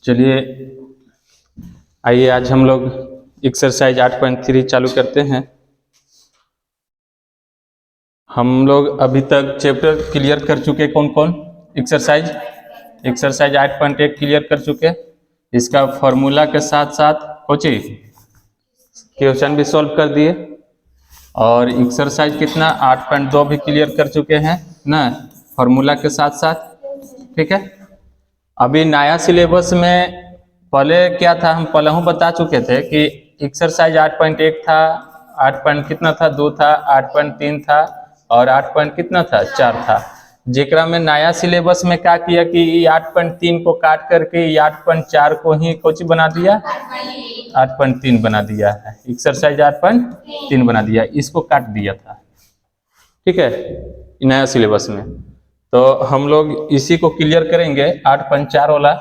चलिए आइए आज हम लोग एक्सरसाइज 8.3 चालू करते हैं। हम लोग अभी तक चैप्टर क्लियर कर चुके कौन कौन? एक्सरसाइज 8.1 क्लियर कर चुके। इसका फॉर्मूला के साथ साथ कोची क्वेश्चन भी सॉल्व कर दिए। और एक्सरसाइज कितना 8.2 भी क्लियर कर चुके हैं ना, फॉर्मूला के साथ साथ। ठीक है, अभी नया सिलेबस में पहले क्या था, हम पहले बता चुके थे कि एक्सरसाइज 8.1 था, 8 कितना था 2 था, 8.3 था और 8 कितना था 4 था। जेकरा में नया सिलेबस में क्या किया कि 8.3 को काट करके 8.4 को ही कुछ बना दिया, 8.3 बना दिया है। एक्सरसाइज 8.3 बना दिया, इसको काट दिया था। ठीक है, नया सिलेबस में तो हम लोग इसी को क्लियर करेंगे 8.4 वाला,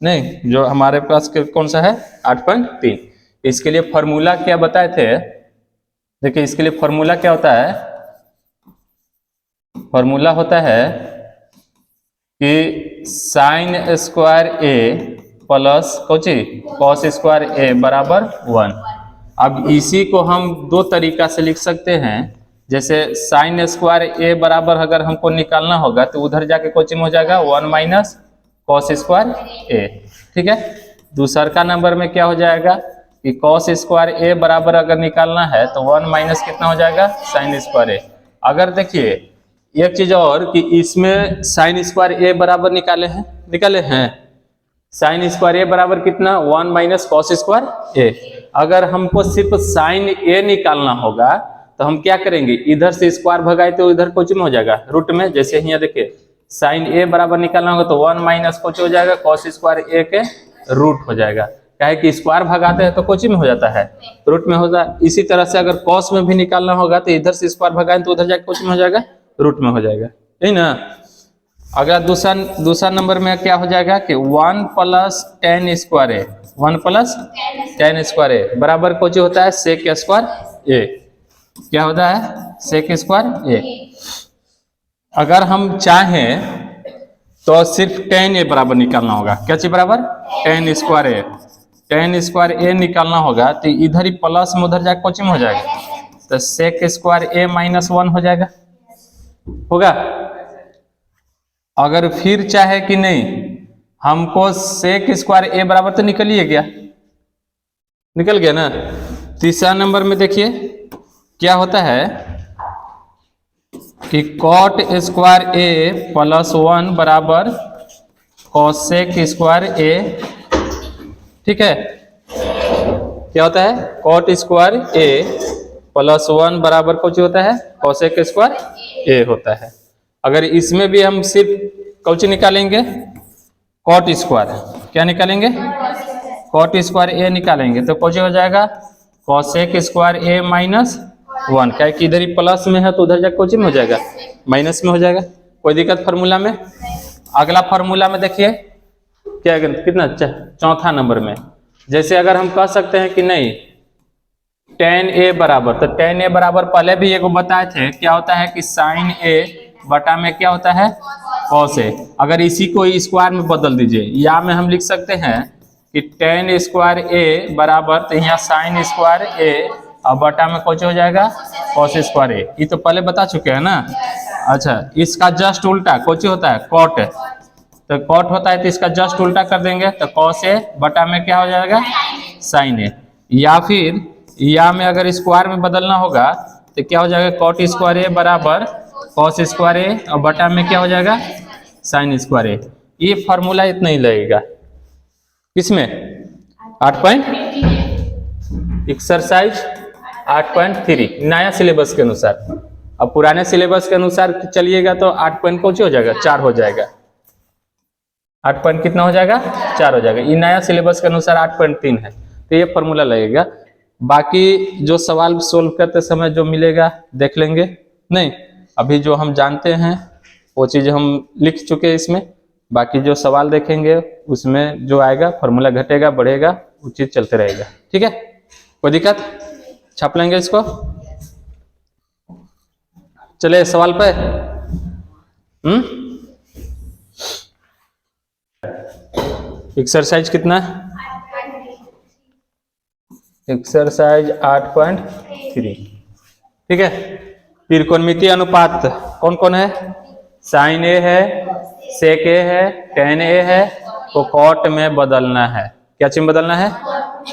नहीं जो हमारे पास कौन सा है 8.3। इसके लिए फॉर्मूला क्या बताए थे, देखिए इसके लिए फॉर्मूला क्या होता है, फॉर्मूला होता है कि sign square A plus cos square ए बराबर 1। अब इसी को हम दो तरीका से लिख सकते हैं। जैसे साइन स्क्वायर ए बराबर अगर हमको निकालना होगा तो उधर जाके कोचिंग हो जाएगा 1 माइनस कॉस स्क्वायर ए। ठीक है, दूसर का नंबर में क्या हो जाएगा कि कॉस स्क्वायर ए बराबर अगर निकालना है तो 1 माइनस कितना हो जाएगा साइन स्क्वायर ए। अगर देखिए एक चीज और कि इसमें साइन स्क्वायर ए बराबर निकाले हैं साइन स्क्वायर ए बराबर कितना 1 माइनस कॉस स्क्वायर ए। अगर हमको सिर्फ साइन ए निकालना होगा तो हम क्या करेंगे, इधर से स्क्वायर भगाए तो इधर कुछ में हो जाएगा रूट में। जैसे यहाँ देखिए साइन ए बराबर निकालना होगा तो 1 माइनस कुछ हो जाएगा कॉस स्क्वायर ए के रूट हो जाएगा। क्या कि स्क्वायर भगाते हैं तो कुछ में हो जाता है रूट में होगा। इसी तरह से अगर कॉस में भी निकालना होगा तो इधर से स्क्वायर भगाए तो उधर जाके कुछ में हो जाएगा रूट में हो जाएगा, यही ना। अगला दूसरा नंबर में क्या हो जाएगा कि 1 प्लस टेन स्क्वायर ए, 1 प्लस टेन स्क्वायर ए बराबर कुछ होता है सेक स्क्वायर ए। क्या होता है सेक स्क्वायर ए। अगर हम चाहें तो सिर्फ टेन ए बराबर निकालना होगा। क्या चीज बराबर टेन स्क्वायर ए, टेन स्क्वायर ए निकालना होगा तो इधर ही प्लस में उधर जाकर कोचिंग हो जाएगा तो सेक स्क्वायर ए माइनस 1 हो जाएगा, होगा। अगर फिर चाहे कि नहीं हमको सेक स्क्वायर ए बराबर तो निकल गया ना। तीसरा नंबर में देखिए क्या होता है कि कॉट स्क्वायर ए प्लस 1 बराबर कॉसेक स्क्वायर ए। ठीक है, क्या होता है कॉट स्क्वायर ए प्लस 1 बराबर कुछ होता है कॉसेक स्क्वायर ए होता है। अगर इसमें भी हम सिर्फ कौची निकालेंगे कॉट स्क्वायर, क्या निकालेंगे कॉट स्क्वायर ए निकालेंगे तो कौची हो जाएगा कॉसेक स्क्वायर ए माइनस 1। क्या कि इधर ही प्लस में है तो उधर जाकर कोचिंग में हो जाएगा माइनस में हो जाएगा, कोई दिक्कत फार्मूला में। अगला फार्मूला में देखिए क्या कितना चौथा नंबर में, जैसे अगर हम कह सकते हैं कि नहीं टेन ए बराबर, तो टेन ए बराबर पहले भी एक बताए थे क्या होता है कि साइन ए बटा में क्या होता है कॉस ए। अगर इसी को स्क्वायर में बदल दीजिए, या में हम लिख सकते हैं कि टेन स्क्वायर ए बराबर तो यहाँ साइन स्क्वायर ए और बटा में कुछ हो जाएगा कॉस स्क्वायर ए। ये तो पहले बता चुके हैं ना। अच्छा, इसका जस्ट उल्टा कुछ होता है कॉट, तो कॉट होता है तो इसका जस्ट उल्टा कर देंगे तो कॉस ए बटा में क्या हो जाएगा साइन ए। या फिर या में अगर स्क्वायर में बदलना होगा तो क्या हो जाएगा कॉट स्क्वायर ए बराबर कॉस स्क्वायर ए और बटा में क्या हो जाएगा साइन स्क्वायर ए। ये फॉर्मूला इतना ही लगेगा किसमें 8.एक्सरसाइज 8.3 नया सिलेबस के अनुसार। अब पुराने सिलेबस के अनुसार चलिएगा तो 8 हो जाएगा 4 हो जाएगा, 8 कितना हो जाएगा 4 हो जाएगा। ये नया सिलेबस के अनुसार 8.3 है तो ये फॉर्मूला लगेगा। बाकी जो सवाल सोल्व करते समय जो मिलेगा देख लेंगे, नहीं अभी जो हम जानते हैं वो चीज हम लिख चुके हैं इसमें। बाकी जो सवाल देखेंगे उसमें जो आएगा फॉर्मूला घटेगा बढ़ेगा वो चीज चलते रहेगा। ठीक है, कोई दिक्कत, छाप लेंगे इसको। चले सवाल पे। एक्सरसाइज कितना? एक्सरसाइज 8.3। ठीक है। त्रिकोणमितीय अनुपात कौन कौन है? साइन ए है, सेक ए है, टेन ए है, तो कॉट में बदलना है। क्या चीज बदलना है?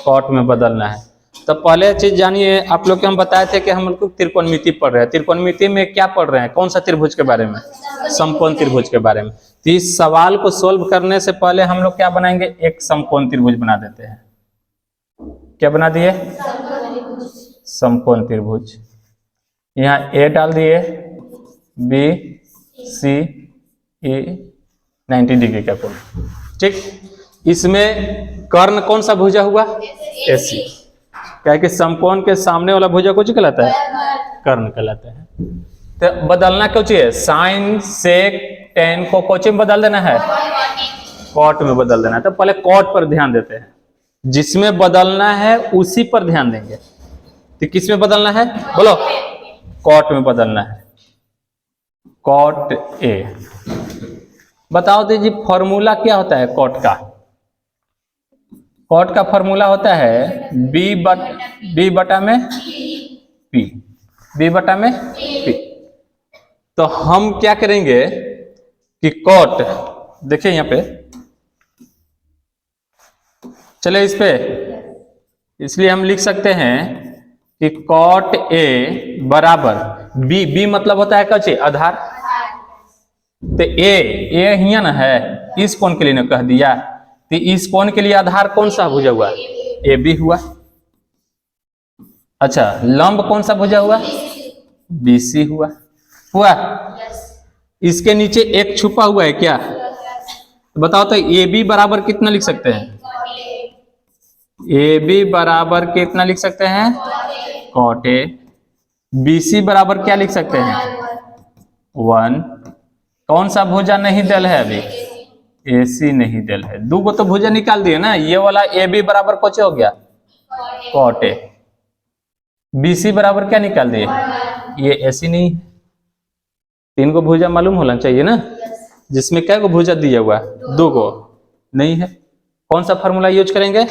कॉट में बदलना है। तो पहले चीज जानिए, आप लोग को हम बताए थे कि हम लोग त्रिकोणमिति पढ़ रहे हैं। त्रिकोणमिति में क्या पढ़ रहे हैं? कौन सा त्रिभुज के बारे में? समकोण त्रिभुज के बारे में। तो इस सवाल को सोल्व करने से पहले हम लोग क्या बनाएंगे? एक समकोण त्रिभुज बना देते हैं। क्या बना दिए? समकोण त्रिभुज। यहाँ ए डाल दिए, बी सी ई 90 डिग्री का कोण। ठीक। इसमें कर्ण कौन सा भुजा हुआ? एसी। क्या है कि समकोण के सामने वाला भुजा कुछ कहलाता है? कर्ण कहलाता है। तो बदलना क्यों चाहिए? साइन सेक टेन को कोची में बदल देना है? कॉट में बदल देना है। तो पहले कॉट पर ध्यान देते हैं। जिसमें बदलना है उसी पर ध्यान देंगे। तो किस में बदलना है? बोलो। कॉट में बदलना है। Cot A. बताओ दीजिए फॉर्मूला क्या होता है कॉट का? कॉट का फॉर्मूला होता है बी बटा में पी। बी बटा में पी। तो हम क्या करेंगे कि कॉट, देखिए यहां पे, चले इस पे, इसलिए हम लिख सकते हैं कि कॉट ए बराबर बी। बी मतलब होता है क्या? आधार। तो ए हिया ना है, इस कोण के लिए ना कह दिया। तो इस कोण के लिए आधार कौन सा भुजा हुआ? ए बी हुआ। अच्छा, लंब कौन सा भुजा हुआ? बी सी हुआ। इसके नीचे एक छुपा हुआ है क्या? बताओ तो ए बी बराबर कितना लिख सकते हैं? ए बी बराबर कितना लिख सकते हैं? Cot A. बी सी बराबर क्या लिख सकते हैं? 1। कौन सा भुजा नहीं दल है अभी? ए सी नहीं दल है। दो को तो भुजा निकाल दिए ना। ये वाला ए बी बराबर कौन हो गया? Cot A. बी सी बराबर क्या निकाल दिए? ये ए सी नहीं। 3 को भुजा मालूम होना चाहिए ना। जिसमें क्या को भुजा दिया हुआ? 2 को नहीं है। कौन सा फॉर्मूला यूज करेंगे?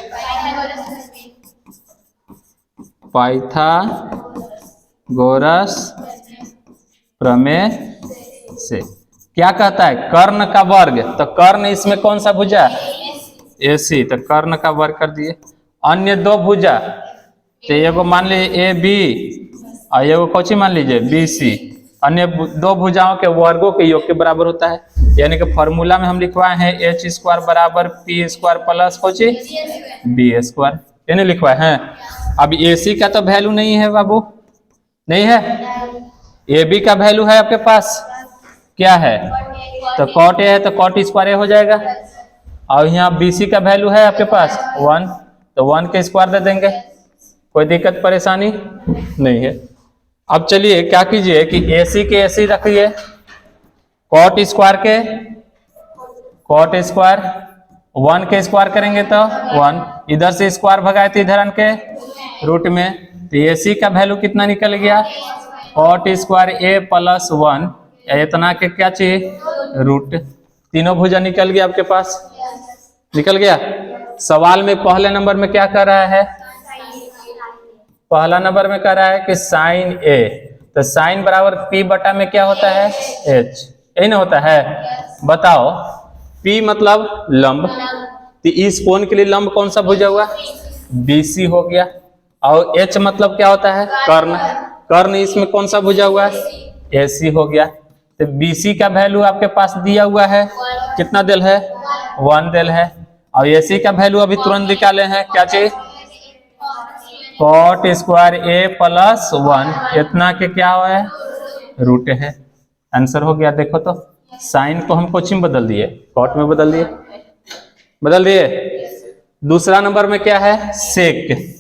पाइथागोरस प्रमेय से। क्या कहता है? कर्ण का वर्ग। तो कर्ण इसमें कौन सा भुजा? एसी। तो कर्ण का वर्ग कर दिए। अन्य 2 भुजा, तो एगो मान लीजिए ए बी और एगो कौची मान लीजिए बी सी। अन्य 2 भुजाओं के वर्गों के योग के बराबर होता है। यानी कि फॉर्मूला में हम लिखवाए हैं एच स्क्वायर बराबर पी स्क्वायर प्लस कौची बी स्क्वायर। यानी लिखवाए हैं। अब ए सी का तो वैल्यू नहीं है बाबू, नहीं है। ए बी का वैल्यू है आपके पास, क्या है? तो कॉट ए है तो कॉट स्क्वायर ए हो जाएगा। और यहाँ बी सी का वैल्यू है आपके पास 1, तो 1 के स्क्वायर दे देंगे। कोई दिक्कत परेशानी नहीं है। अब चलिए क्या कीजिए कि AC के AC रखिए, कॉट स्क्वायर के कॉट स्क्वायर 1 के स्क्वायर करेंगे तो 1, इधर से स्क्वायर भगाए थे इधर के रूट में। तो AC का वैल्यू कितना निकल गया? कॉट स्क्वायर A प्लस 1, इतना के क्या चाहिए? रूट। तीनों भुजा निकल गया आपके पास, निकल गया। सवाल में पहले नंबर में क्या कर रहा है? पहला नंबर में कह रहा है कि साइन ए। तो साइन बराबर पी बटा में क्या होता है? एच। यही ना होता है। बताओ पी मतलब लंब, तो इस कोण के लिए लंब कौन सा भुजा हुआ? बीसी हो गया। और एच मतलब क्या होता है? कर्ण। कर्ण इसमें कौन सा भुजा हुआ? एसी हो गया। तो बीसी का वैल्यू आपके पास दिया हुआ है, कितना दिल है? 1 दिल है। और एसी का वैल्यू अभी तुरंत निकाले हैं, क्या चाहिए? कॉट स्क्वायर ए प्लस 1, इतना के क्या हुआ है? रूट है। आंसर हो गया। देखो तो साइन को हम कोचिंग बदल दिए, कॉट में बदल दिए, बदल दिए। दूसरा नंबर में क्या है? सेक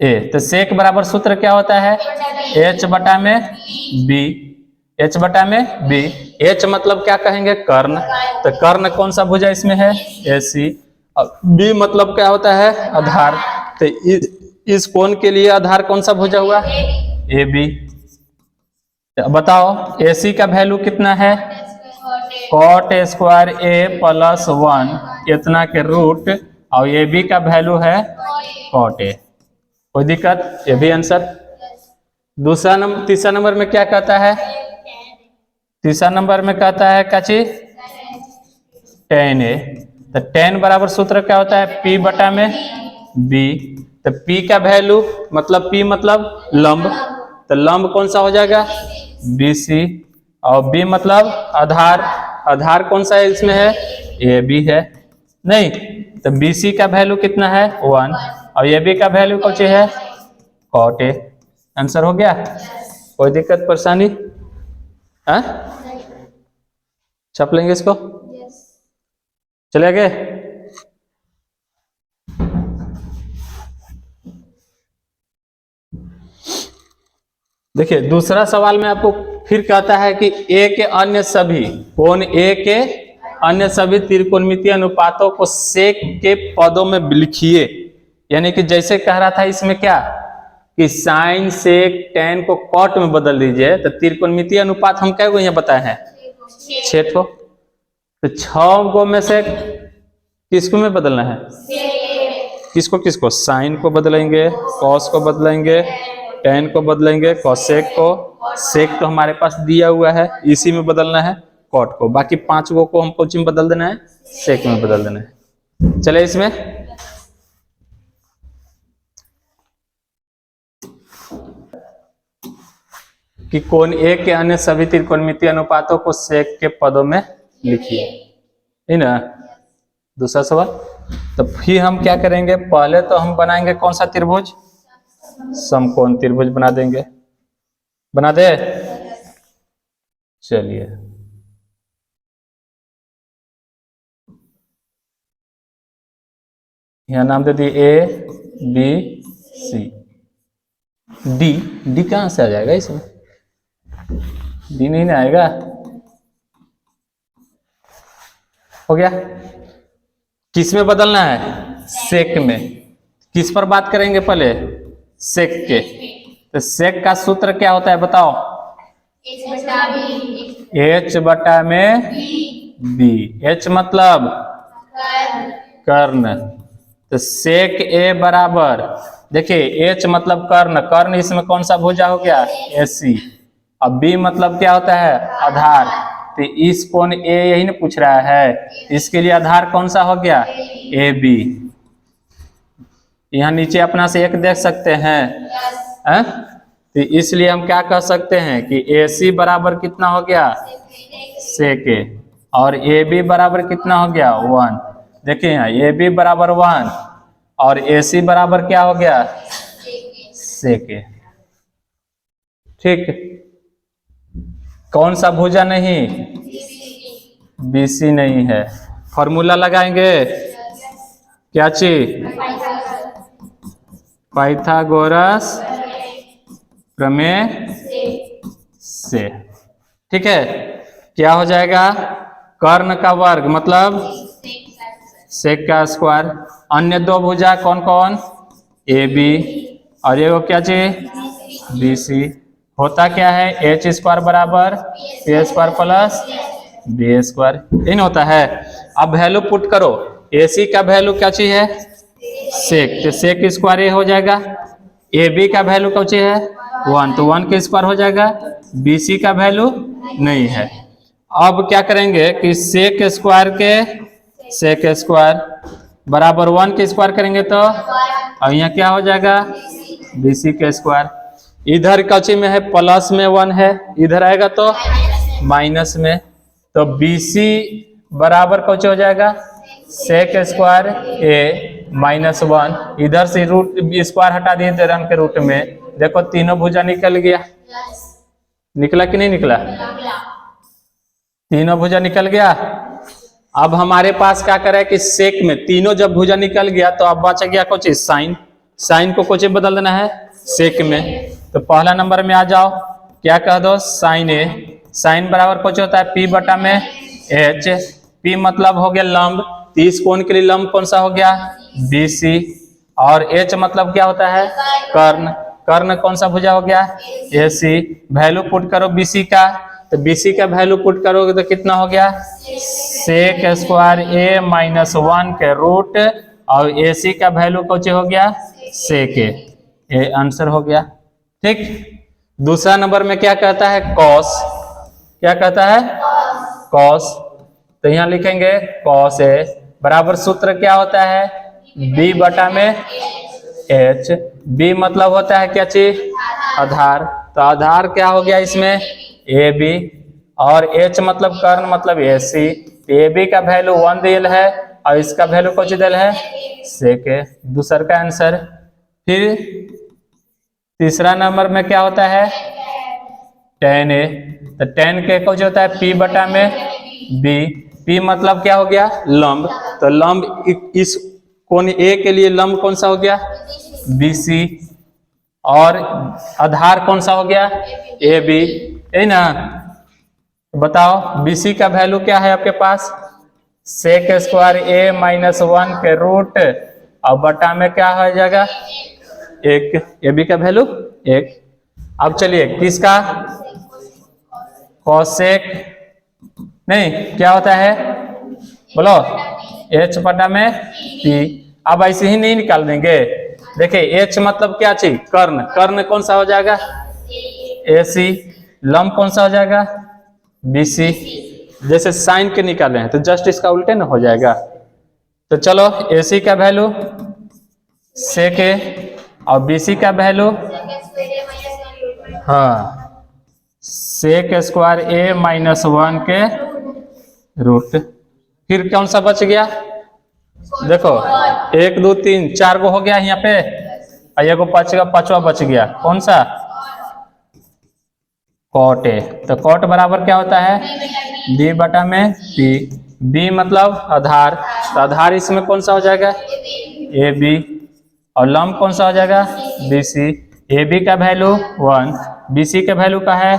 ए। तो सेक बराबर सूत्र क्या होता है? एच बटा में बी। एच बटा में बी। एच मतलब क्या कहेंगे? कर्ण। तो कर्ण कौन सा भुजा इसमें है? एसी। और बी मतलब क्या होता है? आधार। तो इस कोण के लिए आधार कौन सा भुजा हुआ? A B. बताओ एसी का वैल्यू कितना है? कॉट स्क्वायर ए प्लस 1 इतना के रूट और ए बी का वैल्यू है कॉट ए। कोई दिक्कत? ये भी आंसर। दूसरा नंबर, तीसरा नंबर में क्या कहता है? तीसरा नंबर में कहता है क्या चीज? tan ए। तो tan बराबर सूत्र क्या होता है? P बटा में B। तो P का वैल्यू मतलब P मतलब लंब, तो लंब कौन सा हो जाएगा? BC। और B मतलब आधार, आधार कौन सा है इसमें है? AB है नहीं। तो BC का वैल्यू कितना है? 1 और AB का वैल्यू कौन सी है? cot A। आंसर हो गया? कोई दिक्कत परेशानी? हाँ, छाप लेंगे इसको। चले आगे। देखिए दूसरा सवाल में आपको फिर कहता है कि ए के अन्य सभी कोण ए के अन्य सभी त्रिकोणमितीय अनुपातों को सेक के पदों में लिखिए। यानी कि जैसे कह रहा था इसमें क्या कि साइन सेक tan को कॉट में बदल दीजिए, तो त्रिकोणमितीय अनुपात हम क्या यहाँ बताए हैं? 6 ठो। तो 6 गो में से किसको में बदलना है? किसको किसको? साइन को बदलेंगे, कॉस को बदलेंगे, tan को बदलेंगे, कॉसेक को, सेक तो हमारे पास दिया हुआ है इसी में बदलना है, कॉट को। बाकी 5 गो को हमको में बदल देना है, सेक में बदल देना है। चले इसमें कि कोण ए के अन्य सभी त्रिकोणमितीय अनुपातों को सेक के पदों में लिखिए, है ना। दूसरा सवाल। तो फिर हम क्या करेंगे? पहले तो हम बनाएंगे कौन सा त्रिभुज? समकोण त्रिभुज बना देंगे। बना दे? चलिए यहां नाम दे दिए A B C. D, D कहां से आ जाएगा इसमें? डी नहीं ना आएगा। हो गया। किस में बदलना है? सेक में। किस पर बात करेंगे पहले? सेक के। तो सेक का सूत्र क्या होता है बताओ? H बटा में B। H मतलब कर्ण। तो सेक A बराबर, देखिए H मतलब कर्ण, कर्ण इसमें कौन सा भुजा हो गया? AC। अब B मतलब क्या होता है? आधार। तो इस कोण A यही ना पूछ रहा है, इसके लिए आधार कौन सा हो गया? AB। यहाँ नीचे अपना से एक देख सकते हैं, हैं? तो इसलिए हम क्या कह सकते हैं कि AC बराबर कितना हो गया? सेक A। और AB बराबर कितना हो गया? 1। देखिए यहाँ AB बराबर 1 और AC बराबर क्या हो गया? सेक A। ठीक, कौन सा भुजा नहीं? BC नहीं है। फॉर्मूला लगाएंगे क्या चीज? पाइथागोरस प्रमेय से। ठीक है, क्या हो जाएगा? कर्ण का वर्ग मतलब सेक का स्क्वायर। अन्य दो भुजा कौन कौन? AB और ये वो क्या चीज? BC। होता क्या है? H स्क्वायर बराबर A square plus B square, इन होता है। अब वैल्यू पुट करो। AC का वैल्यू क्या चीज है? सेक, तो सेक स्क्वायर ए हो जाएगा। AB का वैल्यू क्या चीज है? 1, तो 1 के स्क्वायर हो जाएगा। BC का वैल्यू नहीं है। अब क्या करेंगे कि सेक स्क्वायर के सेक स्क्वायर बराबर 1 के स्क्वायर करेंगे तो, और यहाँ क्या हो जाएगा? BC के स्क्वायर। इधर कची में है प्लस में 1 है, इधर आएगा तो माइनस में, तो BC बराबर कौन हो जाएगा? सेक स्क्वायर ए माइनस 1। इधर से रूट स्क्वायर हटा दिए थे रन के रूट में, देखो तीनों भुजा निकल गया। निकला कि नहीं निकला? तीनों भुजा निकल गया। अब हमारे पास क्या करे कि सेक में तीनों जब भुजा निकल गया तो अब बच गया कुछ साइन। साइन को कुछ बदल देना है सेक में। तो पहला नंबर में आ जाओ, क्या कह दो? साइन ए। साइन बराबर कुछ होता है P बटा में H। P मतलब हो गया लंब, 30 कोण के लिए लंब कौन सा हो गया? BC। और H मतलब क्या होता है? कर्ण। कर्ण कौन सा भुजा हो गया? AC। वैल्यू पुट करो BC का, तो BC का वैल्यू पुट करोगे तो कितना हो गया, सेक स्क्वायर ए माइनस 1 के रूट, और AC का वैल्यू कुछ हो गया सेक ए, ये आंसर हो गया। ठीक, दूसरा नंबर में क्या कहता है, कॉस, क्या कहता है, कॉस। तो यहाँ लिखेंगे कॉस ए बराबर सूत्र क्या होता है, B बटा में H। B मतलब होता है क्या चीज, आधार, तो आधार क्या हो गया इसमें AB, और H मतलब कर्ण मतलब AC। AB का वैल्यू 1 दिल है और इसका वैल्यू कुछ दिल है सेक ए, दूसरा का आंसर। फिर तीसरा नंबर में क्या होता है, tan A, तो tan के कुछ होता है P बटा में B। P मतलब क्या हो गया, लंब, तो लंब इस कोण A के लिए लंब कौन सा हो गया, BC, और आधार कौन सा हो गया, AB, है ना। बताओ BC का वैल्यू क्या है आपके पास, सेक स्क्वायर ए माइनस 1 के रूट, और बटा में क्या हो जाएगा 1, AB का वैल्यू 1। अब चलिए किसका, कोसेक, नहीं क्या होता है बोलो, H बटा में P। अब ऐसे ही नहीं निकाल देंगे, देखिए H मतलब क्या चीज, कर्ण, कर्ण कौन सा हो जाएगा AC, लंब कौन सा हो जाएगा BC। जैसे साइन के निकाले हैं तो जस्ट इसका उल्टे ना हो जाएगा। तो चलो AC का वैल्यू सेक ए और BC का वैल्यू, हाँ सेक स्क्वायर ए माइनस 1 के रूट। फिर कौन सा बच गया, देखो 1 2 3 4 गो हो गया यहाँ पे, और ये पांचवा बच गया कौन सा, कॉट ए। तो कॉट बराबर क्या होता है, B बटा में P। B मतलब आधार, तो आधार इसमें कौन सा हो जाएगा AB, और लंब कौन सा हो जाएगा BC। AB का वैल्यू 1, BC का वैल्यू का है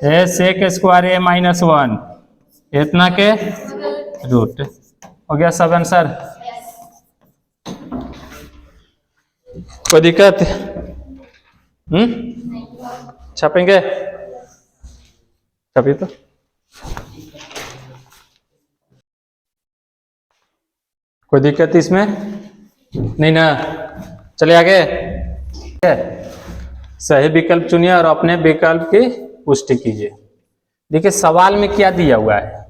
ए सेक स्क्वायर ए माइनस 1, इतना के रूट। हो गया सब आंसर, कोई दिक्कत, छापेंगे, छापिए तो। कोई दिक्कत इसमें नहीं ना, चलिए आगे। सही विकल्प चुनिए और अपने विकल्प की पुष्टि कीजिए। देखिए सवाल में क्या दिया हुआ है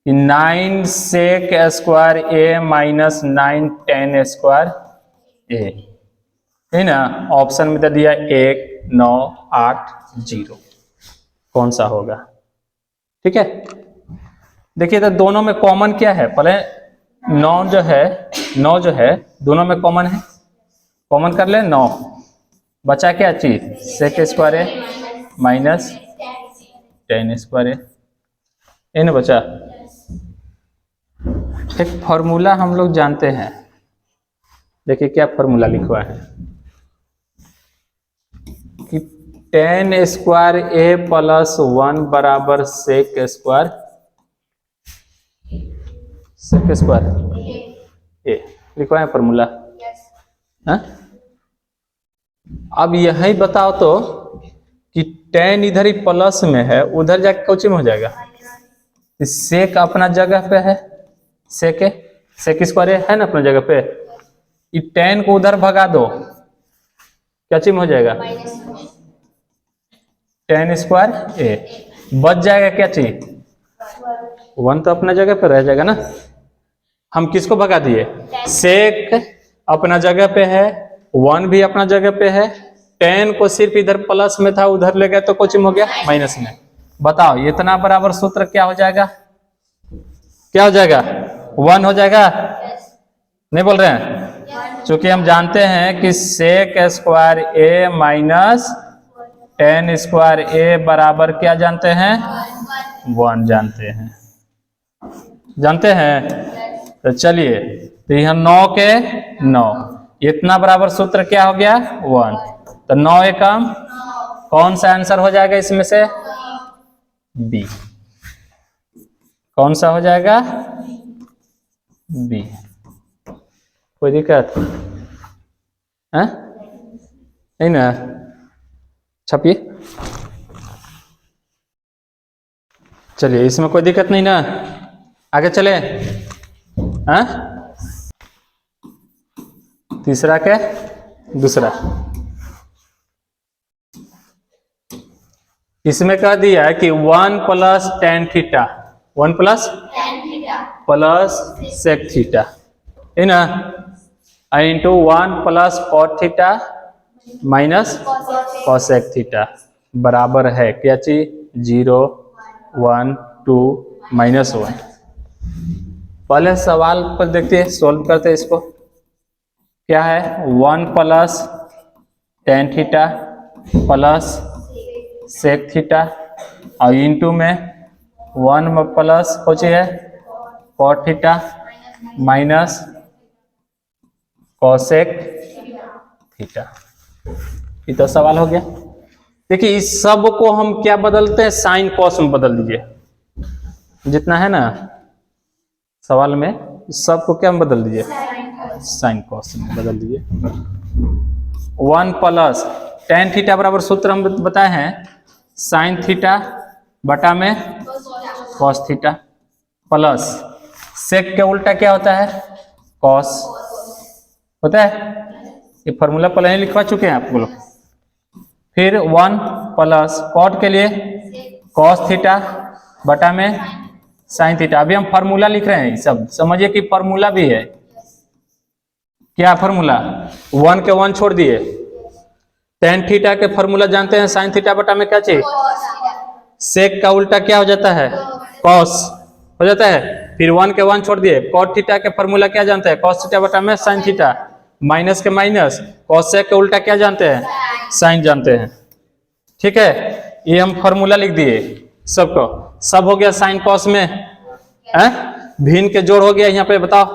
कि 9 सेक स्क्वायर ए माइनस 9 tan स्क्वायर ए, है ना। ऑप्शन में तो दिया 1 9 8 0, कौन सा होगा, ठीक है। देखिए तो दोनों में कॉमन क्या है, पहले 9 जो है दोनों में कॉमन है, कॉमन कर ले 9, बचा क्या चीज सेक स्क्वायर ए माइनस tan स्क्वायर ए ना बचा। एक फॉर्मूला हम लोग जानते हैं, देखिए क्या फॉर्मूला लिखवा है कि tan स्क्वायर ए प्लस 1 बराबर सेक स्क्वायर ए, लिखवा है फॉर्मूला। अब यही बताओ तो कि tan इधर ही प्लस में है, उधर जाके कोची में हो जाएगा, सेक अपना जगह पे है, सेक स्क्वायर है ना अपना जगह पे, ये tan को उधर भगा दो क्या चीज में हो जाएगा tan स्क्वायर ए, बच जाएगा क्या चीज 1, तो अपना जगह पे रह जाएगा ना। हम किसको भगा दिए, सेक अपना जगह पे है, 1 भी अपना जगह पे है, tan को सिर्फ इधर प्लस में था उधर ले गए तो कुछ हो गया माइनस में। बताओ इतना बराबर सूत्र क्या हो जाएगा, क्या हो जाएगा 1 हो जाएगा, नहीं बोल रहे हैं, क्योंकि हम जानते हैं कि सेक स्क्वायर ए माइनस tan स्क्वायर ए बराबर क्या जानते हैं 1 जानते हैं। तो चलिए तो यह 9 के 9, इतना बराबर सूत्र क्या हो गया 1, तो 9 एकम कौन सा आंसर हो जाएगा इसमें से B, कौन सा हो जाएगा B। कोई दिक्कत है नहीं ना, छपिए। चलिए इसमें कोई दिक्कत नहीं ना, आगे चले। हाँ, तीसरा क्या, दूसरा। इसमें कह दिया है कि 1 plus tan theta, 1 plus plus sec theta है ना, into 1 plus cot theta minus cosec theta बराबर है क्या चीज, 0 1 2 -1। पहले सवाल पर देखते हैं, सोल्व करते हैं इसको। क्या है, 1 plus tan theta plus sec theta और इंटू में 1 प्लस कुछ है cot theta minus cosec theta. ये तो सवाल हो गया। देखिए इस सब को हम क्या बदलते हैं, साइन कॉस में बदल दीजिए, जितना है ना सवाल में, सब को क्या में बदल दीजिए, साइन कॉस में बदल दीजिए। 1 प्लस टेन थीटा बराबर सूत्र हम बताए हैं साइन थीटा बटा में कॉस थीटा प्लस सेक के उल्टा क्या होता है, कॉस होता है। ये फॉर्मूला पहले ही लिखवा चुके हैं आप लोग। फिर 1 प्लस कॉट के लिए कॉस थीटा बटा में साइन थीटा। अभी हम फार्मूला लिख रहे हैं, सब समझिए कि फार्मूला भी है। क्या फार्मूला, 1 के 1 छोड़ दिए, टेन थीटा के फार्मूला जानते हैं, साइन थीटा बटा में क्या चाहिए, सेक का उल्टा क्या हो जाता है, कॉस हो जाता है। फिर 1 के 1 छोड़ दिए, कॉट थीटा के फार्मूला क्या जानते हैं, कॉस थीटा बटा में साइन थीटा, माइनस के माइनस, कॉस सेक के उल्टा क्या जानते हैं, साइन जानते हैं। ठीक है, ये हम फार्मूला लिख दिए सबको, सब हो गया साइन कॉस में है? भिन्न के जोड़ हो गया। यहाँ पे बताओ,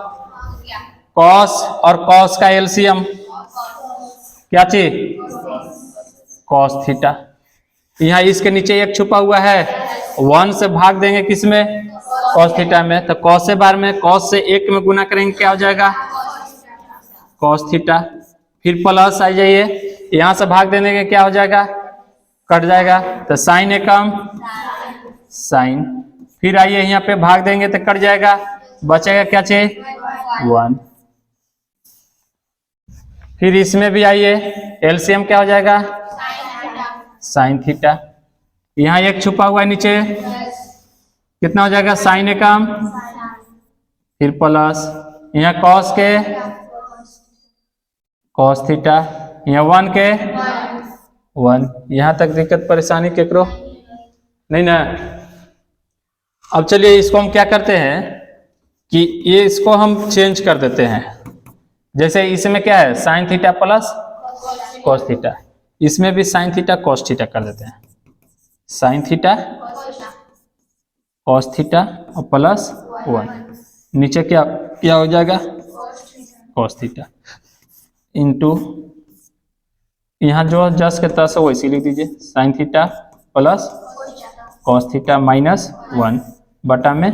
कॉस और कॉस का एलसीएम क्या चीज, कॉस थीटा। यहाँ इसके नीचे एक छुपा हुआ है, 1 से भाग देंगे किसमें, कॉस थीटा में, तो कॉस से बार में कॉस से 1 में गुना करेंगे क्या हो जाएगा, कॉस थीटा। फिर प्लस आ जाइए, यहां से भाग देने के क्या हो जाएगा, कट जाएगा, तो साइन एकम साइन। फिर आइए यहाँ पे भाग देंगे तो कट जाएगा, बचेगा क्या चाहिए, 1। फिर इसमें भी आइए, एलसीएम क्या हो जाएगा, साइन थीटा। यहाँ एक छुपा हुआ है नीचे, कितना हो जाएगा, साइन एकम, फिर प्लस यहाँ कॉस के कॉस थीटा, यहाँ 1 के 1। यहाँ तक दिक्कत परेशानी केकरो नहीं ना। अब चलिए इसको हम क्या करते हैं कि ये इसको हम चेंज कर देते हैं। जैसे इसमें क्या है, sign theta plus cos theta, इसमें भी साइन थीटा कॉस थीटा कर देते हैं। साइन थीटा कॉस थीटा और प्लस 1, नीचे क्या क्या हो जाएगा, कॉस थीटा इंटू यहाँ जो जस के तस है वैसे लिख दीजिए, sign theta plus cos theta minus 1 बटा में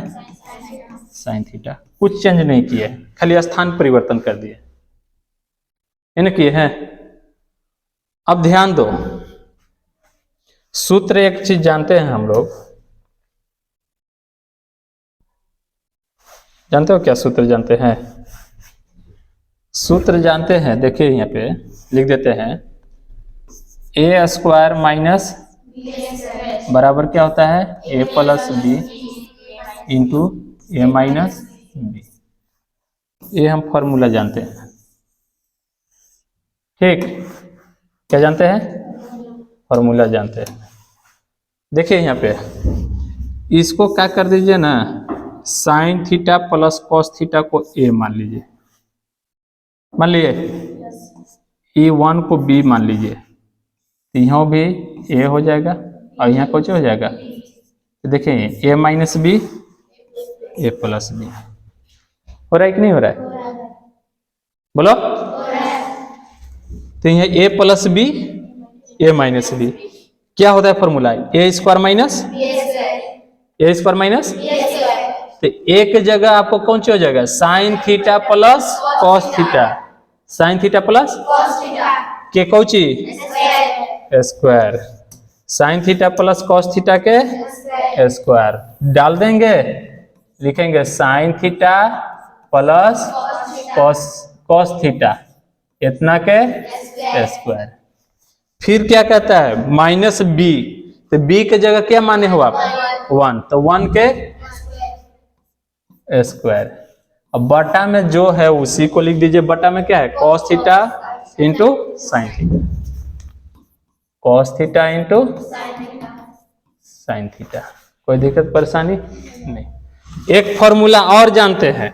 साइन थीटा। कुछ चेंज नहीं किए, खाली स्थान परिवर्तन कर दिए, इन्हें किए हैं। अब ध्यान दो, सूत्र एक चीज जानते हैं हम लोग, जानते हो क्या सूत्र जानते हैं, सूत्र जानते हैं। देखिए यहाँ पे लिख देते हैं, ए स्क्वायर माइनस बराबर क्या होता है, A plus B into A minus B. ये हम फॉर्मूला जानते हैं। ठीक, क्या जानते हैं, फॉर्मूला जानते हैं। देखिए यहाँ पे इसको क्या कर दीजिए ना, sign theta plus cos theta को ए मान लीजिए, मान लीजिए E1 को B मान लीजिए, तो यहाँ भी A हो जाएगा और यहाँ कुछ हो जाएगा। तो देखिए A minus B A plus B हो रहा है कि नहीं हो रहा है, बोलो। तो यहाँ A plus B A minus B क्या होता है formula, A square minus A square minus, तो एक जगह आपको कौन सी हो जाएगा, sine theta plus cos theta, sine theta plus के कौची square, sine theta plus cos theta के स्क्वायर डाल देंगे, लिखेंगे sine theta plus cos theta इतना के स्क्वायर। फिर क्या कहता है माइनस बी, तो बी के जगह क्या माने हो आप 1, तो 1 के स्क्वायर। अब बटा में जो है उसी को लिख दीजिए, बटा में क्या है cos theta into sine theta, cos theta into sine theta. कोई दिक्कत परेशानी नहीं। एक फॉर्मूला और जानते हैं,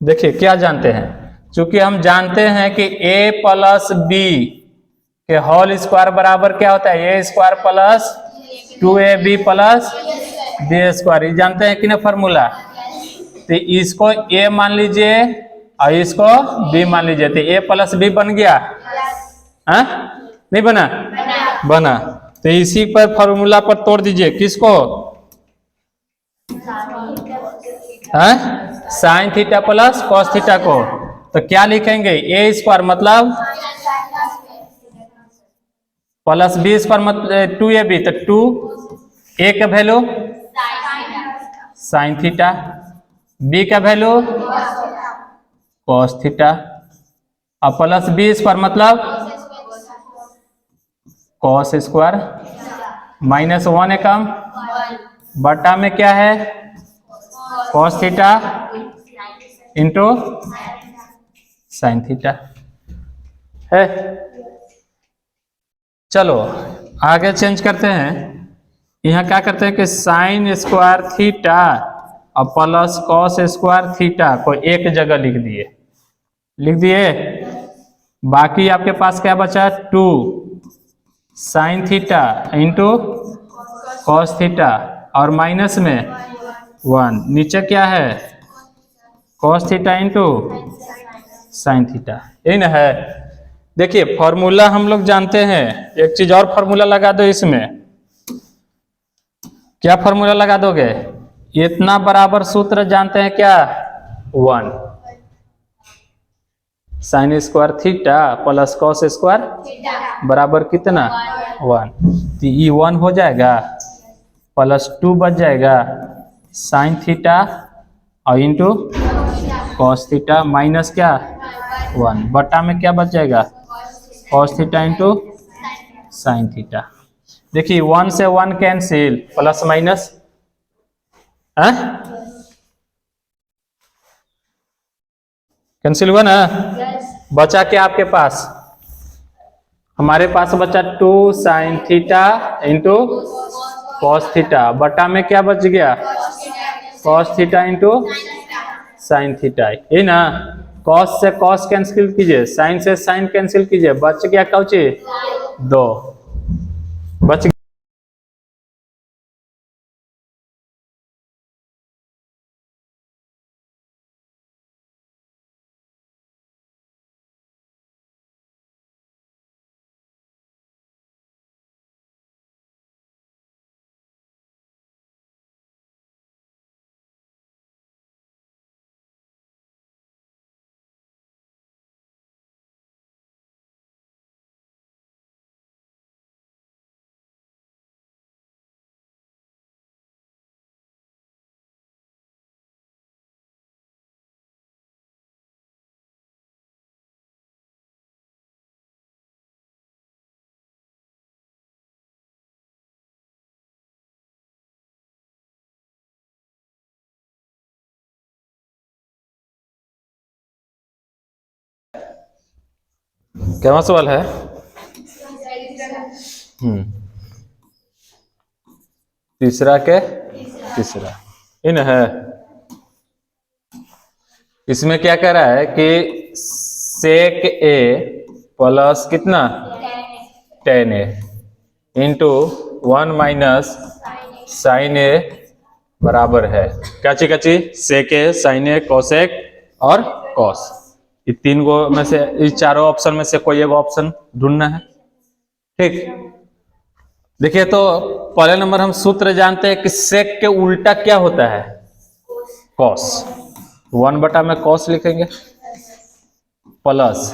देखिए क्या जानते हैं, चूंकि हम जानते हैं कि a प्लस बी के होल स्क्वायर बराबर क्या होता है a square plus 2ab plus B square, ये जानते हैं कि ना फॉर्मूला। तो इसको a मान लीजिए और इसको b मान लीजिए, तो a प्लस बी बन गया, हाँ नहीं बना? बना। तो इसी पर फॉर्मूला पर तोड़ दीजिए, किसको sign theta plus cos theta को। तो क्या लिखेंगे ए स्क्वायर मतलब प्लस बी स्क्वायर मतलब 2ab, तो 2 a का वैल्यू साइन थीटा, b का वैल्यू कॉस थीटा, और प्लस बी स्क्वायर मतलब कॉस स्क्वायर, माइनस 1 एकम बटा में क्या है cos theta into sine theta है। चलो आगे चेंज करते हैं, यहाँ क्या करते हैं कि साइन स्क्वायर थीटा और प्लस कॉस स्क्वायर थीटा को एक जगह लिख दिए। बाकी आपके पास क्या बचा 2 sign theta into cos theta और माइनस में 1, नीचे क्या है cos theta into sine theta, यही ना है। देखिए फॉर्मूला हम लोग जानते हैं, एक चीज और फॉर्मूला लगा दो इसमें। क्या फॉर्मूला लगा दोगे? इतना बराबर सूत्र जानते हैं क्या 1 sign square theta plus cos square बराबर कितना 1, तो ये 1 हो जाएगा प्लस 2 बच जाएगा साइन थीटा और इंटू कॉस थीटा माइनस क्या 1 बटा में क्या बच जाएगा cos theta into sine theta. देखिए 1 से 1 कैंसिल, प्लस माइनस कैंसिल हुआ ना, बचा क्या आपके पास? हमारे पास बचा 2 sign theta into cos theta, बटा में क्या बच गया cos theta into sine theta, ये ना। कॉस से कॉस कैंसिल कीजिए, साइन से साइन कैंसिल कीजिए, बच गया कौची 2 बच। क्या सवाल है? तीसरा के तीसरा इन है। इसमें क्या कह रहा है कि सेक ए प्लस कितना tan ए इंटू 1 माइनस साइन ए बराबर है क्या सेक ए साइन ए कोसेक और कॉस। ये 3 गो में से, इस चारों ऑप्शन में से कोई एक ऑप्शन ढूंढना है, ठीक। देखिए तो पहले नंबर हम सूत्र जानते हैं कि सेक के उल्टा क्या होता है कॉस, 1 बटा में कॉस लिखेंगे प्लस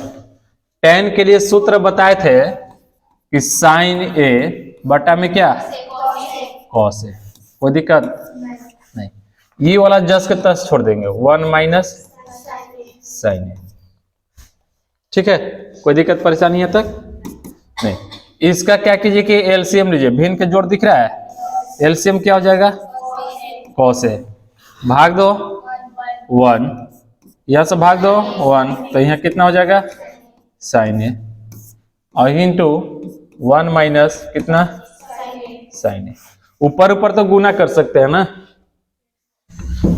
tan के लिए सूत्र बताए थे कि साइन ए बटा में क्या कॉस ए। कोई दिक्कत नहीं, ये वाला जस्ट के तस छोड़ देंगे, 1 माइनस साइन ए। ठीक है, कोई दिक्कत परेशानी है तक नहीं। इसका क्या कीजिए कि एलसीएम लीजिए, भिन्न के जोड़ दिख रहा है, एलसीएम क्या हो जाएगा कॉस ए, भाग दो 1, यहां से भाग दो 1, तो यहाँ कितना हो जाएगा साइन ए, और इंटू 1 माइनस कितना साइन ए। ऊपर ऊपर तो गुना कर सकते हैं ना।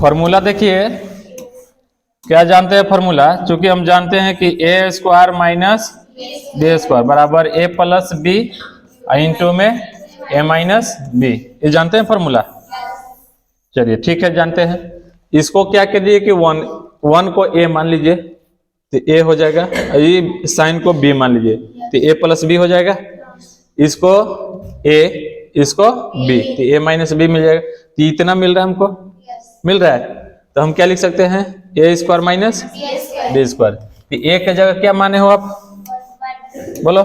फॉर्मूला देखिए, क्या जानते हैं फॉर्मूला, चूंकि हम जानते हैं कि ए स्क्वायर माइनस बी स्क्वायर बराबर ए प्लस बी इंटू में ए माइनस बी, ये जानते हैं फॉर्मूला। चलिए ठीक है, जानते हैं। इसको क्या करिए कि 1 को ए मान लीजिए तो ए हो जाएगा, ये साइन को बी मान लीजिए तो ए प्लस बी हो जाएगा, इसको ए इसको बी तो ए माइनस बी मिल जाएगा। तो इतना मिल रहा है हमको, मिल रहा है, तो हम क्या लिख सकते हैं ए स्क्वायर माइनस बी स्क्वायर। तो ए के जगह क्या माने हो आप, बोलो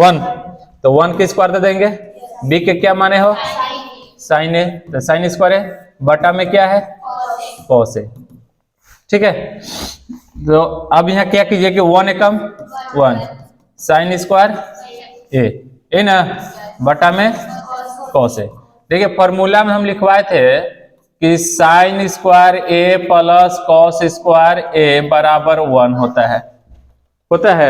1, तो 1 के स्क्वायर दे देंगे, बी के क्या माने हो साइन ए, तो साइन स्क्वायर है, बटा में क्या है कॉस ए। ठीक है, तो अब यहाँ क्या कीजिए कि 1 एकम 1 साइन स्क्वायर ए ना, बटा में कॉस ए। देखिए फॉर्मूला में हम लिखवाए थे कि sign square A plus cos square ए बराबर 1 होता है।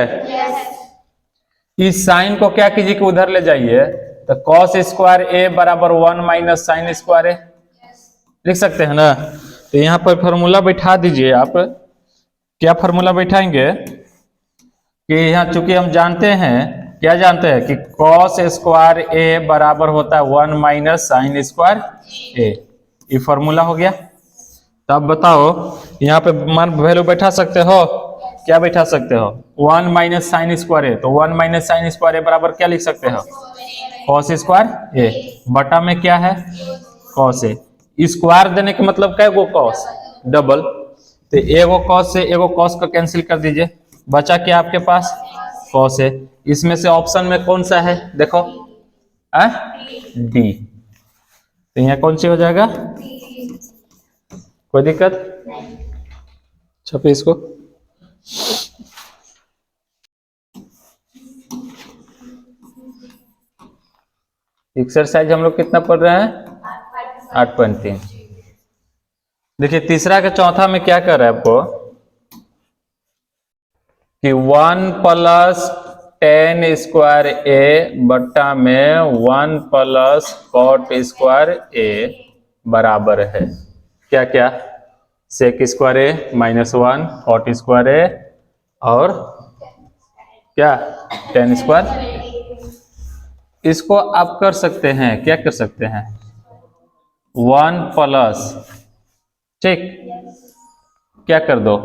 इस साइन को क्या कीजिए कि उधर ले जाइए, तो कॉस स्क्वायर ए बराबर 1 माइनस साइन स्क्वायर ए लिख सकते हैं ना। तो यहाँ पर फॉर्मूला बैठा दीजिए आप। क्या फॉर्मूला बैठाएंगे कि यहाँ चूंकि हम जानते हैं, क्या जानते हैं कि कॉस स्क्वायर ए बराबर होता है 1 माइनस साइन स्क्वायर ए, ये फॉर्मूला हो गया। तो अब बताओ यहाँ पे मान वैल्यू बैठा सकते हो, क्या बैठा सकते हो 1 माइनस साइन स्क्वायर ए, तो 1 माइनस साइन स्क्वायर ए बराबर क्या लिख सकते हो कॉस स्क्वायर ए, बटा में क्या है कॉस ए। स्क्वायर देने का मतलब क्या गो कॉस डबल, तो एगो कॉस से एगो कॉस का कैंसिल कर दीजिए, बचा क्या आपके पास कॉस है। इसमें से ऑप्शन में कौन सा है देखो डी, तो यहाँ कौन सी हो जाएगा, कोई दिक्कत छपे इसको। एक्सरसाइज हम लोग कितना पढ़ रहे हैं 8.3। देखिए तीसरा का चौथा में क्या कर रहा है आपको कि 1 प्लस टेन स्क्वायर ए बट्टा में 1 प्लस कॉट स्क्वायर ए बराबर है क्या क्या सेक स्क्वायर ए माइनस 1 कॉट स्क्वायर ए और क्या टेन स्क्वायर। इसको आप कर सकते हैं, क्या कर सकते हैं 1 प्लस, ठीक क्या कर दो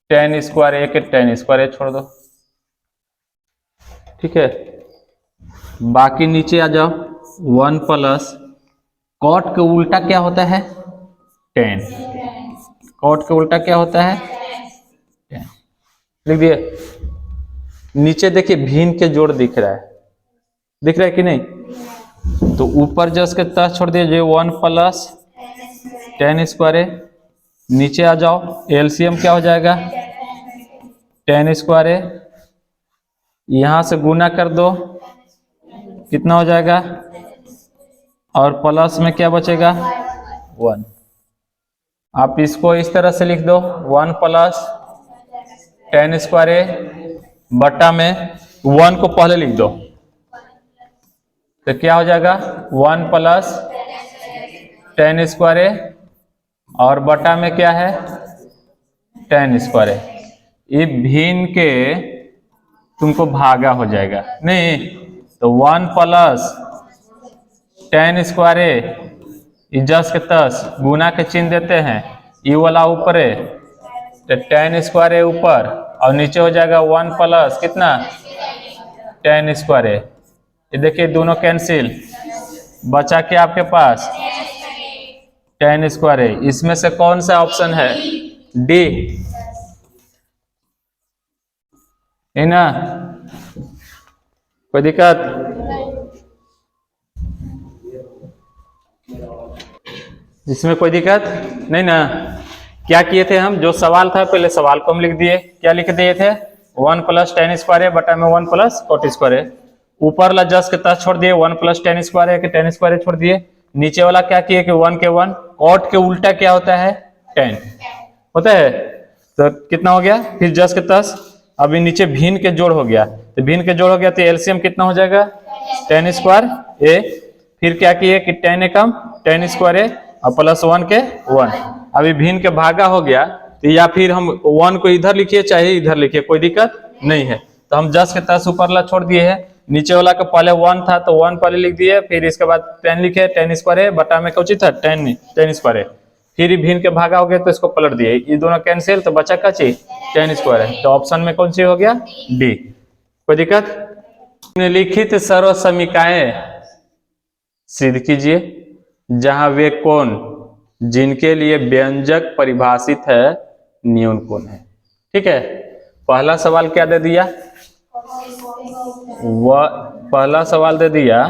टेन स्क्वायर ए के टेन स्क्वायर ए छोड़ दो, ठीक है। बाकी नीचे आ जाओ 1 प्लस कॉट के उल्टा क्या होता है टेन, कॉट के उल्टा क्या होता है टेन, लिख दिए। नीचे देखिए भिन्न के जोड़ दिख रहा है, दिख रहा है कि नहीं, तो ऊपर जस्ट के तह छोड़ दिए जो 1 प्लस टेन स्क्वायर ए, नीचे आ जाओ एलसीएम क्या हो जाएगा टेन स्क्वायर ए, यहां से गुना कर दो कितना हो जाएगा और प्लस में क्या बचेगा 1। आप इसको इस तरह से लिख दो 1 प्लस टेन स्क्वायर ए बट्टा में 1 को पहले लिख दो तो क्या हो जाएगा 1 प्लस टेन स्क्वायर ए और बटा में क्या है टेन स्क्वायर ए। ये भिन्न के तुमको भागा हो जाएगा नहीं, तो 1 प्लस टेन स्क्वायर ए जस के तस गुना के चिन्ह देते हैं, ये वाला ऊपर है तो टेन स्क्वायर ए ऊपर और नीचे हो जाएगा 1 प्लस कितना टेन स्क्वायर ए। ये देखिए दोनों कैंसिल, बचा क्या आपके पास टेन स्क्वायर है। इसमें से कौन सा ऑप्शन है डी है ना, कोई दिक्कत जिसमें कोई दिक्कत नहीं ना। क्या किए थे हम, जो सवाल था पहले सवाल को हम लिख दिए, क्या लिख दिए थे 1 प्लस टेन स्क्वायर ए बटा में 1 प्लस कॉट स्क्वायर ए। ऊपर ला जस के तस छोड़ दिए, 1 प्लस टेन स्क्वायर ए के टेन स्क्वायर ए छोड़ दिए। नीचे वाला क्या किए कि 1 के 1, कॉट के उल्टा क्या होता है 10 होता है, तो कितना हो गया फिर जस के तस। अभी नीचे भिन्न के जोड़ हो गया, तो भिन्न के जोड़ हो गया तो एलसीएम कितना हो जाएगा 10 स्क्वायर ए। फिर क्या किए कि 10 एकम 10 स्क्वायर ए और प्लस 1 के 1। अभी भिन्न के भागा हो गया, तो या फिर हम 1 को इधर लिखिए चाहे इधर लिखिए, कोई दिक्कत नहीं है। तो हम जस के तस ऊपर ला छोड़ दिए है, नीचे वाला का पहले 1 था तो 1 पहले लिख दिए, फिर इसके बाद 10 लिखे 10 स्क्वायर है बटा में कौची था 10 स्क्वायर है। फिर भिन्न के भागा हो गया तो इसको पलट दिए, ये दोनों कैंसिल तो बचा का चीज 10 स्क्वायर है। तो ऑप्शन में कौन सी हो गया डी। कोई दिक्कत। निम्नलिखित सर्व समीकरणे सिद्ध कीजिए जहां वे कोण जिनके लिए व्यंजक परिभाषित है न्यून कोण है। ठीक है, पहला सवाल क्या दे दिया, वह पहला सवाल दे दिया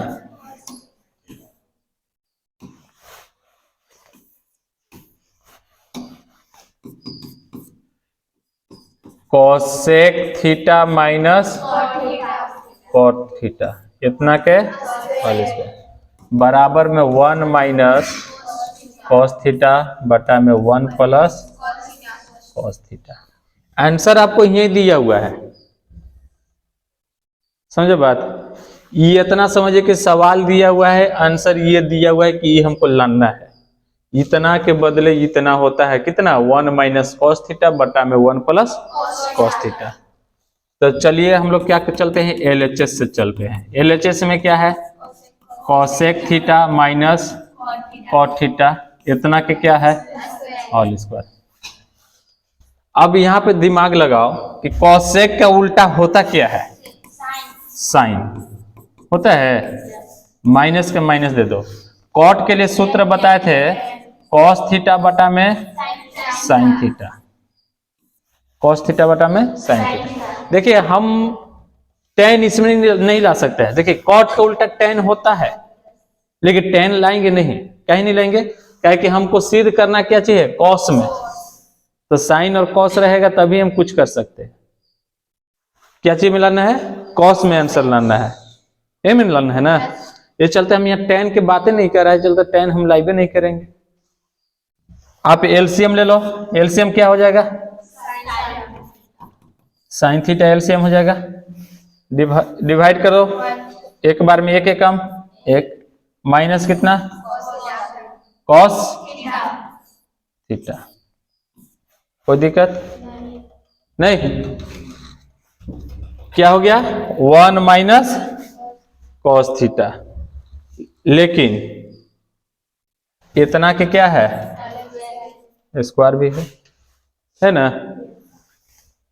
cosec theta minus cot theta इतना के बराबर में 1 माइनस कॉस थीटा बटा में 1 प्लस कॉस थीटा। आंसर आपको यही दिया हुआ है, समझे बात। ये इतना समझिए कि सवाल दिया हुआ है, आंसर ये दिया हुआ है कि ये हमको लाना है। इतना के बदले इतना होता है कितना 1 माइनस कॉस थीटा बटा में 1 प्लस कॉस थीटा। तो चलिए हम लोग क्या चलते हैं एलएचएस से चलते हैं। एलएचएस में क्या है cosec theta minus cot theta इतना के क्या है होल स्क्वायर। अब यहां पे दिमाग लगाओ कि कोसेक का उल्टा होता क्या है साइन होता है, माइनस के माइनस दे दो। कॉट के लिए सूत्र बताए थे कॉस थीटा बटा में साइन थीटा, कॉस थीटा बटा में साइन थीटा। देखिए हम टेन इसमें नहीं ला सकते हैं। देखिए कॉट का उल्टा टेन होता है, लेकिन टेन लाएंगे नहीं, कहीं नहीं लाएंगे, क्या कि हमको सिद्ध करना क्या चाहिए कॉस में, तो साइन और कॉस रहेगा तभी हम कुछ कर सकते हैं। क्या चीज में लाना है कॉस में आंसर लाना है, ए में लाना है ना। ये चलते हम यहाँ टेन की बातें नहीं कर रहे हैं, चलते टेन हम लाइव नहीं करेंगे। आप एलसीएम ले लो, एलसीएम क्या हो जाएगा साइन थीटा एलसीएम हो जाएगा। डिवाइड करो, एक बार में एक एकम एक माइनस कितना कॉस थीटा। कोई दिक्कत नहीं। क्या हो गया 1 माइनस कॉस थीटा, लेकिन इतना के क्या है स्क्वायर भी है ना।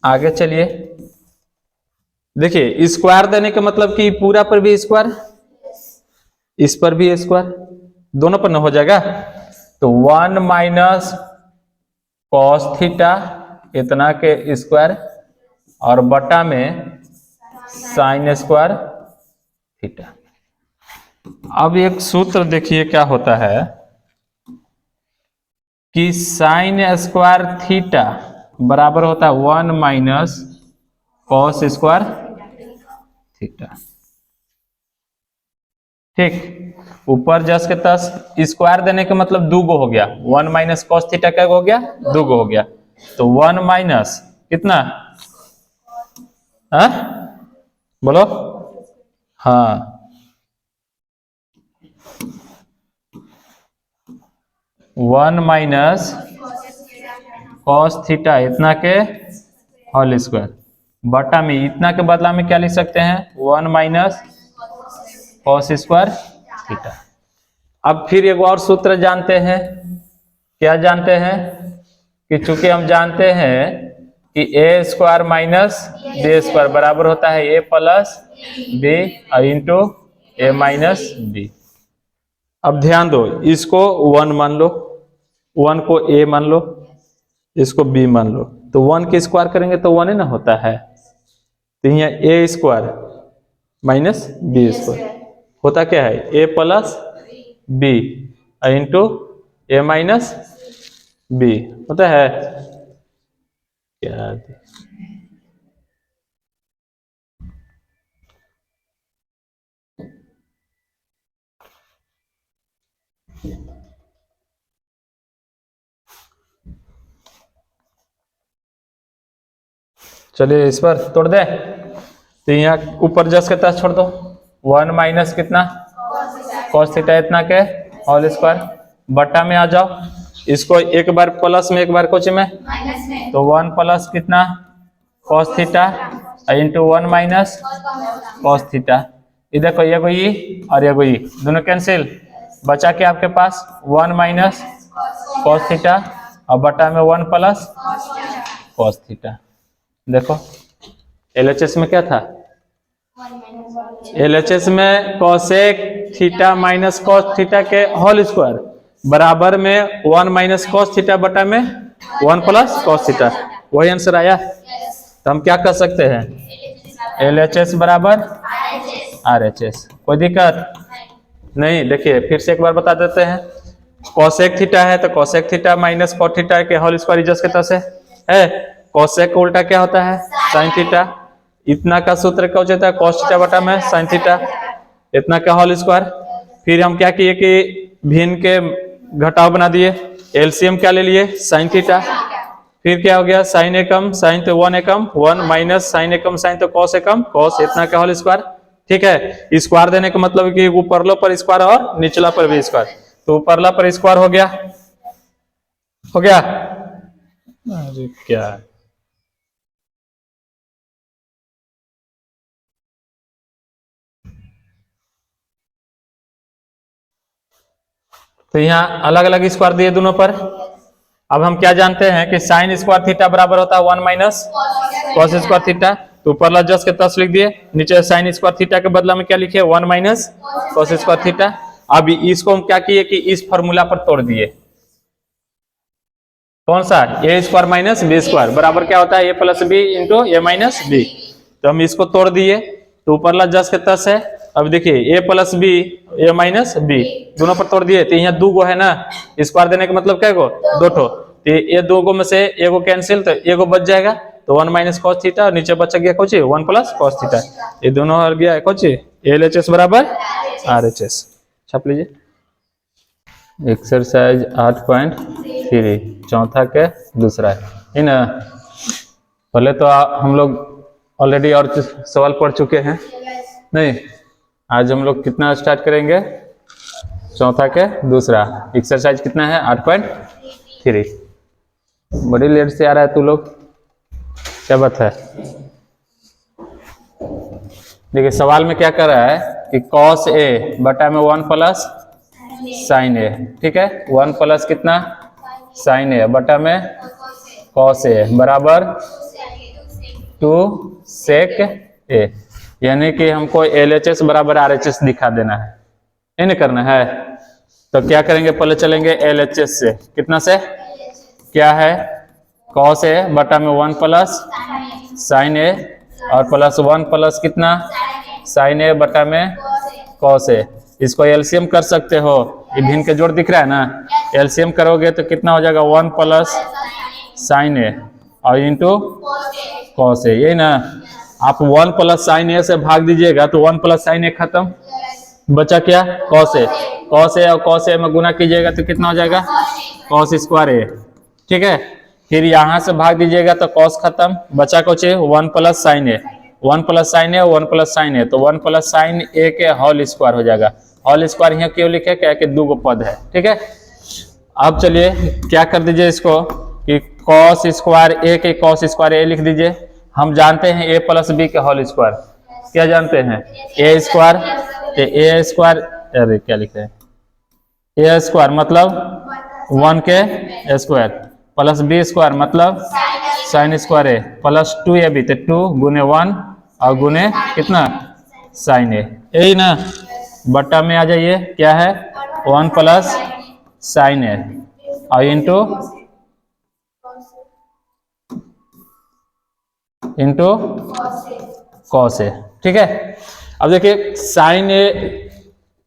आगे चलिए, देखिए स्क्वायर देने का मतलब कि पूरा पर भी स्क्वायर, इस पर भी स्क्वायर, दोनों पर न हो जाएगा। तो 1 माइनस कॉस थीटा इतना के स्क्वायर और बटा में साइन स्क्वायर थीटा। अब एक सूत्र देखिए क्या होता है कि साइन स्क्वायर थीटा बराबर होता है 1 माइनस कॉस स्क्वायर थीटा। ठीक, ऊपर जस के तस स्क्वायर देने का मतलब दूगो हो गया, 1 माइनस कॉस थीटा क्या हो गया दूगो हो गया। तो 1 माइनस कितना हाँ बोलो हाँ 1 माइनस कॉस थीटा इतना के होल स्क्वायर बटा में इतना के बदला में क्या लिख सकते हैं 1 माइनस कॉस स्क्वायर थीटा। अब फिर एक और सूत्र जानते हैं, क्या जानते हैं कि चूंकि हम जानते हैं कि ए स्क्वायर माइनस बी स्क्वायर बराबर होता है A plus B into A minus B. अब ध्यान दो, इसको 1 मान लो, 1 को a मान लो, इसको b मान लो, तो 1 के स्क्वायर करेंगे तो 1 ही ना होता है। तो यहाँ a square minus b square होता क्या है a plus b into A minus B होता है क्या? चलिए इस पर तोड़ दे, तो यहाँ ऊपर जस के तहत छोड़ दो, 1 माइनस कितना cos थीटा इतना के होल स्क्वायर, बटा में आ जाओ, इसको एक बार प्लस में एक बार कुछ में, तो 1 प्लस कितना cos theta into 1 minus cos theta. इधर को ये और ये दोनों कैंसिल, बचा के आपके पास 1 माइनस cos थीटा और बटा में 1 प्लस cos थीटा। देखो LHS में क्या था, LHS में cosec theta minus cos theta के होल स्क्वायर बराबर में 1 माइनस cos थीटा बटा में 1 प्लस cos थीटा, वही आंसर आया। तो हम क्या कर सकते हैं, LHS बराबर RHS, कोई दिक्कत नहीं। देखिए फिर से एक बार बता देते हैं, कोसेक थीटा है तो cosec theta minus cos theta के होल स्क्वायर इजस के तरह से है, कोसेक का उल्टा क्या होता है साइन थीटा, इतना का सूत्र क्या हो जाता है cos थीटा बटा में साइन थीटा, इतना का होल स्क्वायर। फिर हम क्या किए कि भिन्न के घटाव बना दिए, एलसीएम क्या ले लिए साइन थीटा, फिर क्या हो गया साइन एकम साइन तो 1 एकम 1 माइनस साइन एकम साइन तो cos एकम cos, इतना का होल स्क्वायर। ठीक है, स्क्वायर देने का मतलब कि ऊपरला पर स्क्वायर और निचला पर भी स्क्वायर, तो ऊपरला पर स्क्वायर हो गया अरे क्या तो यहाँ अलग अलग स्क्वायर दिए दोनों पर। अब हम क्या जानते हैं कि साइन स्क्वायर थीटा बराबर होता है 1 माइनस कॉस स्क्वायर थीटा, तो ऊपर जस के तस लिख दिए, नीचे साइन स्क्वायर थीटा के बदला में क्या लिखे 1 माइनस कॉस स्क्वायर थीटा। अब इसको हम क्या किए कि इस फॉर्मूला पर तोड़ दिए, कौन सा ए स्क्वायर माइनस बी स्क्वायर बराबर क्या होता है A plus B into A minus B, तो हम इसको तोड़ दिए, तो ऊपर जस के तस है। अब देखिए ए प्लस बी ए माइनस बी दोनों पर तोड़ दिए, तो यहाँ 2 गो है ना, स्क्वायर देने का मतलब क्या गो 2 ठो, तो ये 2 गो में से एगो कैंसिल, तो एगो बच जाएगा, तो 1 माइनस कॉस थीटा और नीचे बच गया कुछ 1 प्लस कॉस थीटा, ये दोनों हट गया कुछ LHS बराबर RHS। छाप लीजिए एक्सरसाइज 8.3 चौथा के दूसरा है ना। पहले तो हम लोग ऑलरेडी और सवाल पढ़ चुके हैं नहीं, आज हम लोग कितना स्टार्ट करेंगे, चौथा के दूसरा, एक्सरसाइज कितना है 8.3। बड़ी लेट से आ रहा है तू लोग, क्या बात है। देखिए सवाल में क्या कर रहा है कि cos A बटा में 1 प्लस साइन A, ठीक है 1 प्लस कितना साइन A बटा में cos A बराबर 2 sec A, यानी कि हमको LHS बराबर RHS दिखा देना है, ये नहीं करना है। तो क्या करेंगे, पहले चलेंगे LHS से, कितना से क्या है cos A बटा में 1 प्लस साइन A और प्लस 1 प्लस कितना साइन A बटा में cos A, इसको एलसीएम कर सकते हो, ये भिन्न के जोड़ दिख रहा है ना, एलसीएम करोगे तो कितना हो जाएगा 1 प्लस साइन A और इंटू cos A, यही ना। आप 1 प्लस साइन A से भाग दीजिएगा तो 1 प्लस साइन A खत्म, बचा क्या cos A, cos A और cos A में गुना कीजिएगा तो कितना हो जाएगा cos स्क्वायर A, ठीक है। फिर यहाँ से भाग दीजिएगा तो cos खत्म, बचा कुछ 1 plus sine A, 1 plus sine A 1 plus sine A, तो 1 प्लस साइन A के होल स्क्वायर हो जाएगा। होल स्क्वायर यहाँ क्यों लिखे, क्या कि 2 गो पद है, ठीक है। अब चलिए क्या कर दीजिए इसको कि cos स्क्वायर A के cos स्क्वायर A लिख दीजिए। हम जानते हैं A प्लस बी के होल स्क्वायर, क्या जानते हैं A स्क्वायर, A स्क्वायर, अरे क्या लिख रहे हैं A स्क्वायर मतलब 1 के स्क्वायर प्लस बी स्क्वायर मतलब sine square A plus 2AB, तो 2 गुने 1 और गुने कितना साइन A, यही ना। बट्टा में आ जाइए क्या है 1 प्लस साइन A और इंटू cos A, ठीक है। अब देखिए sine A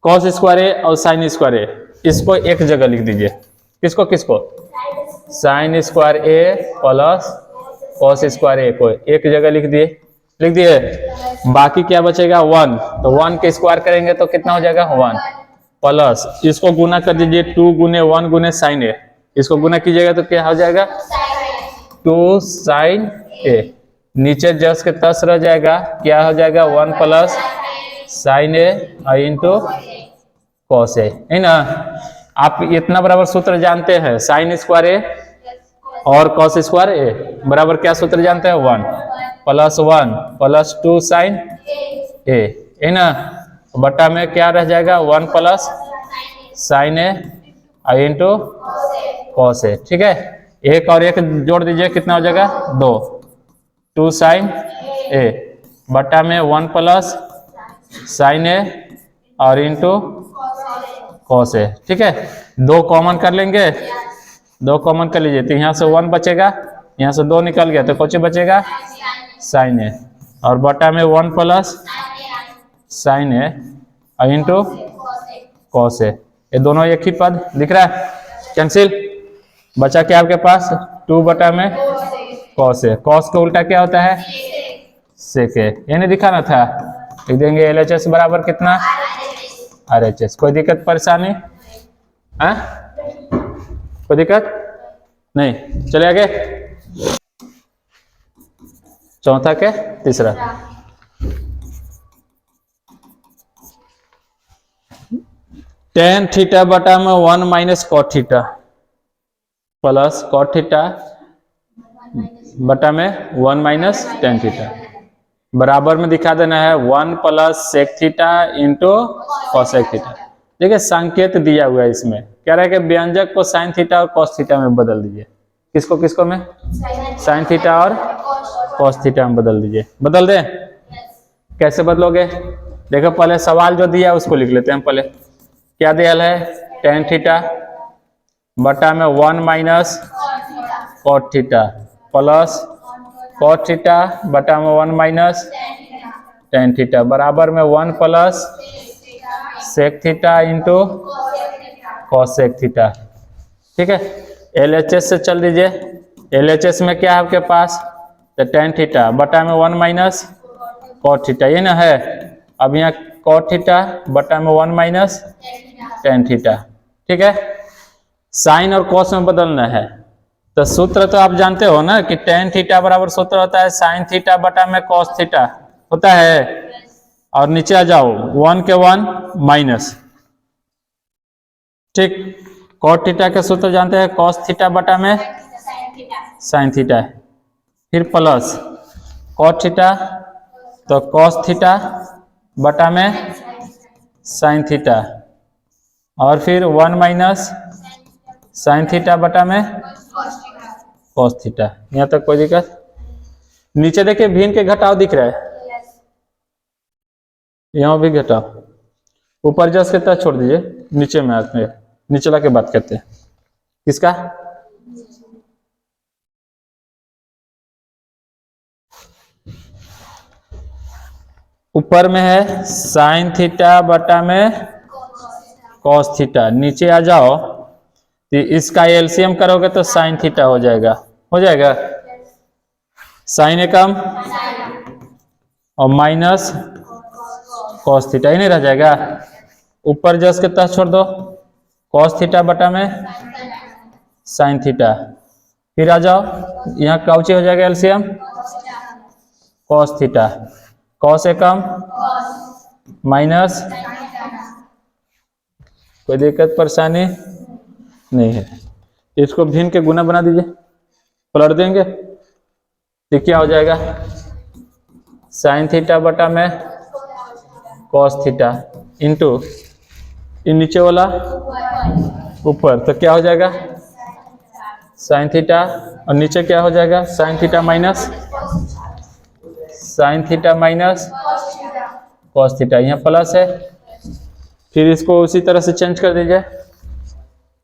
cos square A और साइन स्क्वायर A, इसको एक जगह लिख दीजिए, किसको किसको, sine square A plus cos square A को एक जगह लिख दिए। बाकी क्या बचेगा 1, तो 1 के स्क्वायर करेंगे तो कितना हो जाएगा 1 प्लस इसको गुना कर दीजिए 2 गुने 1 गुने साइन ए, इसको गुना कीजिएगा तो क्या हो जाएगा 2 साइन ए, नीचे जस के तस रह जाएगा, क्या हो जाएगा 1 plus sine A into cos A, है ना। आप इतना बराबर सूत्र जानते हैं, साइन स्क्वायर ए और कॉस स्क्वायर ए बराबर क्या सूत्र जानते हैं 1 प्लस 2 साइन ए, है ना। बटा में क्या रह जाएगा 1 plus sine A into cos A, ठीक है। एक और एक जोड़ दीजिए कितना हो जाएगा 2 साइन ए बटा में 1 प्लस साइन ए और इंटू कॉस ए, ठीक है। 2 कॉमन कर लेंगे, 2 कॉमन कर लीजिए तो यहाँ से 1 बचेगा, यहाँ से 2 निकल गया तो कुछ बचेगा साइन ए और बटा में 1 plus sine A into cos A, ये दोनों एक ही पद दिख रहा है, कैंसिल। बचा क्या आपके पास 2 बटा में कॉस ए, कॉस का उल्टा क्या होता है सेक ए, ये नहीं दिखाना था, लिख देंगे LHS बराबर कितना RHS। कोई दिक्कत परेशानी है, कोई दिक्कत नहीं, चले आगे। चौथा के तीसरा, टेन थीटा बटा में 1 minus cot theta plus cot theta बटा में 1 माइनस टेन थीटा, बराबर में दिखा देना है 1 plus sec theta into cosec theta. देखिए संकेत दिया हुआ है इसमें, कह रहा है कि व्यंजक को साइन थीटा और कॉस थीटा में बदल दीजिए। किसको किसको में, साइन थीटा और कॉस थीटा में बदल दीजिए। बदल दें, कैसे बदलोगे देखो, पहले सवाल जो दिया उसको लिख लेते हैं। पहले क्या दिया है टेन थीटा बटा में 1 minus cot theta plus cot theta बटा में 1 माइनस टेन थीटा बराबर में 1 plus sec theta into cosec theta, ठीक है। LHS से चल दीजिए, LHS में क्या है आपके पास तो टेन थीटा बटा में 1 माइनस कॉट थीटा, ये ना है। अब यहाँ कॉट थीटा बटा में 1 माइनस टेन थीटा, ठीक है। साइन और कॉस में बदलना है तो सूत्र तो आप जानते हो ना कि टेन थीटा बराबर सूत्र होता है साइन थीटा बटा में कॉस थीटा होता है, और नीचे आ जाओ 1 के 1 माइनस, ठीक। कॉट थीटा का सूत्र जानते हैं कॉस थीटा बटा में साइन थीटा, फिर प्लस कॉट थीटा तो कॉस थीटा बटा में साइन थीटा, और फिर 1 माइनस साइन थीटा बटा में कॉस थीटा। यहाँ तक कोई दिक्कत, नीचे देखिए भिन्न के घटाव दिख रहा है, यहाँ भी घटाव, ऊपर जस के तक छोड़ दीजिए, नीचे में आते हैं, नीचे ला के बात करते हैं। किसका ऊपर में है साइन थीटा बटा में कॉस थीटा, नीचे आ जाओ तो इसका एलसीएम करोगे तो साइन थीटा हो जाएगा, साइन एकम और माइनस कॉस थीटा, ही नहीं रह जाएगा। ऊपर जस के तहत छोड़ दो, कॉस थीटा बटा में साइन थीटा, फिर आ जाओ यहाँ काउची हो जाएगा एलसीएम कॉस थीटा, कॉस एकम माइनस, कोई दिक्कत परेशानी नहीं है। इसको भिन्न के गुना बना दीजिए, पलट देंगे तो क्या हो जाएगा साइन थीटा बटा में कॉस थीटा इंटू नीचे वाला ऊपर, तो क्या हो जाएगा साइन थीटा, और नीचे क्या हो जाएगा sine theta minus cos theta, यहाँ प्लस है। फिर इसको उसी तरह से चेंज कर दीजिए,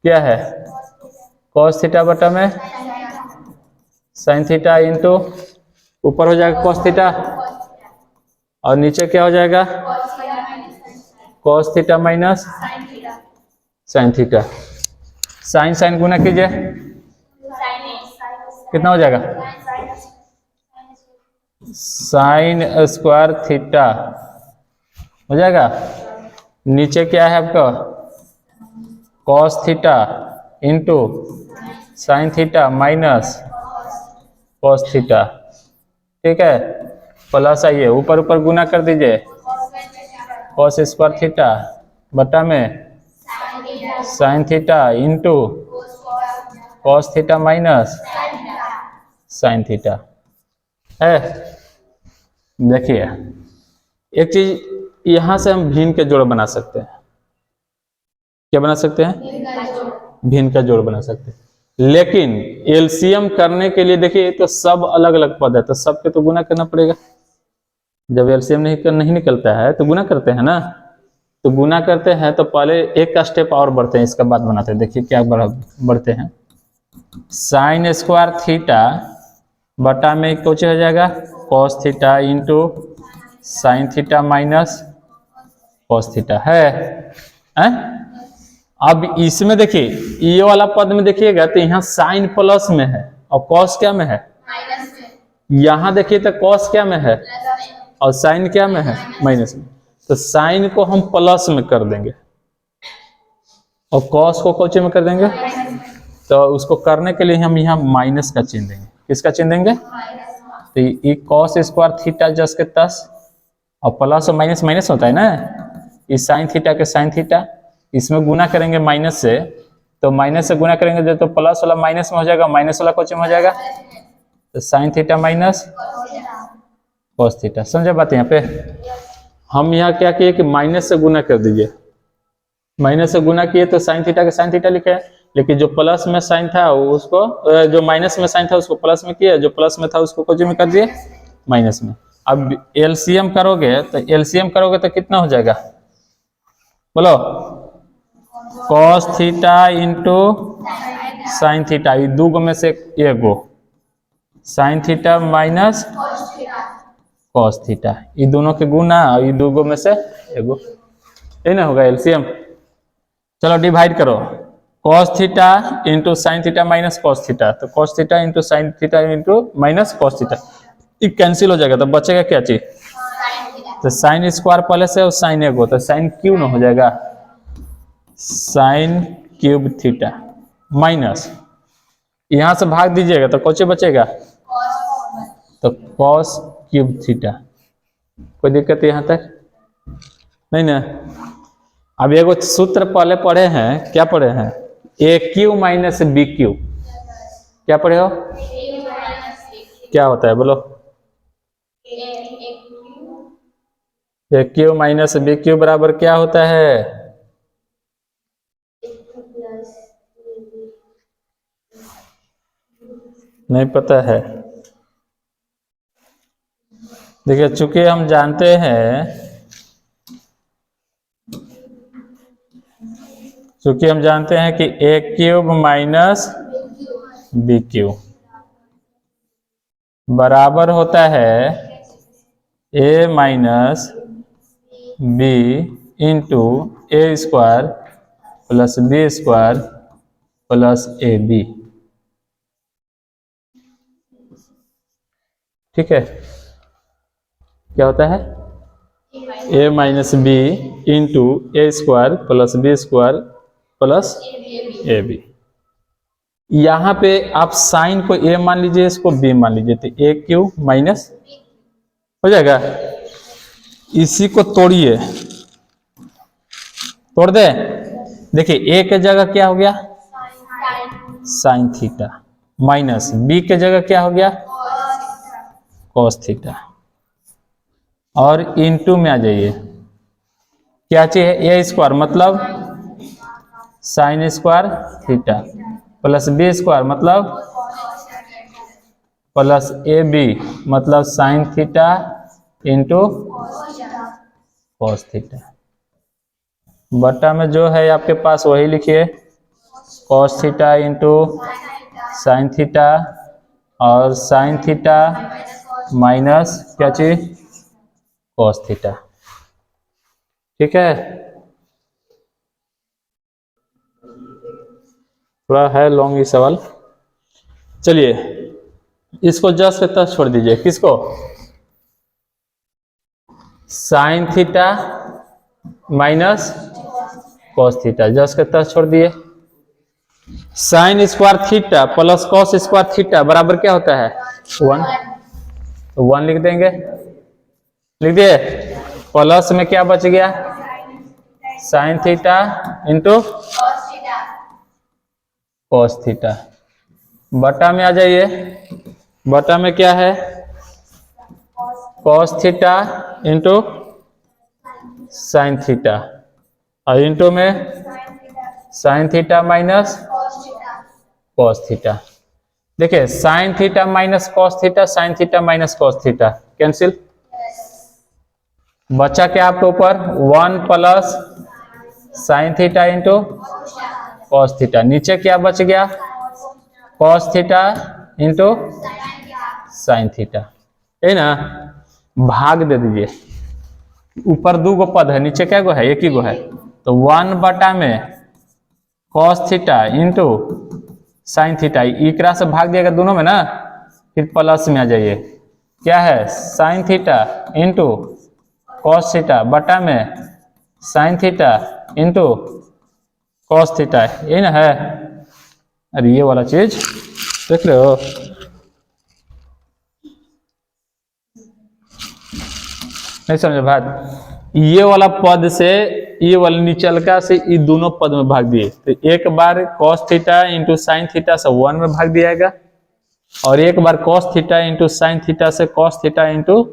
क्या है कॉस थीटा बटा में साइन थीटा इंटू ऊपर हो जाएगा कॉस थीटा, और नीचे क्या हो जाएगा cos theta minus sine theta. Sine sine गुना कीजिए, कितना हो जाएगा? साइन स्क्वायर थीटा हो जाएगा। नीचे क्या है आपका? Cos theta into sine theta minus cos theta, ठीक है। प्लस आइए ऊपर ऊपर गुना कर दीजिए, कॉस स्क्वायर थीटा बटा में sine theta into cos theta minus sine theta है। देखिए एक चीज यहां से हम भिन्न के जोड़ बना सकते हैं। क्या बना सकते हैं? भिन्न का जोड़ बना सकते हैं। लेकिन एलसीएम करने के लिए देखिए तो सब अलग अलग पद है, तो सबके तो गुना करना पड़ेगा। जब एलसीएम नहीं निकलता है तो गुना करते हैं ना, तो गुना करते हैं तो पहले एक का स्टेप और बढ़ते हैं, इसका बाद बनाते हैं। देखिए क्या बढ़ते हैं, साइन स्क्वायर थीटा बटा में कुछ हो जाएगा cos theta into sine theta minus cos theta है? अब इसमें देखिए ये वाला पद में देखिएगा तो यहाँ साइन प्लस में है और कॉस क्या में है? माइनस में। यहाँ देखिए तो कॉस क्या में है और साइन क्या में है? माइनस में। तो साइन को हम प्लस में कर देंगे और कॉस को कौचे में कर देंगे? तो उसको करने के लिए हम यहाँ माइनस का चिन्ह देंगे। किसका चिन्ह देंगे? तो ये कॉस स्क्वायर थीटा जस के तस, और प्लस और माइनस माइनस होता है ना, इस साइन थीटा के साइन थीटा, इसमें गुना करेंगे माइनस से, तो माइनस से गुना करेंगे तो प्लस वाला माइनस में हो जाएगा, माइनस वाला क्वेश्चन में हो जाएगा, तो sign theta minus cos theta. समझे बात? यहाँ पे हम यहाँ क्या किए कि माइनस से गुना कर दीजिए, माइनस से गुना किए तो साइन थीटा के साइन थीटा लिखे, लेकिन जो प्लस में साइन था उसको, जो माइनस में साइन था उसको प्लस में किया, जो प्लस में था उसको क्वेश्चन में कर दिए माइनस में। अब एलसीएम करोगे तो कितना हो जाएगा बोलो? Cos theta into sine theta, ये दो गो में से एक गो, sine theta minus cos theta, ये दोनों के गुना, ये दो गो में से एक गो, ये ना होगा एलसीएम। चलो डिवाइड करो, cos theta into sine theta minus cos theta, तो cos theta into sine theta into minus cos theta, ये कैंसिल हो जाएगा, तो बचेगा क्या चीज? तो साइन स्क्वायर पहले से और साइन एक हो, तो साइन क्यूब न हो जाएगा, साइन क्यूब थीटा माइनस, यहां से भाग दीजिएगा तो कौन बचेगा? तो कॉस क्यूब थीटा। कोई दिक्कत है यहां तक? नहीं ना। अब एगो सूत्र पहले पढ़े हैं, क्या पढ़े हैं? ए क्यू माइनस बी क्यू, क्या पढ़े हो? क्या होता है बोलो? ए क्यू माइनस बी क्यू बराबर क्या होता है? नहीं पता है? देखिए चूंकि हम जानते हैं, कि a cube minus b cube बराबर होता है a minus b into a square plus B square plus A b, ठीक है। क्या होता है? A minus b into a square plus B square plus A b. यहाँ पे आप साइन को ए मान लीजिए, इसको बी मान लीजिए, तो ए क्यू माइनस हो जाएगा। इसी को तोड़िए, तोड़ दे। देखिए ए के जगह क्या हो गया? साइन थीटा, माइनस बी के जगह क्या हो गया? कॉस थीटा, और इनटू में आ जाइए, क्या चाहिए? ए स्क्वायर मतलब sine square theta plus B square मतलब प्लस ए बी मतलब sine theta into cos theta, बटा में जो है आपके पास वही लिखिए, cos theta into sine theta, और साइन थीटा माइनस क्या चीज? कॉस थीटा, ठीक है। थोड़ा है लॉन्ग ये सवाल। चलिए इसको जस्ट के तक छोड़ दीजिए। किसको? Sign theta minus cos theta, just के तक छोड़ दिए। Sign square theta plus cos square theta बराबर क्या होता है? 1। तो 1 लिख देंगे, लिख दिए। प्लस में क्या बच गया? Sine theta into cos theta. बटा में आ जाइए, बटा में क्या है? Cos theta into sine theta, और इंटू में sine theta minus cos theta. देखिए sine theta minus cos theta, sine theta minus cos theta cancel. बचा क्या आपके ऊपर? 1 plus sine theta into cos theta. नीचे क्या बच गया? Cos theta into sine theta, है ना। भाग दे दीजिए, ऊपर 2 गो पद है, नीचे क्या गो है? 1 ही गो है। तो 1 बटा में cos theta into sine theta, इकरा से भाग दिएगा दोनों में ना, फिर प्लस में आ जाइए। क्या है? Sign theta into cos theta बटा में sine theta into cos theta, यही ना है। अरे ये वाला चीज देख रहे हो? नहीं समझे बात? ये वाला पद से ये वाला निचलका से ये दोनों पद में भाग दिए, तो एक बार cos theta into sine theta से 1 में भाग दियागा, और एक बार cos theta into sine theta से cos theta into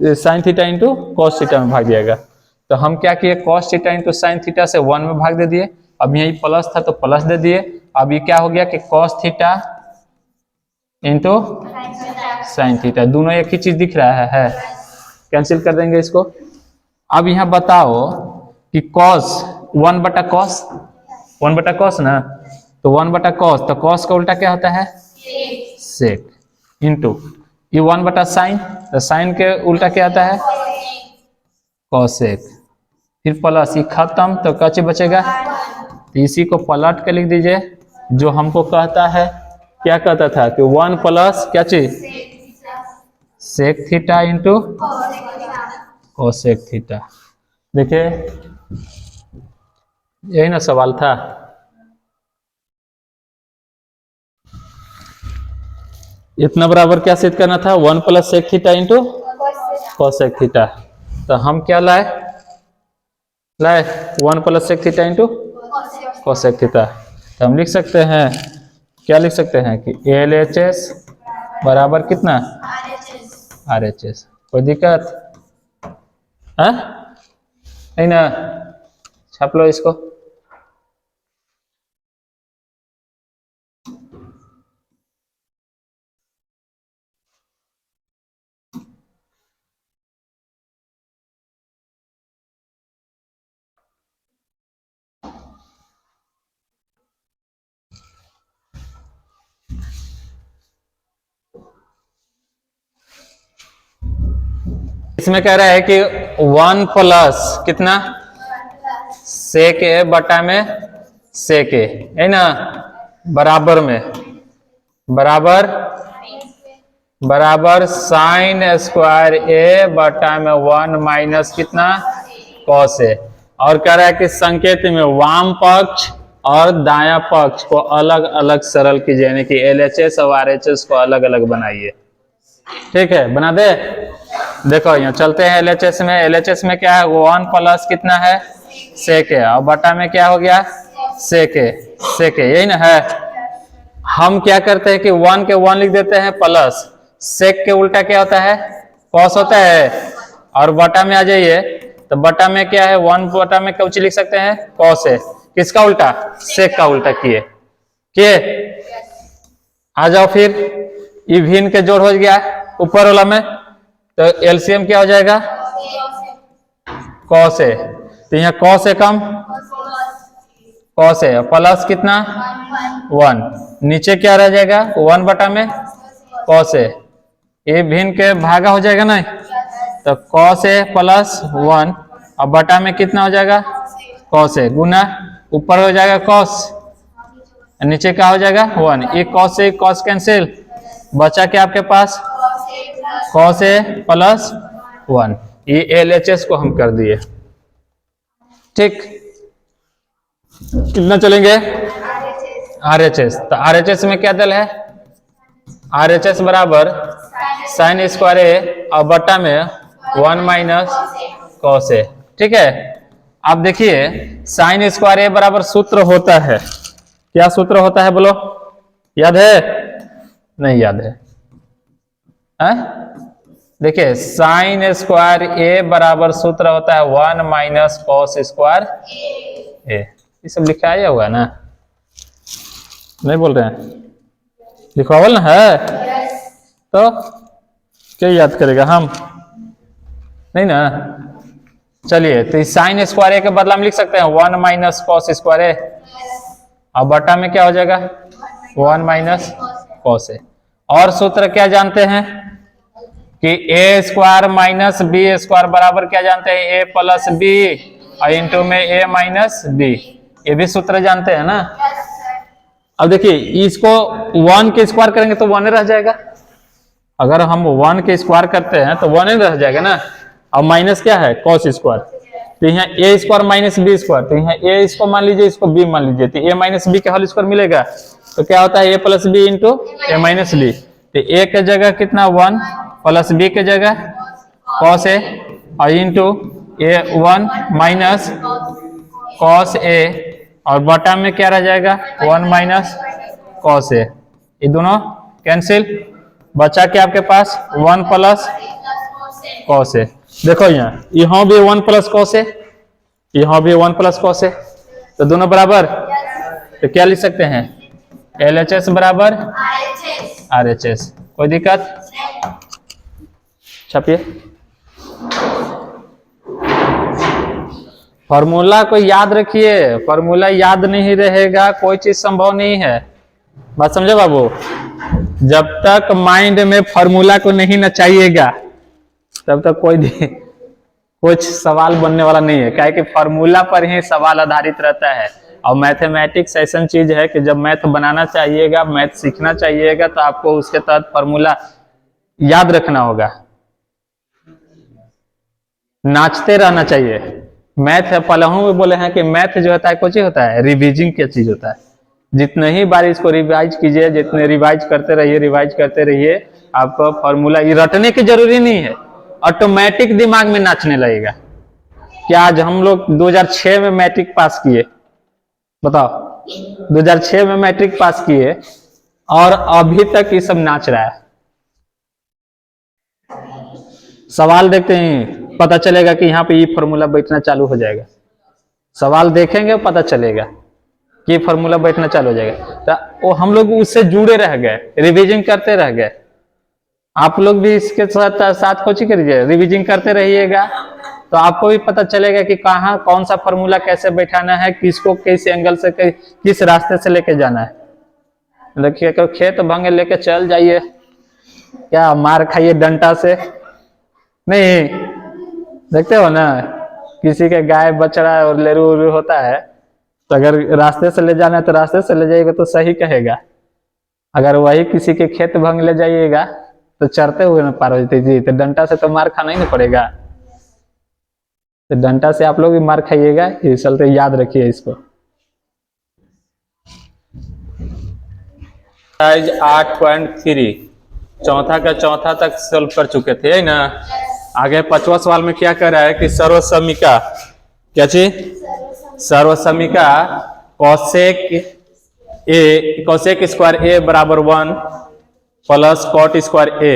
sine theta into cos theta में भाग दियागा। तो हम क्या किए? cos theta into sine theta से 1 में भाग दे दिए। अब यही प्लस था तो प्लस दे दिए। अब ये क्या हो गया कि cos theta into sine theta, दोनों एक ही चीज दिख रहा है। कैंसिल कर देंगे इसको। अब यहाँ बताओ कि cos 1 बटा कॉस, 1 बटा कॉस ना, तो 1 बटा कॉस, तो कॉस का उल्टा क्या होता है? सेक इंटू ये 1 बटा साइन, तो साइन के उल्टा क्या आता है? कॉसेक। फिर प्लस, ये खत्म तो क्या बचेगा? तो इसी को पलट के लिख दीजिए, जो हमको कहता है, क्या कहता था कि 1 प्लस क्या चीज? Sec theta into cosec theta. देखिए यही ना सवाल था। इतना बराबर क्या सिद्ध करना था? 1 plus sec theta into cosec theta. तो हम क्या लाए? 1 plus sec theta into cosec theta. तो हम लिख सकते हैं, क्या लिख सकते हैं कि LHS बराबर कितना? RHS। कोई दिक्कत है? नहीं ना? छाप लो इसको। इसमें कह रहा है कि 1 प्लस कितना? सेक ए बटा में सेक ए, है ना, बराबर में बराबर साइन स्क्वायर ए बटा में 1 माइनस कितना? Cos A. और कह रहा है कि संकेत में वाम पक्ष और दायां पक्ष को अलग अलग सरल कीजिए, यानी कि LHS और RHS को अलग अलग बनाइए। ठीक है, बना दे। देखो यहाँ चलते हैं LHS में। LHS में क्या है? 1 प्लस कितना है? सेक है, और बटा में क्या हो गया? सेक है, यही ना है। हम क्या करते हैं कि 1 के 1 लिख देते हैं, प्लस सेक के उल्टा क्या होता है? कॉस होता है। और बटा में आ जाइए, तो बटा में क्या है? 1 बटा में कुछ लिख सकते हैं? कॉस है। किसका उल्टा? सेक का उल्टा किए। आ जाओ फिर, ये भिन्न के जोड़ हो गया ऊपर वाला में, तो एलसीएम क्या हो जाएगा? कॉस है। तो यहाँ कॉस है कम, कॉस है, प्लस कितना? 1। नीचे क्या रह जाएगा? 1 बटा में कॉस है। ये भिन्न के भागा हो जाएगा ना, तो कॉस है प्लस 1, और बटा में कितना हो जाएगा? कॉस है, गुना ऊपर हो जाएगा कॉस, नीचे क्या हो जाएगा 1, एक कॉस से कॉस कैंसिल, बचा क्या आपके पास कॉस ए प्लस 1, ये LHS को हम कर दिए। ठीक, कितना चलेंगे RHS, तो RHS में क्या दल है RHS बराबर साइन स्क्वायर ए और बट्टा में 1 माइनस कॉस ए। ठीक है, आप देखिए साइन स्क्वायर ए बराबर सूत्र होता है, क्या सूत्र होता है बोलो, याद है नहीं याद है? देखिए साइन स्क्वायर ए बराबर सूत्र होता है 1 माइनस कॉस स्क्वायर ए। ये सब लिखाया हुआ है ना, नहीं बोल रहे हैं, लिखा हुआ ना है, तो क्या याद करेगा हम, नहीं ना। चलिए तो साइन स्क्वायर ए के बदला में लिख सकते हैं 1 माइनस कॉस स्क्वायर ए, और बटा में क्या हो जाएगा 1 माइनस कॉस ए। और सूत्र क्या जानते हैं कि ए स्क्वायर माइनस बी स्क्वायर बराबर क्या जानते हैं ए प्लस बी और इंटू में ए माइनस बी, ये भी सूत्र जानते हैं ना। अब देखिए इसको 1 के स्क्वायर करेंगे तो 1 रह जाएगा, अगर हम 1 के स्क्वायर करते हैं तो 1 रह जाएगा ना, और माइनस क्या है कॉस स्क्वायर, तो यहाँ ए स्क्वायर माइनस बी स्क्वायर, तो यहाँ ए इसको मान लीजिए इसको बी मान लीजिए, तो ए माइनस बी का होल स्क्वायर मिलेगा, तो क्या होता है A plus B into A minus B, तो ए के जगह कितना 1 प्लस बी के जगह कॉस ए और into A 1 minus cos A, और बटा में क्या रह जाएगा 1 माइनस कॉस ए, ये दोनों कैंसिल, बचा क्या आपके पास 1 प्लस कॉस ए। देखो यहाँ भी 1 प्लस कॉस ए, यहाँ भी 1 प्लस कॉस ए, तो दोनों बराबर, तो क्या लिख सकते हैं LHS बराबर RHS, कोई दिक्कत, छापिए। फॉर्मूला को याद रखिए, फॉर्मूला याद नहीं रहेगा कोई चीज संभव नहीं है, बात समझे बाबू। जब तक माइंड में फॉर्मूला को नहीं नचाइएगा तब तक कुछ सवाल बनने वाला नहीं है, क्या कि फॉर्मूला पर ही सवाल आधारित रहता है। और मैथमेटिक्स ऐसा चीज है कि जब मैथ बनाना चाहिएगा, मैथ सीखना चाहिएगा, तो आपको उसके तहत फॉर्मूला याद रखना होगा, नाचते रहना चाहिए। मैथ पहले भी बोले हैं कि मैथ जो होता है कुछ ही होता है रिवीजिंग की चीज होता है, जितने ही बार इसको रिवाइज कीजिए, जितने रिवाइज करते रहिए, आपको फॉर्मूला ये रटने की जरूरी नहीं है, ऑटोमेटिक दिमाग में नाचने लगेगा। क्या आज हम लोग 2006 में मैट्रिक पास किए, बताओ 2006 में मैट्रिक पास किए और अभी तक ये सब नाच रहा है। सवाल देखते हैं पता चलेगा कि यहाँ पे ये फॉर्मूला बैठना चालू हो जाएगा, सवाल देखेंगे पता चलेगा कि फॉर्मूला बैठना चालू हो जाएगा, तो वो हम लोग उससे जुड़े रह गए, रिवीजन करते रह गए। आप लोग भी इसके साथ कोचिंग करिए, रिवीजन करते रहिएगा, तो आपको भी पता चलेगा कि कहाँ कौन सा फॉर्मूला कैसे बैठाना है, किसको किस एंगल से किस रास्ते से लेके जाना है। देखिए खेत भंगे लेके चल जाइए, क्या मार खाइए डंडा से, नहीं देखते हो ना, किसी के गाय बछड़ा और लेरू उरू होता है, तो अगर रास्ते से ले जाना है तो रास्ते से ले जाइएगा तो सही कहेगा, अगर वही किसी के खेत भंग ले जाइएगा तो चरते हुए ना पार हो जाते जी, तो डंडा से तो मार खाना ही नहीं पड़ेगा, तो डंडा से आप लोग भी मार खाइएगा, ये चलते याद रखिए इसको। 8.3 चौथा का चौथा तक सॉल्व कर चुके थे ना। आगे 5वां सवाल में क्या कर रहा है कि सर्वसमीका, क्या चीज सर्वसमीका कॉसेक स्क्वायर ए बराबर 1 प्लस कॉट स्क्वायर ए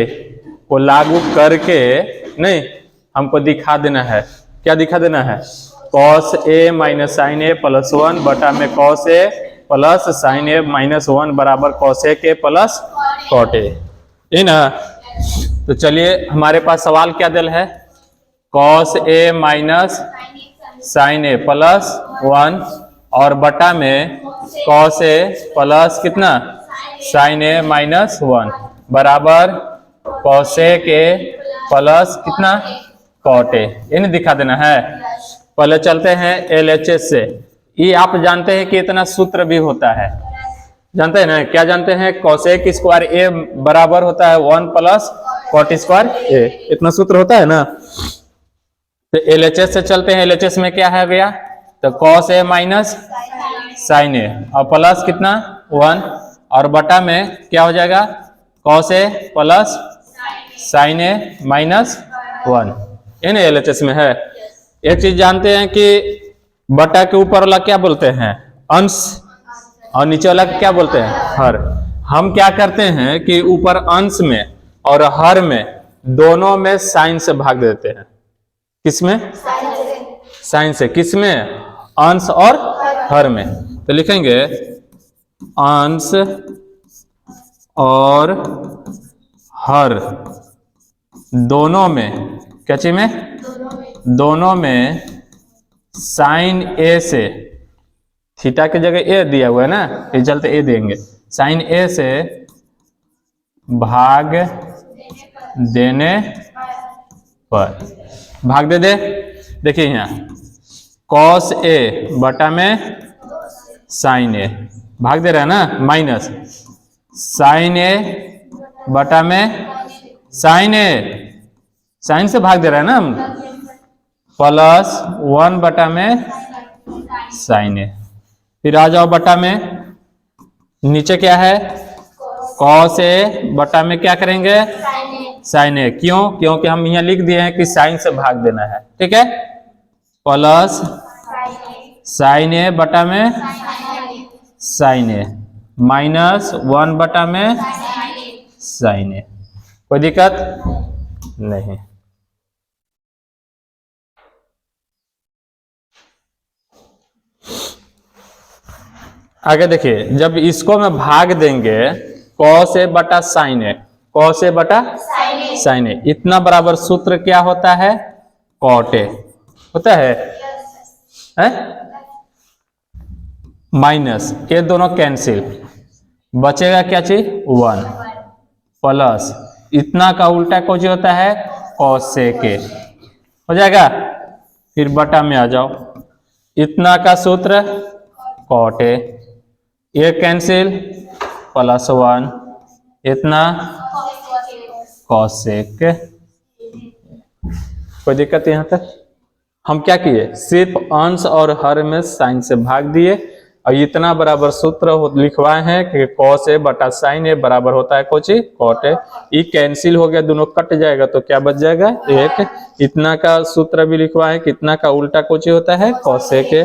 को लागू करके नहीं हमको दिखा देना है, क्या दिखा देना है cos A minus sine A plus 1 बटा में cos A plus sine A minus 1 बराबर cosec A plus cot A, ये ना। तो चलिए हमारे पास सवाल क्या दिल है, cos A minus sine A plus 1 और बटा में कॉस ए प्लस कितना साइन ए माइनस 1 बराबर कॉसेक ए प्लस कितना कॉट ए, ये नहीं दिखा देना है। पहले चलते हैं LHS से, ये आप जानते हैं कि इतना सूत्र भी होता है, जानते हैं ना, क्या जानते हैं, कोसेक स्क्वायर ए बराबर होता है 1 प्लस कॉट स्क्वायर ए, इतना सूत्र होता है ना। तो एलएचएस से चलते हैं, एलएचएस में क्या है गया, तो कॉस ए माइनस साइन ए और प्लस कितना 1 और बटा में क्या हो जाएगा, cos A plus sine A minus 1, ये ना एलएचएस में है। एक चीज जानते हैं कि बटा के ऊपर वाला क्या बोलते हैं, अंश, और नीचे वाला क्या बोलते हैं, हर। हम क्या करते हैं कि ऊपर अंश में और हर में दोनों में साइन से भाग देते हैं। किसमें, साइन से, किसमें, अंश और हर में। तो लिखेंगे अंश और हर दोनों में, क्या चीज में, दोनों में साइन ए से, थीटा की जगह ए दिया हुआ है ना, ये चलते ए देंगे, साइन ए से भाग देने पर, भाग दे दे, देखिए यहाँ कॉस ए बटा में साइन ए, भाग दे रहा है ना, माइनस साइन ए बटा में साइन ए, साइन से भाग दे रहा है ना हम, प्लस 1 बटा में साइन ए। फिर आ जाओ बटा में, नीचे क्या है, कॉस ए बटा में क्या करेंगे, साइन ए। क्यों, क्योंकि हम यहाँ लिख दिए हैं कि साइन से भाग देना है, ठीक है, प्लस साइन ए बटा में साइन ए माइनस 1 बटा में साइन ए। कोई दिक्कत नहीं। आगे देखिए, जब इसको में भाग देंगे कॉस ए बटा साइन ए, कॉस ए बटा साइन ए, इतना बराबर सूत्र क्या होता है, कॉट ए होता है, माइनस ये दोनों कैंसिल, बचेगा क्या चीज 1 प्लस इतना का उल्टा कुछ होता है कॉसेक ए, हो जाएगा। फिर बटा में आ जाओ, इतना का सूत्र कॉट ए, ये कैंसिल प्लस 1 इतना कॉसेक। कोई दिक्कत यहां तक। हम क्या किए, सिर्फ अंश और हर में साइन से भाग दिए और इतना बराबर सूत्र लिखवाए हैं कि कॉस ए बटा साइन ए बराबर होता है कोची कॉट ए। ये कैंसिल हो गया, दोनों कट जाएगा तो क्या बच जाएगा एक। इतना का सूत्र भी लिखवाए, कितना का उल्टा कोची होता है कॉसेक ए।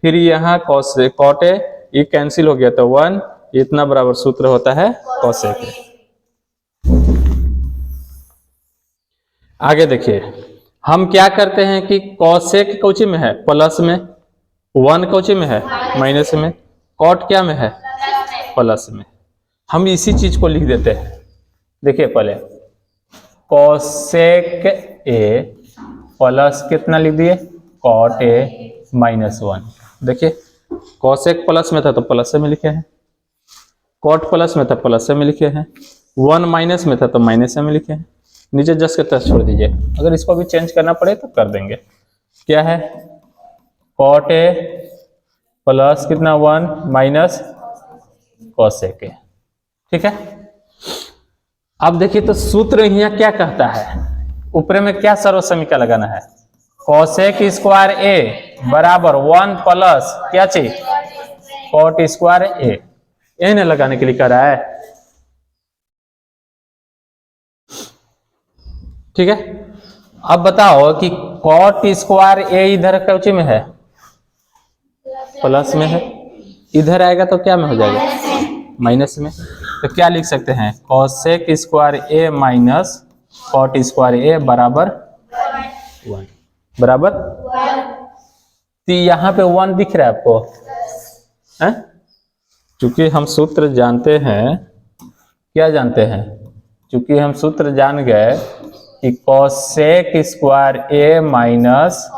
फिर यहाँ कॉस कॉट ए, ये कैंसिल हो गया तो 1, इतना बराबर सूत्र होता है कॉसेक ए। आगे देखिए, हम क्या करते हैं कि कॉसेक कोची में है प्लस में, 1 कोची में है माइनस में, कॉट क्या में है प्लस में। हम इसी चीज को लिख देते हैं। देखिए पहले कॉसेक ए प्लस कितना लिख दिए कॉट ए माइनस 1। देखिए कॉसेक प्लस में था तो प्लस में लिखे हैं, कॉट प्लस में था प्लस में लिखे हैं, 1 माइनस में था तो माइनस में लिखे हैं। नीचे जस्ट के तरह छोड़ दीजिए, अगर इसको भी चेंज करना पड़े तो कर देंगे। क्या है कॉट ए प्लस कितना 1 माइनस कॉसेक ए, ठीक है। अब देखिए तो सूत्र यहाँ क्या कहता है, ऊपर में क्या सर्व समीकरण लगाना है, कॉसेक स्क्वायर ए बराबर 1 प्लस क्या चाहिए कॉट स्क्वायर ए, यही ना लगाने के लिए कह रहा है, ठीक है। अब बताओ कि कॉट स्क्वायर ए इधर कौची में है प्लस में है, इधर आएगा तो क्या में हो जाएगा माइनस में। तो क्या लिख सकते हैं कॉसेक स्क्वायर ए माइनस कॉट स्क्वायर ए बराबर 1 बराबर। तो यहाँ पे 1 दिख रहा है आपको, है? चूंकि हम सूत्र जानते हैं, क्या जानते हैं, चूंकि हम सूत्र जान गए कि कॉसेक स्क्वायर ए माइनस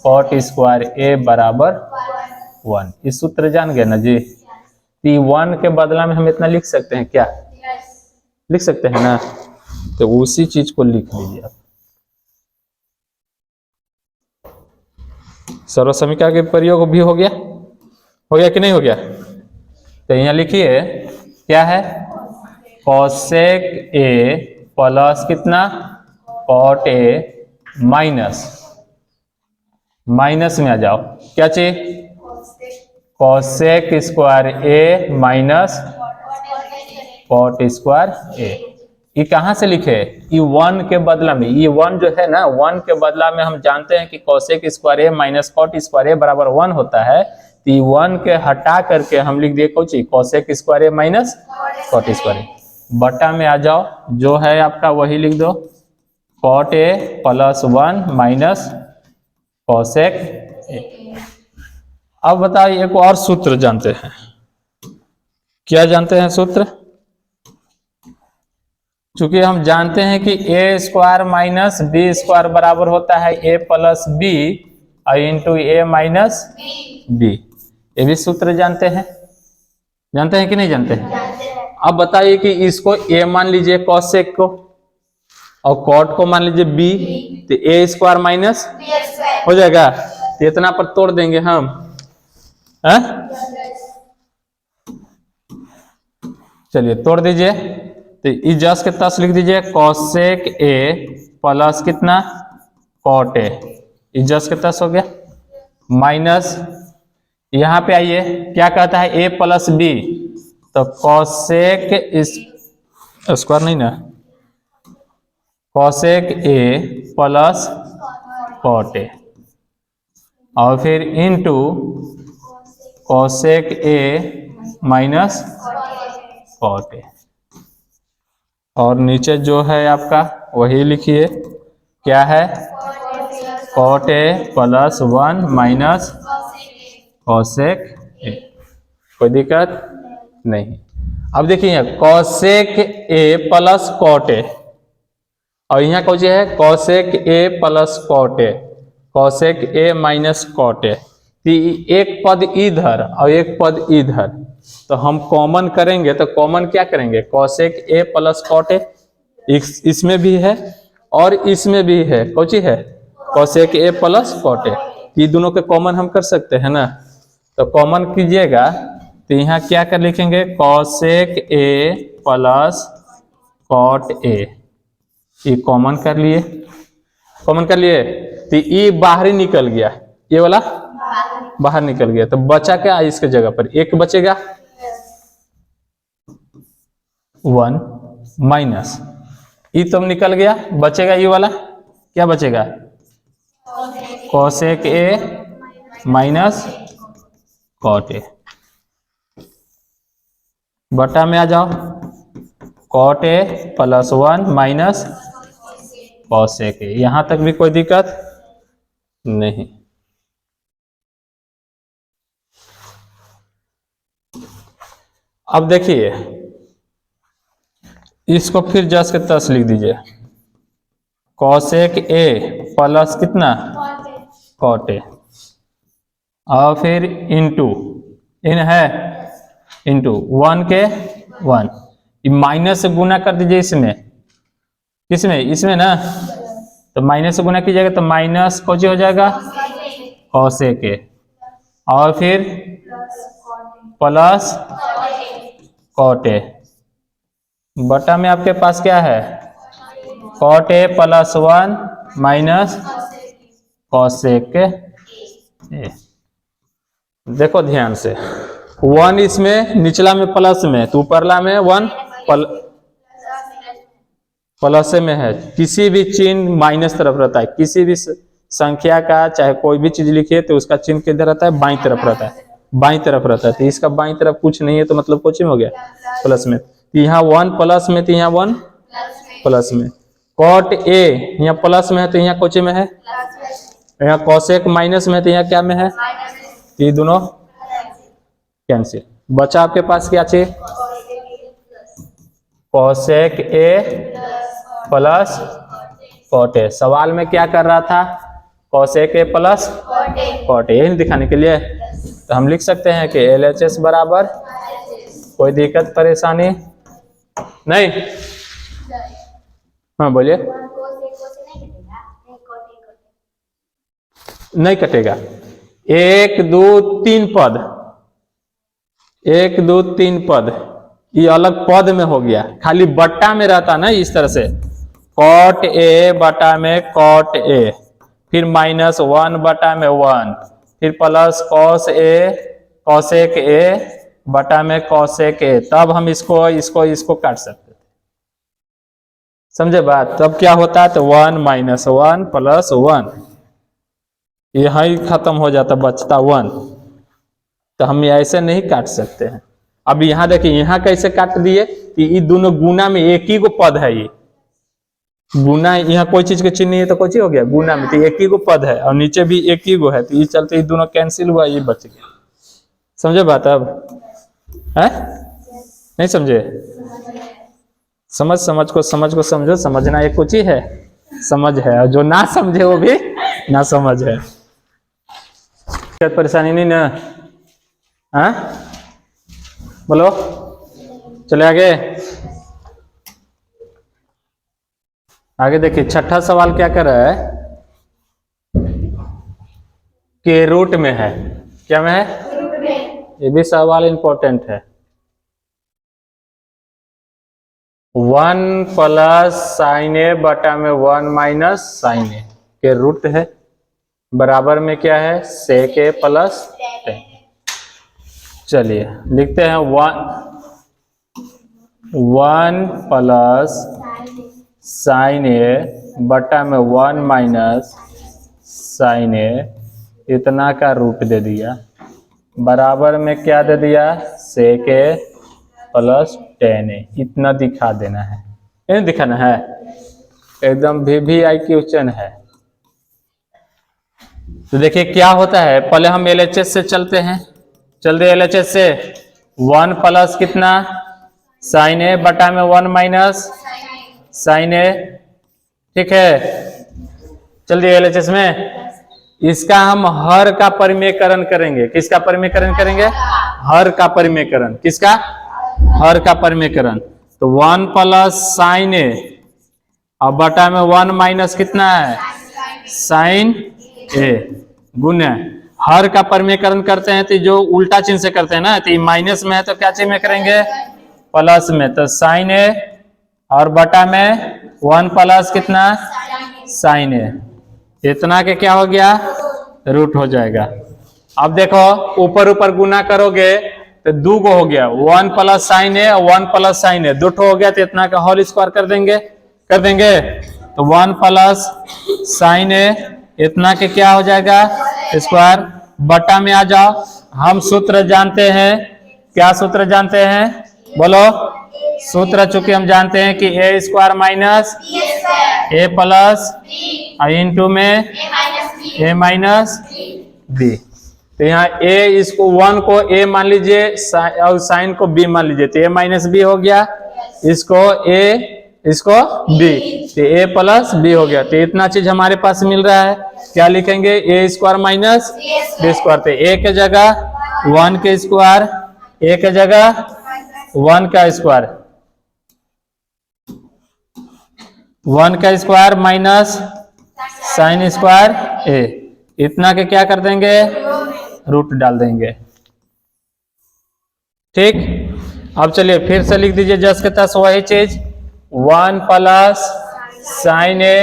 कॉट स्क्वायर ए बराबर 1, इस सूत्र जान गए ना जी। तो 1 के बदला में हम इतना लिख सकते हैं, क्या लिख सकते हैं ना, तो उसी चीज को लिख लीजिए आप। सर्व समीकरण के प्रयोग भी हो गया कि नहीं हो गया। तो यहाँ लिखिए क्या है, कॉसेक ए प्लस कितना, कॉट ए माइनस, माइनस में आ जाओ, क्या चाहिए, कॉसेक स्क्वायर ए माइनस कॉट स्क्वायर ए। ये कहाँ से लिखे, ये वन के बदला में, ये वन जो है ना, वन के बदला में हम जानते हैं कि कॉसेक स्क्वायर ए माइनस कॉट स्क्वायर ए बराबर वन होता है। तो ये वन के हटा करके हम लिख दिए कौन सी, कॉसेक स्क्वायर ए माइनस कॉट स्क्वायर ए। बटा में आ जाओ, जो है आपका वही लिख दो, cot A plus one minus cosec A. अब बताइए एक और सूत्र जानते हैं, क्या जानते हैं सूत्र, चूंकि हम जानते हैं कि ए स्क्वायर माइनस बी स्क्वायर बराबर होता है A plus B into A minus B, ये भी सूत्र जानते हैं, जानते हैं कि नहीं जानते हैं? अब बताइए कि इसको ए मान लीजिए कॉसेक को, और कॉट को मान लीजिए बी, तो ए स्क्वायर माइनस हो जाएगा, तो इतना पर तोड़ देंगे हम, है? चलिए तोड़ दीजिए, तो इजस के तस लिख दीजिए, कॉसेक ए प्लस कितना, कॉट ए, इजस के तस हो गया, माइनस यहां पे आइए क्या कहता है, ए प्लस बी, तो कॉसेक इस स्क्वायर नहीं ना, cosec A plus cot A, और फिर into cosec A minus cot A, और नीचे जो है आपका वही लिखिए, क्या है, cot A plus one minus cosec A, कोई दिक्कत नहीं। अब देखिए cosec A plus cot A, और यहाँ कौन सी है, cosec A plus cot A, cosec A minus cot A, एक पद इधर और एक पद इधर, तो हम कॉमन करेंगे, तो कॉमन क्या करेंगे, cosec A plus cot A, इसमें भी है और इसमें भी है, कौन सी है, cosec A plus cot A, ये दोनों के कॉमन हम कर सकते हैं ना, तो कॉमन कीजिएगा, तो यहाँ क्या कर लिखेंगे, cosec A plus cot A, ये कॉमन कर लिए, कॉमन कर लिए, तो ये बाहर ही निकल गया, ये वाला बाहर निकल गया, तो बचा क्या, इसके जगह पर एक बचेगा, वन माइनस, ये तो निकल गया, बचेगा ये वाला, क्या बचेगा, cosec A minus cot A, बटा में आ जाओ, cot A plus one minus cosec A, यहां तक भी कोई दिक्कत नहीं। अब देखिए इसको फिर जस के तस लिख दीजिए, कॉसेक ए प्लस कितना, कॉट ए, और फिर इंटू इन है, इंटू वन के वन, माइनस से गुना कर दीजिए इसमें, किसमें, इसमें ना, तो माइनस से गुना कीजिएगा तो माइनस कौन हो जाएगा, कॉसेक ए, और फिर प्लस कॉट ए, बटा में आपके पास क्या है, cot A plus one minus cosec A. देखो ध्यान से, वन इसमें निचला में प्लस में, तो ऊपरला में वन प्लस में है, किसी भी चिन्ह माइनस तरफ रहता है, किसी भी संख्या का चाहे कोई भी चीज लिखिए तो उसका चिन्ह किधर रहता है, बाईं तरफ रहता है, बाईं तरफ रहता है, तो इसका बाईं तरफ कुछ नहीं है, तो मतलब कुछ में हो गया प्लस में, तो यहाँ वन प्लस में, तो यहाँ वन प्लस में, कॉट ए यहाँ प्लस में है, तो यहाँ कोचे में है, यहाँ कॉसेक माइनस में है, तो यहाँ क्या में है, ये दोनों कैंसिल, बचा आपके पास क्या चाहिए, cosec A plus cot A. सवाल में क्या कर रहा था, cosec A plus cot A, यही दिखाने के लिए, तो हम लिख सकते हैं कि LHS बराबर, कोई दिक्कत परेशानी नहीं, हाँ बोलिए, नहीं कटेगा, एक दो तीन पद, 1 2 3 पद, ये अलग पद में हो गया, खाली बट्टा में रहता ना इस तरह से, कॉट ए बटा में कॉट ए, फिर -1 बटा में 1, फिर प्लस कॉस ए कॉसेक ए बटा में कॉसेक ए, तब हम इसको काट सकते थे। समझे बात? तब क्या होता है, तो 1 -1 + 1, यहाँ ही खत्म हो जाता, बचता 1। तो हम ऐसे नहीं काट सकते हैं। अब यहाँ देखिए, यहाँ कैसे काट दिए कि ये दोनों गुना में एक ही को पद है, ये गुना, यहाँ कोई चीज के चिन्ह नहीं है तो कोई चीज हो गया गुना में, तो एक ही को पद है और नीचे भी एक ही को है, तो ये चलते ये दोनों कैंसिल हुआ, ये बच गया। समझे बात? अब है नहीं समझे? समझ को समझो, समझना एक कुछ ही है, समझ है, और जो ना समझे वो भी ना समझ है। परेशानी नहीं ना? हाँ बोलो, चले आगे देखिए, छठा सवाल क्या कर रहा है, के रूट में है। क्या में है? ये भी सवाल इंपॉर्टेंट है। 1 + sin a बटा में 1 - sin a के रूट है, बराबर में क्या है, sec a + tan। चलिए लिखते हैं 1 + sin a बटा में 1 - sin a, इतना का रूट दे दिया, बराबर में क्या दे दिया, sec a + tan a, इतना दिखा देना है। नहीं दिखाना है, एकदम VVI क्वेश्चन है। तो देखिए क्या होता है, पहले हम LHS से चलते हैं, चल दे LHS से। 1 + कितना, sin a बटा में 1 - sin a, ठीक है। चल दिए LHS में, इसका हम हर का परिमेयकरण करेंगे। किसका परिमेयकरण करेंगे? हर का परिमेयकरण। किसका? हर का परिमेयकरण। तो 1 + sin a और बटा में 1 - कितना है, sin a, गुना हर का परिमेयकरण करते हैं तो जो उल्टा चिन्ह से करते हैं ना, तो माइनस में है तो क्या चिन्ह में करेंगे, प्लस में। तो sin a और बटा में 1 + कितना, sin a, इतना के क्या हो गया, रूट हो जाएगा। अब देखो ऊपर गुना करोगे तो 2 को हो गया, 1 + sin a और 1 + sin a, 2 हो गया, तो इतना का होल स्क्वायर कर देंगे तो 1 + sin a, इतना के क्या हो जाएगा, स्क्वायर। बटा में आ जाओ, हम सूत्र जानते हैं, क्या सूत्र जानते हैं, बोलो। सूत्र चूंकि हम जानते हैं कि a² - a + इंटू में a - b। तो यहाँ a, इसको 1 को a मान लीजिए और साइन को b मान लीजिए, तो a - b हो गया, इसको a इसको b, तो a + b हो गया। तो इतना चीज हमारे पास मिल रहा है, क्या लिखेंगे, a² - b²। तो a के जगह 1 के स्क्वायर, a के जगह 1 का स्क्वायर, 1 का square minus sin square a, इतना के क्या कर देंगे, रूट डाल देंगे। ठीक, अब चलिए फिर से लिख दीजिए जस के तस वही चीज, 1 + sin a,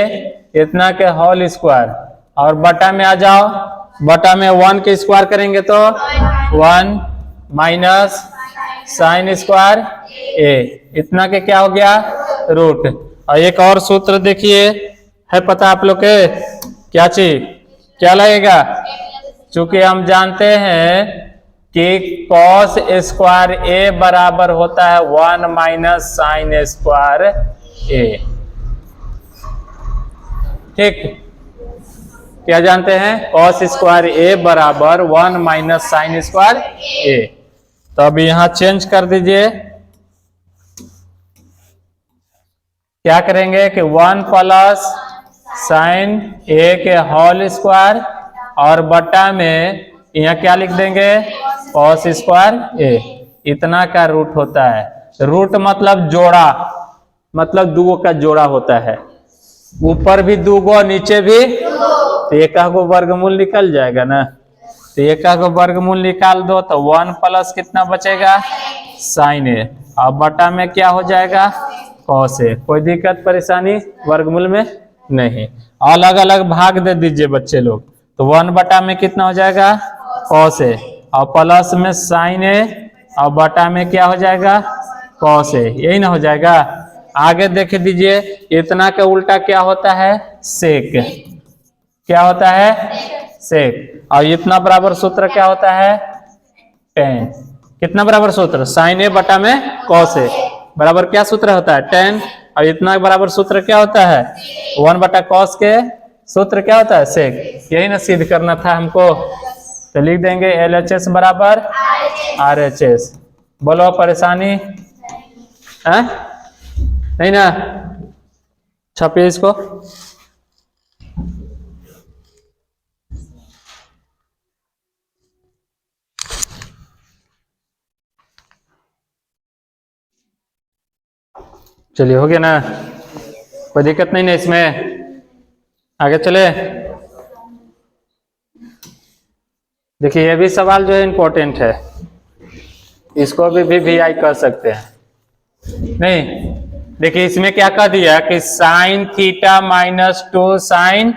इतना के होल स्क्वायर, और बटा में आ जाओ, बटा में 1 के स्क्वायर करेंगे तो 1 माइनस sin स्क्वायर a, इतना के क्या हो गया, रूट। और एक और सूत्र देखिए, है पता आप लोग के, क्या चीज, क्या लगेगा, चूंकि हम जानते हैं कि cos स्क्वायर a बराबर होता है 1 - sin स्क्वायर a। ठीक, क्या जानते हैं, cos स्क्वायर a बराबर 1 - sin स्क्वायर a। तो अब यहां चेंज कर दीजिए, क्या करेंगे कि 1 + sin a के होल स्क्वायर, और बटा में यहाँ क्या लिख देंगे, cos स्क्वायर a, इतना का रूट होता है। रूट मतलब जोड़ा, मतलब 2 का जोड़ा होता है, ऊपर भी 2, नीचे भी, तो एक का वर्गमूल निकल जाएगा ना। तो एक का वर्गमूल निकाल दो तो 1 प्लस कितना बचेगा साइन ए, और बटा में क्या हो जाएगा कॉस ए। कोई दिक्कत परेशानी वर्गमूल में नहीं। अलग अलग भाग दे दीजिए बच्चे लोग, तो 1 बटा में कितना हो जाएगा कॉस ए, और प्लस में साइन ए, और बटा में क्या हो जाएगा कॉस ए, यही ना हो जाएगा। आगे देख दीजिए, इतना के उल्टा क्या होता है सेक, क्या होता है सेक, और इतना बराबर सूत्र क्या होता है टेन। कितना बराबर सूत्र साइन ए बटा में कॉस ए बराबर क्या सूत्र होता है 10, और इतना बराबर सूत्र क्या होता है 1 बटा कॉस के सूत्र क्या होता है सेक। यही ना सिद्ध करना था हमको, तो लिख देंगे LHS बराबर RHS। बोलो परेशानी है नहीं ना, छपिए इसको। चलिए हो गया ना, कोई दिक्कत नहीं ना इसमें, आगे चले। देखिए ये भी सवाल जो है इम्पोर्टेंट है, इसको भी VI कर सकते हैं नहीं। देखिए इसमें क्या कह दिया कि sign theta minus 2 sign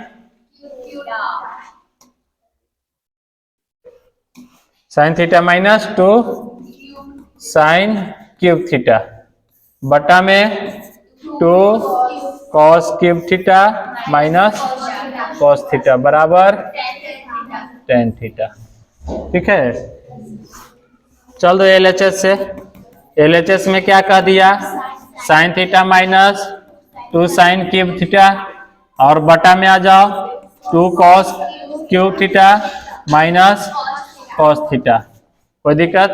theta minus 2 sine cube theta बटा में 2 cos cube theta minus cos theta बराबर टेन थीटा। ठीक है, चल दो LHS से। LHS में क्या कह दिया sign theta minus 2 sine cube theta, और बटा में आ जाओ 2 cos cube theta minus cos theta. कोई दिक्कत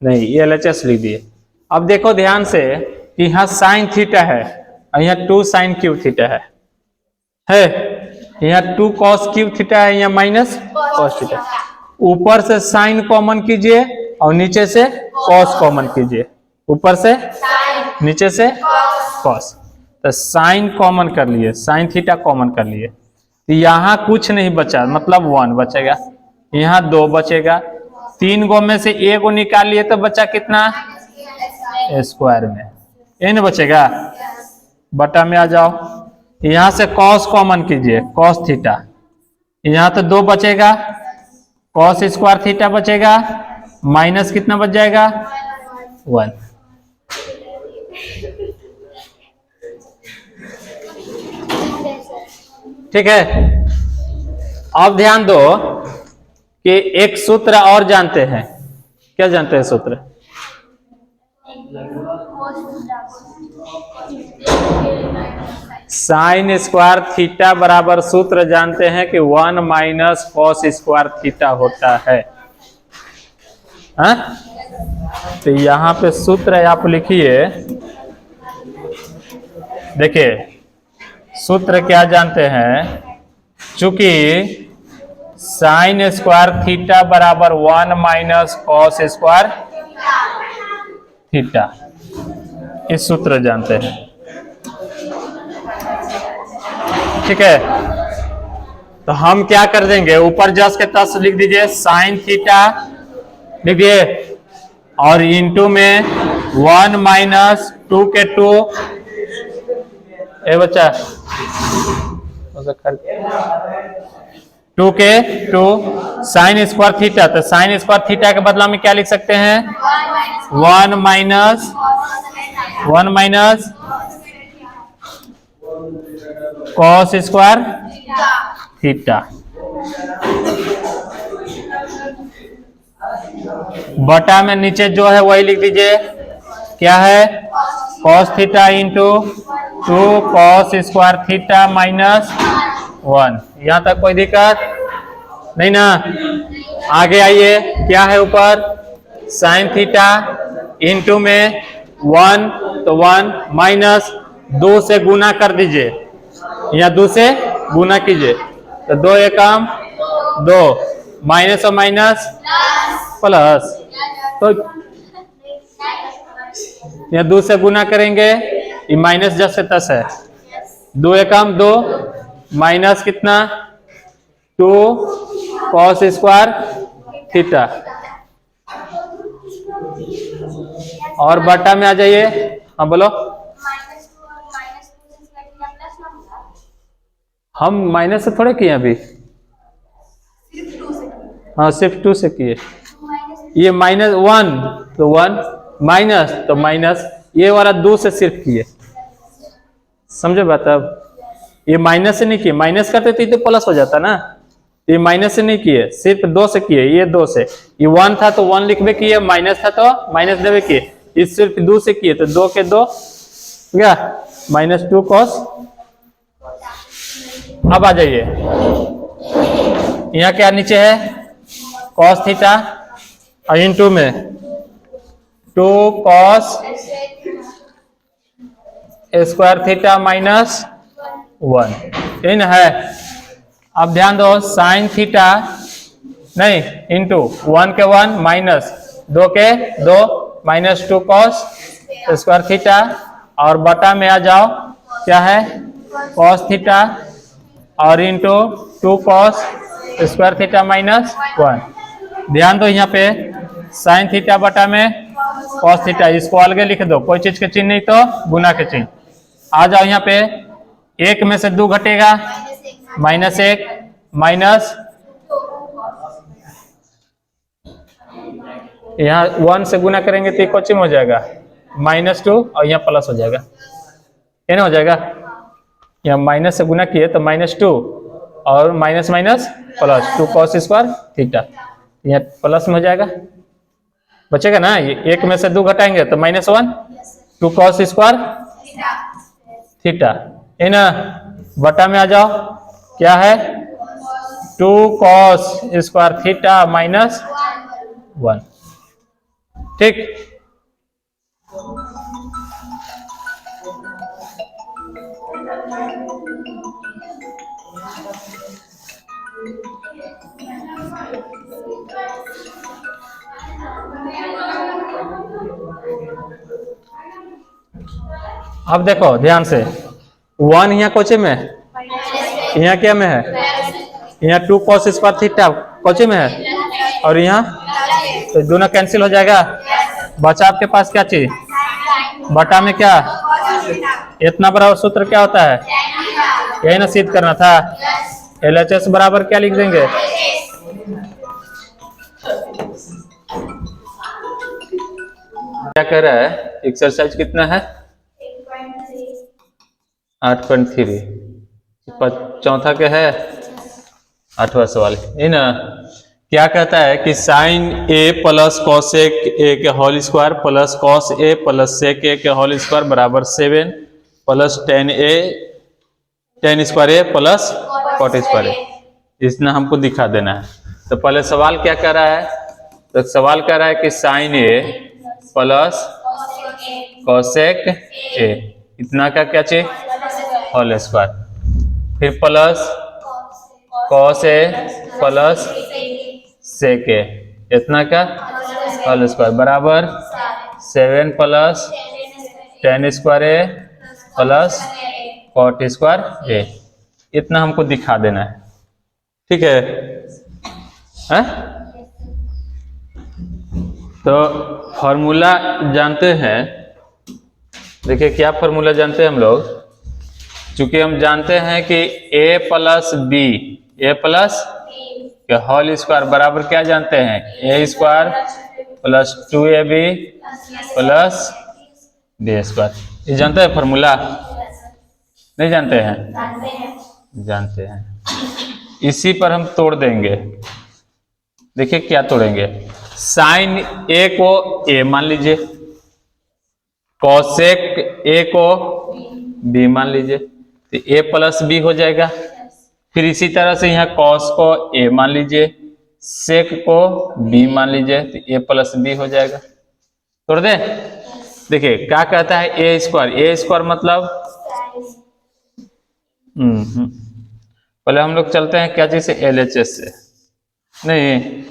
नहीं, LHS लिख दिए। अब देखो ध्यान से, यहाँ साइन थीटा है और यहाँ 2 साइन क्यूब थीटा है यहाँ 2 कॉस क्यूब थीटा है, यहाँ माइनस कॉस थीटा। ऊपर से साइन कॉमन कीजिए और नीचे से कॉस कॉमन कीजिए, ऊपर से नीचे से कॉस, तो साइन कॉमन कर लिए, साइन थीटा कॉमन कर लिए, तो यहाँ कुछ नहीं बचा, मतलब 1 बचेगा, यहाँ 2 बचेगा, 3 गो में से 1 गो निकाल लिए तो बचा कितना स्क्वायर में n बचेगा। बटा में आ जाओ, यहां से कॉस कॉमन कीजिए कॉस थीटा, यहां तो 2 बचेगा, कॉस स्क्वायर थीटा बचेगा, माइनस कितना बच जाएगा 1। ठीक है, अब ध्यान दो कि एक सूत्र और जानते हैं। क्या जानते हैं सूत्र? साइन स्क्वायर थीटा बराबर सूत्र जानते हैं कि 1 माइनस कॉस स्क्वायर थीटा होता है। तो यहां पे सूत्र आप लिखिए, देखिए सूत्र क्या जानते हैं, चूंकि साइन स्क्वायर थीटा बराबर 1 माइनस कॉस स्क्वायर थीटा, इस सूत्र जानते हैं। ठीक है, तो हम क्या कर देंगे, ऊपर जस के तस लिख दीजिए साइन थीटा लिख दिए, और इनटू में 1 माइनस 2 के 2 ए बच्चा 2 के 2 साइन स्क्वायर थीटा, तो साइन स्क्वायर थीटा के बदला में क्या लिख सकते हैं 1 माइनस कॉस स्क्वायर थीटा, बटा में नीचे जो है वही लिख दीजिए, क्या है cos theta into 2 cos square theta minus 1। यहां तक कोई दिक्कत नहीं ना। आगे आइए, क्या है ऊपर साइन थीटा इंटू में 1, तो 1 माइनस 2 से गुना कर दीजिए, यहाँ 2 से गुना कीजिए, तो 2 एकम 2, माइनस और माइनस प्लस, तो यहाँ 2 से गुना करेंगे, ये माइनस जस से तस है, 2 एकम 2 माइनस कितना 2 कॉस स्क्वायर थीटा। और बटा में आ जाइए, हाँ बोलो। हम माइनस से थोड़े किए अभी, हाँ सिर्फ 2 से किए। ये -1 तो 1, माइनस तो माइनस, ये वाला 2 से सिर्फ किए, समझे बात। अब ये माइनस से नहीं किए, माइनस करते तो प्लस हो जाता ना, ये माइनस से नहीं किए, सिर्फ 2 से किए, ये 2 से। ये 1 था तो 1 लिखबे किए, माइनस था तो माइनस देवे किए, ये सिर्फ 2 से किए तो 2 के 2 क्या -2 cos। अब आ जाइए, यहाँ क्या नीचे है cos थीटा और इनटू में 2 cos स्क्वायर थीटा -1, यही ना है। अब ध्यान दो, साइन थीटा नहीं इंटू 1 के 1 माइनस 2 के 2 -2 cos स्क्वायर थीटा, और बटा में आ जाओ क्या है cos थीटा और इंटू 2 cos स्क्वायर थीटा -1। ध्यान दो यहाँ पे साइन थीटा बटा में cos थीटा, इसको अलग लिख दो, कोई चीज के चिन्ह नहीं तो गुना के चिन्ह। आ जाओ यहाँ पे, 1 में से 2 घटेगा -1 माइनस, यहाँ 1 से गुना करेंगे तो कोचिंग हो जाएगा -2 और यहाँ प्लस हो जाएगा, ये ना हो जाएगा। यहाँ माइनस से गुना किए तो -2 और minus minus plus 2 cos square theta, यहाँ प्लस में हो जाएगा, बचेगा ना। ये 1 में से 2 घटाएंगे तो -1 2 cos स्क्वायर थीटा, है ना। बटा में आ जाओ क्या है 2 cos स्क्वायर थीटा -1, ठीक। अब देखो ध्यान से, 1 यहाँ कोचे में है, यहाँ क्या में है, यहाँ 2 cos स्क्वायर थीटा कोचे में है, और यहाँ तो दोनों कैंसिल हो जाएगा, बचा आपके पास क्या चीज बटा में क्या, इतना बराबर सूत्र क्या होता है, यही ना सिद्ध करना था। LHS बराबर क्या लिख देंगे, क्या कह रहा है एक्सरसाइज कितना है 8.3, चौथा क्या है 8वां सवाल, है ना। क्या कहता है कि sine A plus cosec A के whole square plus cos A plus sec A के होल स्क्वायर बराबर 7 plus tan square A plus cot square A, इतना हमको दिखा देना है। तो पहले सवाल क्या कर रहा है, तो सवाल कर रहा है कि sine A plus cosec A, इतना का क्या चाहिए होल स्क्वायर, फिर plus cos A plus sec A, इतना का होल स्क्वायर बराबर 7 plus tan square A plus cot square A, इतना हमको दिखा देना है, ठीक है, हैं? तो फॉर्मूला जानते हैं, देखिए क्या फॉर्मूला जानते हैं हम लोग, चूंकि हम जानते हैं कि a plus B A plus के होल स्क्वायर बराबर क्या जानते हैं a square plus 2ab plus B square, ये जानते हैं फॉर्मूला, नहीं जानते हैं, जानते हैं। इसी पर हम तोड़ देंगे, देखिए क्या तोड़ेंगे, साइन ए को a मान लीजिए, कॉसेक ए को b मान लीजिए, तो a प्लस बी हो जाएगा। फिर इसी तरह से यहाँ कॉस को a मान लीजिए, सेक को b मान लीजिए, तो a प्लस बी हो जाएगा। तोड़ दे, देखिए क्या कहता है ए स्क्वायर मतलब पहले हम लोग चलते हैं क्या चीज से, LHS से, नहीं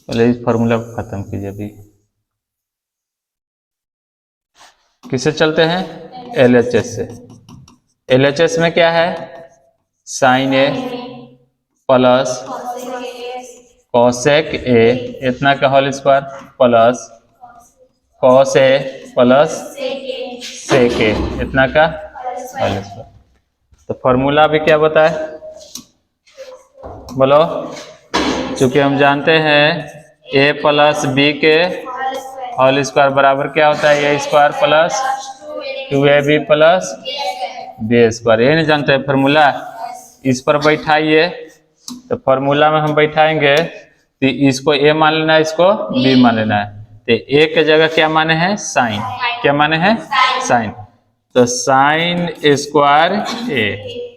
पहले इस फॉर्मूला को खत्म कीजिए, अभी किससे चलते हैं LHS से। LHS में क्या है sine A plus cosec A इतना का whole square plus cos A plus sec A इतना का होल स्क्वायर। तो फॉर्मूला भी क्या बताए बोलो, चूंकि हम जानते हैं a प्लस बी के होल स्क्वायर बराबर क्या होता है a square plus 2ab plus B square. ये नहीं जानते हैं फॉर्मूला, इस पर बैठाइए तो फॉर्मूला में हम बैठाएंगे तो इसको a मान लेना है, इसको b मान लेना है। तो a के जगह क्या माने हैं साइन, क्या माने हैं साइन, तो साइन स्क्वायर a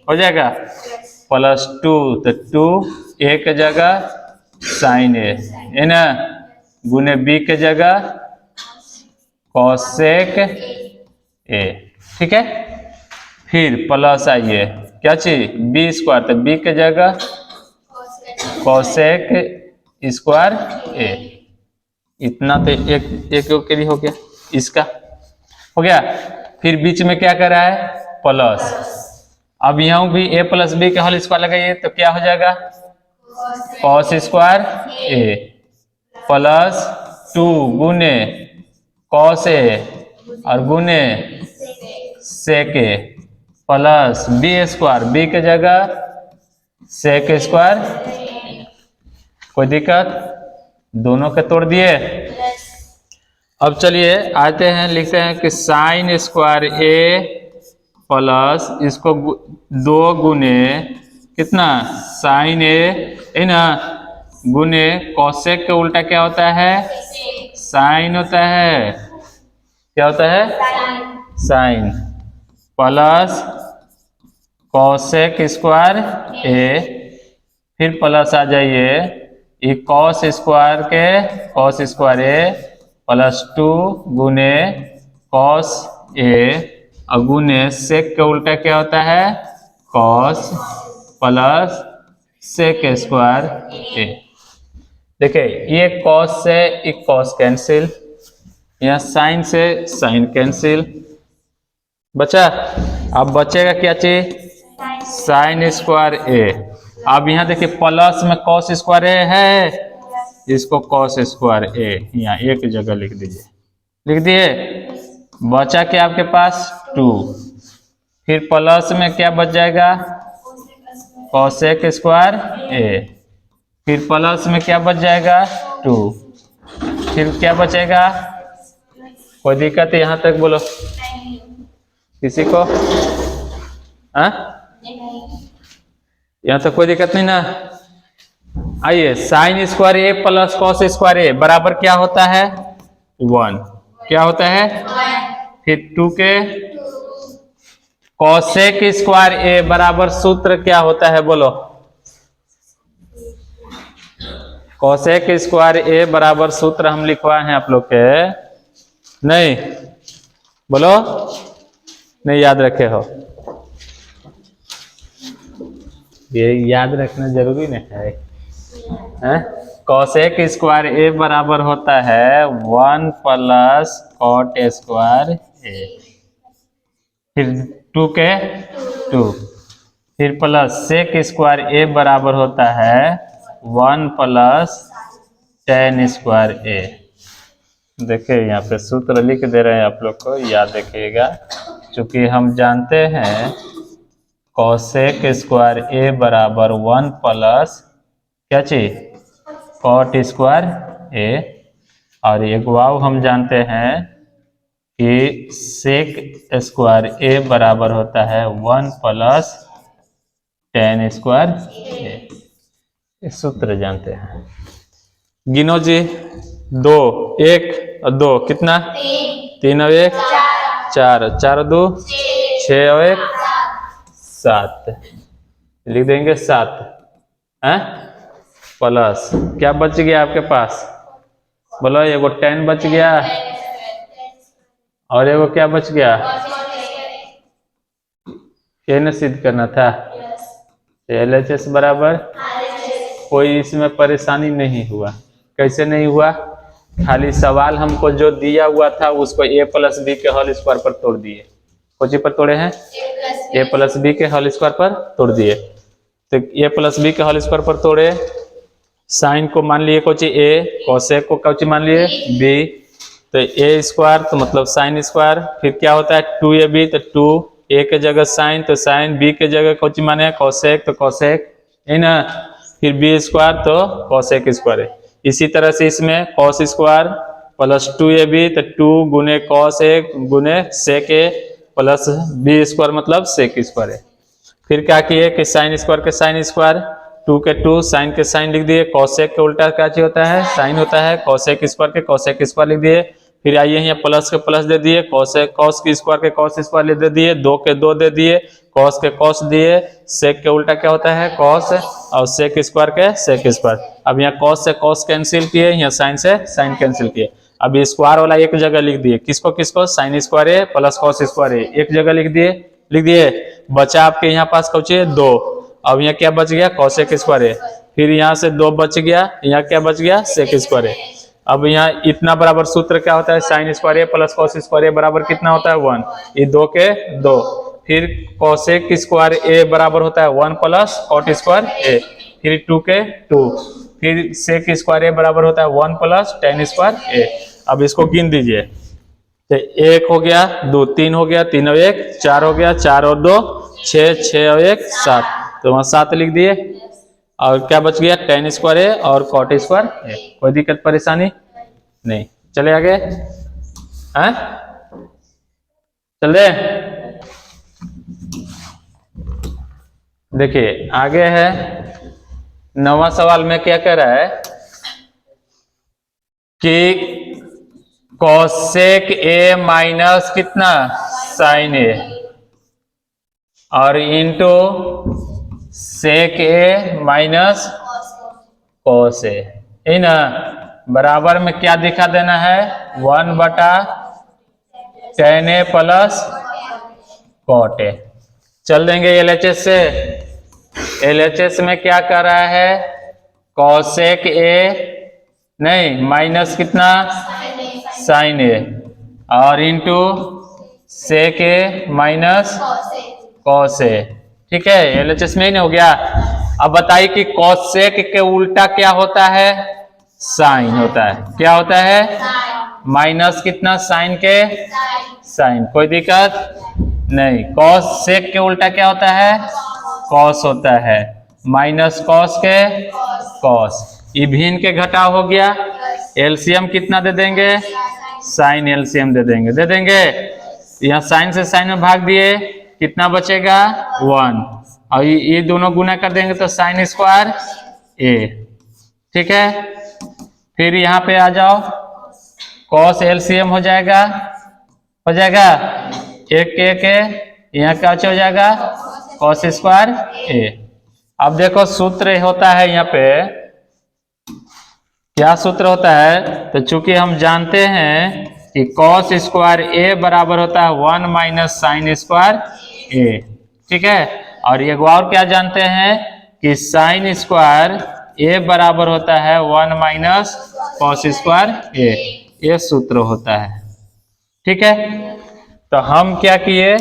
हो जाएगा प्लस 2, तो 2 a के जगह साइन ए है ना, गुने b के जगह कॉसेक ए, ठीक है। फिर प्लस आइए क्या चीज बी स्क्वायर, तो b के जगह कॉसेक स्क्वायर ए, इतना तो एक के लिए हो गया, इसका हो गया। फिर बीच में क्या कर रहा है प्लस, अब यहाँ भी a प्लस बी के होल स्क्वायर लगाइए तो क्या हो जाएगा कॉस स्क्वायर ए प्लस 2 गुने कॉस ए और गुने सेक ए प्लस बी स्क्वायर, बी के जगह सेक स्क्वायर। कोई दिक्कत, दोनों के तोड़ दिए। अब चलिए आते हैं, लिखते हैं कि साइन स्क्वायर ए प्लस इसको 2 गुने कितना साइन ए है ना, गुने कॉसेक के उल्टा क्या होता है साइन होता है, क्या होता है साइन, प्लस कॉसेक स्क्वायर ए, फिर प्लस आ जाइए ये कॉस स्क्वायर के कॉस स्क्वायर ए प्लस 2 गुने कॉस ए और गुने सेक के उल्टा क्या होता है कॉस प्लस सेक स्क्वायर ए। देखिए ये कॉस से एक कॉस कैंसिल, यहाँ साइन से साइन कैंसिल बचा। अब बचेगा क्या चीज साइन स्क्वायर ए। अब यहाँ देखिए प्लस में कॉस स्क्वायर ए है, इसको कॉस स्क्वायर ए यहाँ एक जगह लिख दीजिए, लिख दिए। बचा क्या आपके पास 2, फिर प्लस में क्या बच जाएगा कॉसेक स्क्वायर ए, फिर प्लस में क्या बच जाएगा 2, फिर क्या बचेगा, कोई दिक्कत है यहाँ तक बोलो किसी को, हाँ यहाँ तक कोई दिक्कत नहीं ना। आइए sign square A plus cos square ए बराबर क्या होता है 1, क्या होता है फिर 2 के कॉसेक स्क्वायर ए बराबर सूत्र क्या होता है बोलो, कॉसेक स्क्वायर ए बराबर सूत्र हम लिखवाए हैं आप लोग के, नहीं बोलो नहीं याद रखे हो, ये याद रखना जरूरी नहीं है। कॉसेक स्क्वायर ए बराबर होता है 1 प्लस कॉट स्क्वायर ए, फिर 2 के 2, फिर प्लस सेक स्क्वायर ए बराबर होता है 1 प्लस टेन स्क्वायर ए। देखिए यहाँ पे सूत्र लिख दे रहे हैं आप लोग को, याद रखिएगा। चूंकि हम जानते हैं कॉसेक स्क्वायर ए बराबर 1 प्लस क्या चीज कॉट स्क्वायर ए, और एक वाव हम जानते हैं कि सेक स्क्वायर ए बराबर होता है 1 प्लस टेन स्क्वायर ए। इस सूत्र जानते हैं। गिनो जी 2 1 और 2 कितना 3 और 1 4, 4 और 2 6 और 1 7, लिख देंगे 7 है प्लस क्या बच गया आपके पास बोलो, एगो 10 बच गया और एगो क्या बच गया, ये न सिद्ध करना था LHS बराबर। कोई इसमें परेशानी नहीं हुआ, कैसे नहीं हुआ, खाली सवाल हमको जो दिया हुआ था उसको a प्लस बी के होल स्क्वायर पर तोड़ दिए। कौन सी पर तोड़े हैं a प्लस बी के होल स्क्वायर पर तोड़ दिए। तो ए प्लस बी के होल स्क्वायर पर तोड़े, साइन को मान लिए कोची ए, कोसेक को कोची मान लिए बी, तो ए स्क्वायर तो मतलब साइन स्क्वायर, फिर क्या होता है 2ab, तो 2 ए के जगह साइन, तो साइन, बी के जगह कोची माने कोसेक, तो कोसेक है ना, फिर बी स्क्वायर तो कोसेक स्क्वायर है। इसी तरह से इसमें कॉस स्क्वायर प्लस 2ab, तो 2 गुने कॉस ए गुने सेक ए प्लस बी स्क्वायर मतलब सेक स्क्वायर है। फिर क्या किए कि साइन स्क्वायर के साइन स्क्वायर, 2 के 2 साइन के साइन लिख दिए, कॉसेक के उल्टा क्या चीज होता है साइन होता है, कॉसेक स्क्वायर के कॉसेक स्क्वायर लिख दिए। फिर आइए यहाँ प्लस के प्लस दे दिए, कॉसेक कॉस की स्क्वायर के कॉस स्क्वायर दे दिए, 2 के 2 दे दिए, कॉस के कॉस दिए, सेक के उल्टा क्या होता है कॉस, और सेक स्क्वायर के सेक स्क्वायर। अब यहाँ कॉस से कॉस कैंसिल किए, यहाँ साइन से साइन कैंसिल किए। अब ये स्क्वायर वाला एक जगह लिख दिए, किसको किसको, साइन स्क्वायर है प्लस कॉस स्क्वायर है एक जगह लिख दिए। बचा आपके यहाँ पास कौचे 2, अब यहाँ क्या बच गया कॉसेक स्क्वायर है, फिर यहाँ से 2 बच गया, यहाँ क्या बच गया सेक स्क्वायर है। अब यहाँ इतना बराबर सूत्र क्या होता है sign square A plus cos square ए बराबर कितना होता है 1, ये 2 के 2, फिर कॉसेक स्क्वायर ए बराबर होता है 1 प्लस कॉट स्क्वायर ए, फिर 2 के 2, फिर सेक स्क्वायर ए बराबर होता है 1 प्लस टेन स्क्वायर ए। अब इसको गिन दीजिए, तो 1 हो गया, 2 3 हो गया, 3 और 1 4 हो गया, 4 और 2 6, 6 और 1 7, तो वहां 7 लिख दिए। और क्या बच गया टेन स्क्वायर है और कॉट स्क्वायर है। कोई दिक्कत परेशानी नहीं, चले आगे हैं, चल दे। देखिए आगे है 9वां सवाल में क्या कह रहा है कि कॉसेक ए माइनस कितना साइन ए और into sec A minus cos A, है ना, बराबर में क्या दिखा देना है 1/tan ए प्लस कॉट ए। चल देंगे एलएचएस से, एलएचएस में क्या कर रहा है कॉसेक ए नहीं माइनस कितना साइन ए और into sec A minus cos A, ठीक है एलएचएस में ही नहीं हो गया। अब बताइए कि कॉसेक के उल्टा क्या होता है साइन होता है, क्या होता है माइनस कितना साइन के साइन, कोई दिक्कत नहीं। कॉस सेक के उल्टा क्या होता है कॉस होता है, माइनस कॉस के कॉस, इभिन के घटाव हो गया, एलसीएम कितना दे देंगे साइन एलसीएम दे देंगे। यहाँ साइन से साइन में भाग दिए, कितना बचेगा 1, और ये दोनों गुना कर देंगे तो साइन स्क्वायर ए, ठीक है। फिर यहाँ पे आ जाओ कॉस एलसीएम हो जाएगा एक यहाँ क्या हो जाएगा कॉस स्क्वायर ए। अब देखो सूत्र होता है यहाँ पे क्या सूत्र होता है, तो चूंकि हम जानते हैं कि कॉस स्क्वायर ए बराबर होता है 1 माइनस साइन स्क्वायर ए, ठीक है। और एक और क्या जानते हैं कि साइन स्क्वायर ए बराबर होता है 1 माइनस कॉस स्क्वायर ए, ये सूत्र होता है, ठीक है। तो हम क्या किए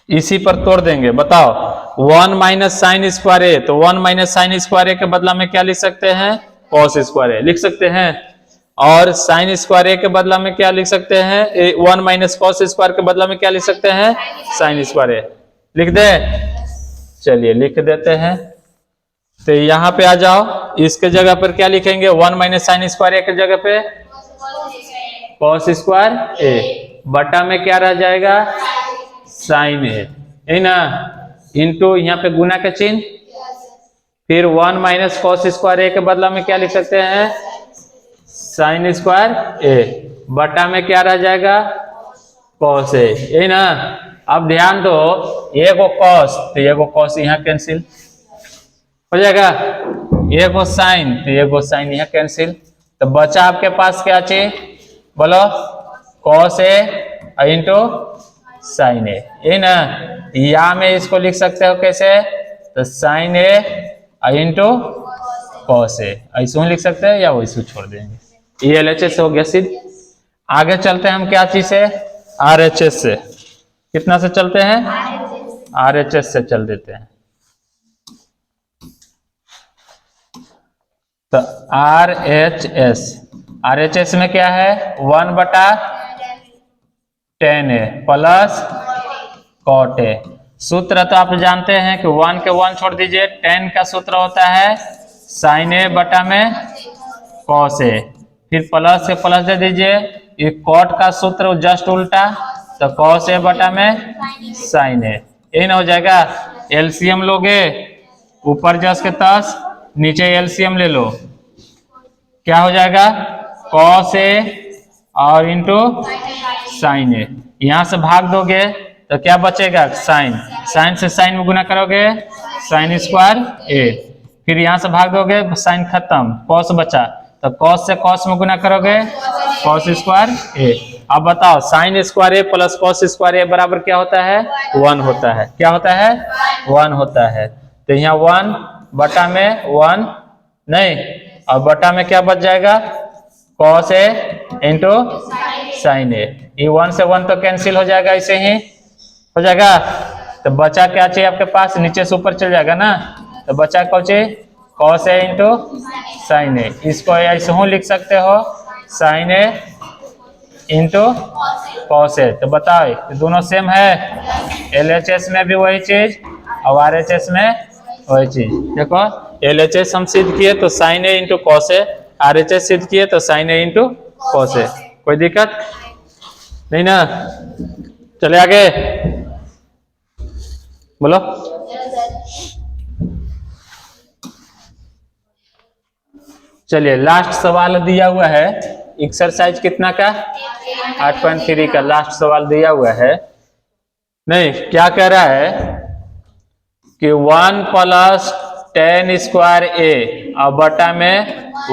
इसी पर तोड़ देंगे, बताओ 1 माइनस साइन स्क्वायर ए, तो 1 माइनस साइन स्क्वायर ए के बदला में क्या लिख सकते हैं कॉस स्क्वायर ए लिख सकते हैं, और साइन स्क्वायर ए के बदला में क्या लिख सकते हैं 1 माइनस कॉस स्क्वायर के बदला में क्या लिख सकते हैं साइन स्क्वायर ए, लिख दे, चलिए लिख देते हैं। तो यहाँ पे आ जाओ, इसके जगह पर क्या लिखेंगे 1 माइनस साइन स्क्वायर ए के जगह पे कॉस स्क्वायर ए, बटा में क्या रह जाएगा साइन ए, है ना, इंटू यहाँ पे गुना का चिन्ह, फिर 1 माइनस कॉस स्क्वायर ए के बदला में क्या लिख सकते हैं साइन स्क्वायर ए, बटा में क्या रह जाएगा कॉस ए, है ना। अब ध्यान दो ये को कॉस तो ये को कॉस यहाँ कैंसिल हो जाएगा, ये को साइन तो ये को साइन यहाँ कैंसिल, तो बचा आपके पास क्या चाहिए बोलो कॉस ए इंटू साइन ए, है ना। या में इसको लिख सकते हो कैसे, तो sign A into cos A, ऐसे लिख सकते हैं या वैसे छोड़ देंगे। ये एलएचएस हो गया सिद्ध। आगे चलते हैं हम क्या चीज से आरएचएस से, कितना से चलते हैं RHS से चल देते हैं। तो RHS में क्या है 1/10A प्लस cot A। सूत्र तो आप जानते हैं कि 1 के 1 छोड़ दीजिए, 10 का सूत्र होता है sin A बटा में cos A, फिर प्लस से प्लस दे दीजिए, ये cot का सूत्र जस्ट उल्टा, तो cos A बटा में sin A, यही ना हो जाएगा। एलसीएम लोगे, ऊपर जस के तस, नीचे एलसीएम ले लो, क्या हो जाएगा cos A और इंटू sin A, यहां से भाग दोगे तो क्या बचेगा साइन, साइन से साइन में गुना करोगे साइन स्क्वायर A, फिर यहां से भाग दोगे साइन खत्म, cos बचा, तो cos से cos में गुना करोगे cos स्क्वायर A। अब बताओ sign square A plus cos square A बराबर क्या होता है 1 होता है, क्या होता है 1 होता है। तो यहाँ 1 बटा में 1 नहीं, और बटा में क्या बच जाएगा cos A into sine A, ये 1 से 1 तो कैंसिल हो जाएगा, ऐसे ही हो जाएगा। तो बचा क्या चाहिए आपके पास, नीचे से ऊपर चल जाएगा ना, तो बचा क्या चाहिए cos A into sine A, इसको ऐसे ही लिख सकते हो sine A into cos A। तो बताओ दोनों सेम है, LHS में भी वही चीज और RHS में वही चीज। देखो LHS हम सिद्ध किए तो sine A into cos A, RHS सिद्ध किए तो sine A into cos A, कोई दिक्कत नहीं ना। चले आगे बोलो। चलिए लास्ट सवाल दिया हुआ है एक्सरसाइज कितना का 8.3 का लास्ट सवाल दिया हुआ है। नहीं क्या कह रहा है कि 1 प्लस 10 स्क्वायर A और बटा में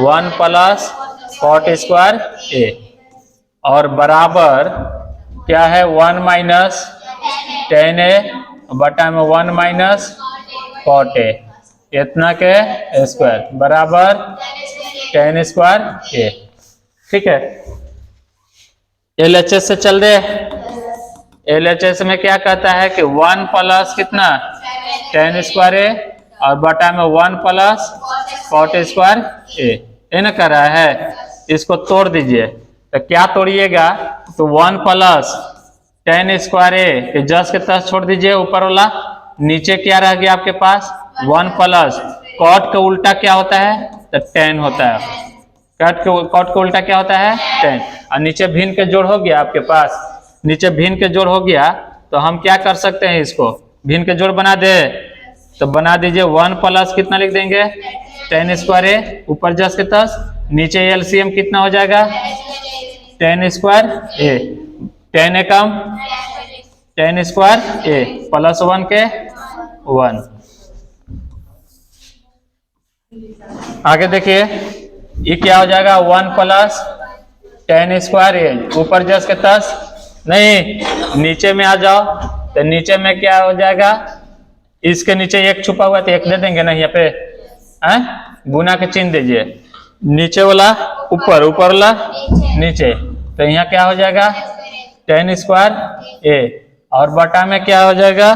1 प्लस cot स्क्वायर A और बराबर क्या है 1 माइनस 10A बटा में 1 माइनस cot A, इतना के स्क्वायर बराबर 10 स्क्वायर A। ठीक है, LHS से चल दे। LHS में क्या कहता है कि 1 प्लस कितना 10 स्क्वायर A और बटा में 1 प्लस cot स्क्वायर A, ये ना कर रहा है, इसको तोड़ दीजिए। तो क्या तोड़िएगा, तो 1 प्लस 10 स्क्वायर A के जस के तस छोड़ दीजिए ऊपर वाला, नीचे क्या रह गया आपके पास 1 प्लस cot का उल्टा क्या होता है तो 10 होता है, cot का उल्टा क्या होता है 10, और नीचे भिन्न के जोड़ हो गया आपके पास, नीचे भिन्न के जोड़ हो गया तो हम क्या कर सकते हैं, इसको भिन्न के जोड़ बना दे, तो बना दीजिए 1 प्लस कितना लिख देंगे 10 स्क्वायर A ऊपर जस के तस, नीचे एलसीएम कितना हो जाएगा 10 square A, 10 Ekam 10 square A plus 1 के 1। आगे देखिए ये क्या हो जाएगा 1 प्लस 10 स्क्वायर A ऊपर जस के तस, नहीं नीचे में आ जाओ, तो नीचे में क्या हो जाएगा, इसके नीचे एक छुपा हुआ है तो एक दे देंगे ना, यहाँ पे गुना के चिन्ह दीजिए, नीचे वाला ऊपर, ऊपर वाला नीचे, तो यहाँ क्या हो जाएगा 10 स्क्वायर A और बटा में क्या हो जाएगा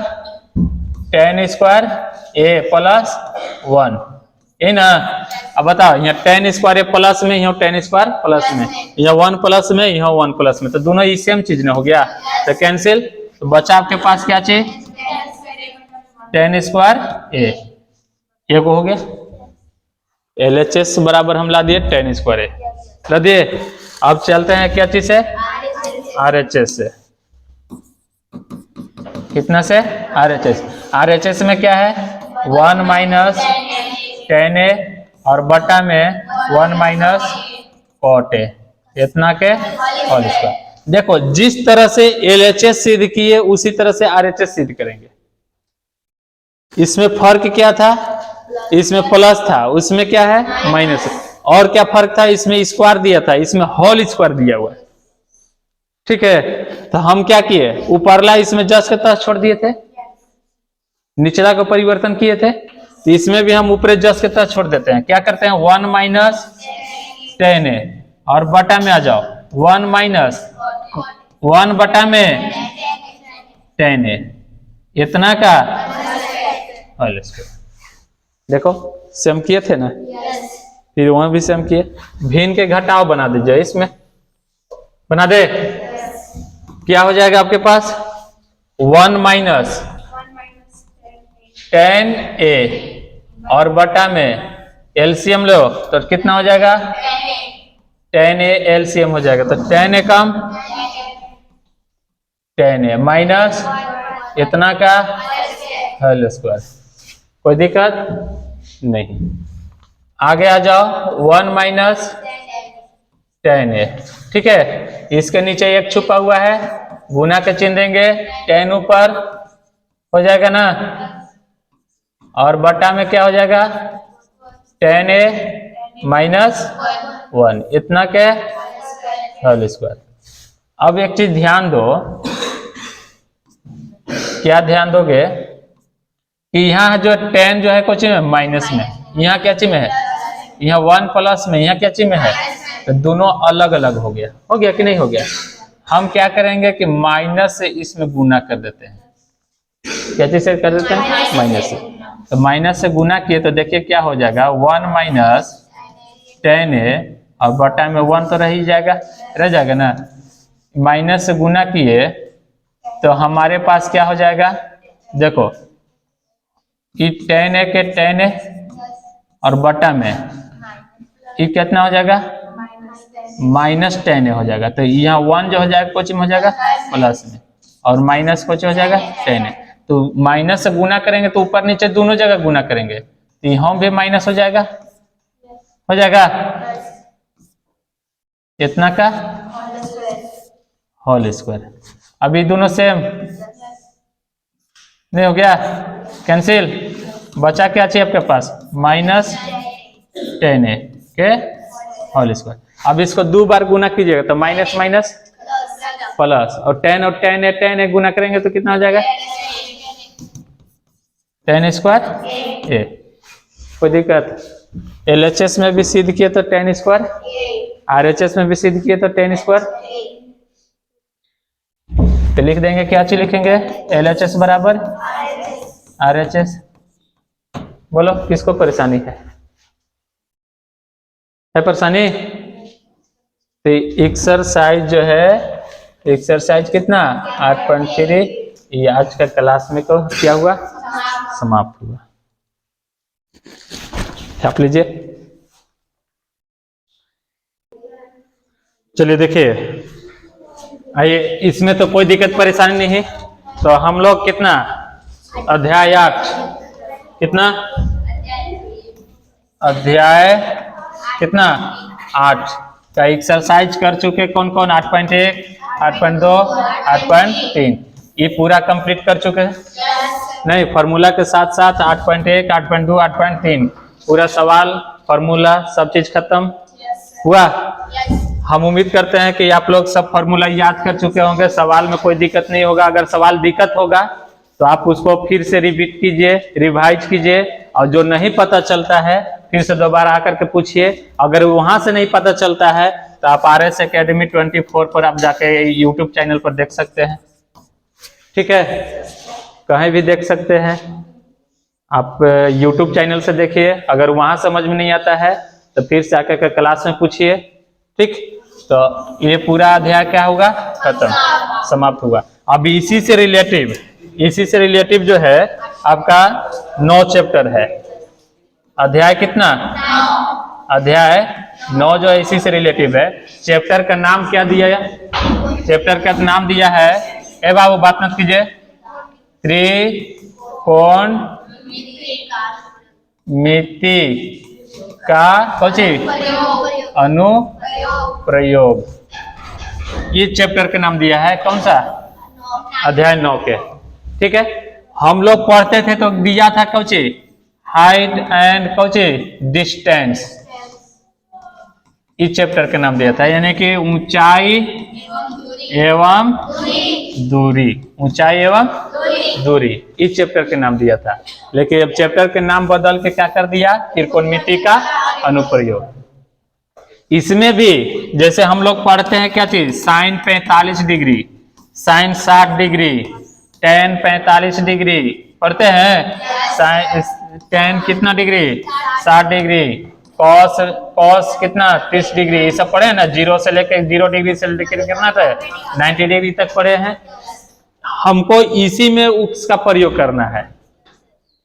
10 स्क्वायर A प्लस 1, ये ना। अब बताओ यहाँ 10 स्क्वायर A प्लस में, यहाँ 10 स्क्वायर प्लस में, यहाँ 1 प्लस में, यहाँ 1 प्लस में, तो दोनों ही सेम चीज ना हो गया, तो कैंसिल। तो बचा आपके पास क्या चाहिए 10 स्क्वायर A, ये को हो गया। LHS बराबर हम ला दिए 10 स्क्वायर A ला दिए। अब चलते हैं क्या चीज से RHS से, कितना से RHS में क्या है 1 माइनस 10A और बटा में 1 माइनस cot A, इतना के होल स्क्वायर। देखो जिस तरह से LHS सिद्ध किए उसी तरह से RHS सिद्ध करेंगे। इसमें फर्क क्या था, इसमें प्लस था, उसमें क्या है माइनस, और क्या फर्क था, इसमें स्क्वायर दिया था, इसमें होल स्क्वायर दिया हुआ है। ठीक है, तो हम क्या किए ऊपरला इसमें जस के तस छोड़ दिए थे, निचला को परिवर्तन किए थे, तो इसमें भी हम ऊपरे जस के तस छोड़ देते हैं। क्या करते हैं 1 माइनस 10A और बटा में आ जाओ 1 माइनस 1 बटा में 10A, इतना का होल स्क्वायर। देखो सेम किए थे ना, फिर वहां भी सेम किए। भिन्न के घटाव बना दीजिए, इसमें बना दे। क्या हो जाएगा आपके पास? 1 माइनस 10a और बटा में एलसीएम लो तो कितना हो जाएगा? 10a एलसीएम हो जाएगा, तो 10a कम 10a माइनस इतना का होल स्क्वायर। कोई दिक्कत नहीं। आगे आ जाओ, 1 माइनस 10a, ठीक है। इसके नीचे एक छुपा हुआ है, गुना के चिन्ह देंगे, 10 ऊपर हो जाएगा ना, और बटा में क्या हो जाएगा? 10a माइनस 1 इतना के होल स्क्वायर। अब एक चीज ध्यान दो, क्या ध्यान दोगे कि यहाँ जो 10 जो है कुछ में माइनस में, यहाँ क्या चीज में है? यहाँ 1 प्लस में, यहाँ क्या चीज में है? तो दोनों अलग अलग हो गया कि नहीं हो गया? हम क्या करेंगे कि माइनस से इसमें गुना कर देते हैं। क्या चीज से कर देते हैं? माइनस से। तो माइनस से गुना किए तो देखिए क्या हो जाएगा? 1 माइनस 10a और बटा में 1 तो रह जाएगा ना। माइनस से गुना किए तो हमारे पास क्या हो जाएगा? देखो कि 10a के 10a और बटा में ये कितना हो जाएगा? माइनस 10a हो जाएगा। तो यहाँ 1 जो हो जाएगा कुछ में हो जाएगा प्लस में, और माइनस कुछ हो जाएगा 10a। तो माइनस से गुना करेंगे तो ऊपर नीचे दोनों जगह गुना करेंगे, तो यहाँ भी माइनस हो जाएगा इतना का होल स्क्वायर। अभी दोनों सेम नहीं हो गया? कैंसिल। बचा क्या चाहिए आपके पास? माइनस 10a के होल स्क्वायर। अब इसको 2 बार गुना कीजिएगा तो माइनस माइनस प्लस, और 10 और 10a गुना करेंगे तो कितना हो जाएगा? 10 स्क्वायर a। कोई दिक्कत? LHS में भी सिद्ध किए तो 10 स्क्वायर, RHS में भी सिद्ध किए तो 10 स्क्वायर। तो लिख देंगे, क्या चीज लिखेंगे? LHS बराबर RHS। बोलो किसको परेशानी है परेशानी? तो एक्सरसाइज जो है, एक्सरसाइज कितना? 8.3 ये आज का क्लास में को क्या हुआ? समाप्त हुआ। छाप लीजिए। चलिए देखिए, आइए, इसमें तो कोई दिक्कत परेशानी नहीं है। तो हम लोग कितना अध्याय 8, कितना अध्याय कितना 8 का एक्सरसाइज कर चुके। कौन कौन? 8.1, 8.2, 8.3 ये पूरा कंप्लीट कर चुके हैं। नहीं, फार्मूला के साथ साथ 8.1, 8.2, 8.3 पूरा सवाल फार्मूला सब चीज खत्म हुआ। हम उम्मीद करते हैं कि आप लोग सब फार्मूला याद कर चुके होंगे, सवाल में कोई दिक्कत नहीं होगा। अगर सवाल दिक्कत होगा तो आप उसको फिर से रिपीट कीजिए, रिवाइज कीजिए, और जो नहीं पता चलता है फिर से दोबारा आकर के पूछिए। अगर वहां से नहीं पता चलता है तो आप RS Academy 24 पर आप जाके YouTube चैनल पर देख सकते हैं, ठीक है। कहीं भी देख सकते हैं आप, YouTube चैनल से देखिए। अगर वहां समझ में नहीं आता है तो फिर से आकर के क्लास में पूछिए, ठीक। तो ये पूरा अध्याय क्या होगा? खत्म, समाप्त हुआ। अब इसी से रिलेटिव जो है आपका 9 चैप्टर है। अध्याय कितना? अध्याय 9 जो है इसी से रिलेटिव है। चैप्टर का नाम क्या दिया है? चैप्टर का नाम दिया है, ए बाबू बात मत कीजिए, त्रिकोण मिति का अनुप्रयोग। ये चैप्टर का नाम दिया है, कौन सा? अध्याय 9 के, ठीक है। हम लोग पढ़ते थे तो दिया था Cauchy? Height and Cauchy? Distance. इस चैप्टर का नाम दिया था, यानी कि ऊंचाई एवं दूरी, ऊंचाई एवं दूरी, इस चैप्टर के नाम दिया था। लेकिन अब चैप्टर के नाम बदल के क्या कर दिया? त्रिकोणमिति का अनुप्रयोग। इसमें भी जैसे हम लोग पढ़ते हैं क्या चीज? Sine 45 degree, sine 60 degree, tan 45 degree पढ़ते हैं। tan कितना डिग्री 60 डिग्री, cos कितना 30 डिग्री, ये सब पढ़े हैं ना। 0 से लेकर 0 डिग्री से लेकर कितना तक 90 डिग्री तक पढ़े हैं। हमको इसी में उसका प्रयोग करना है,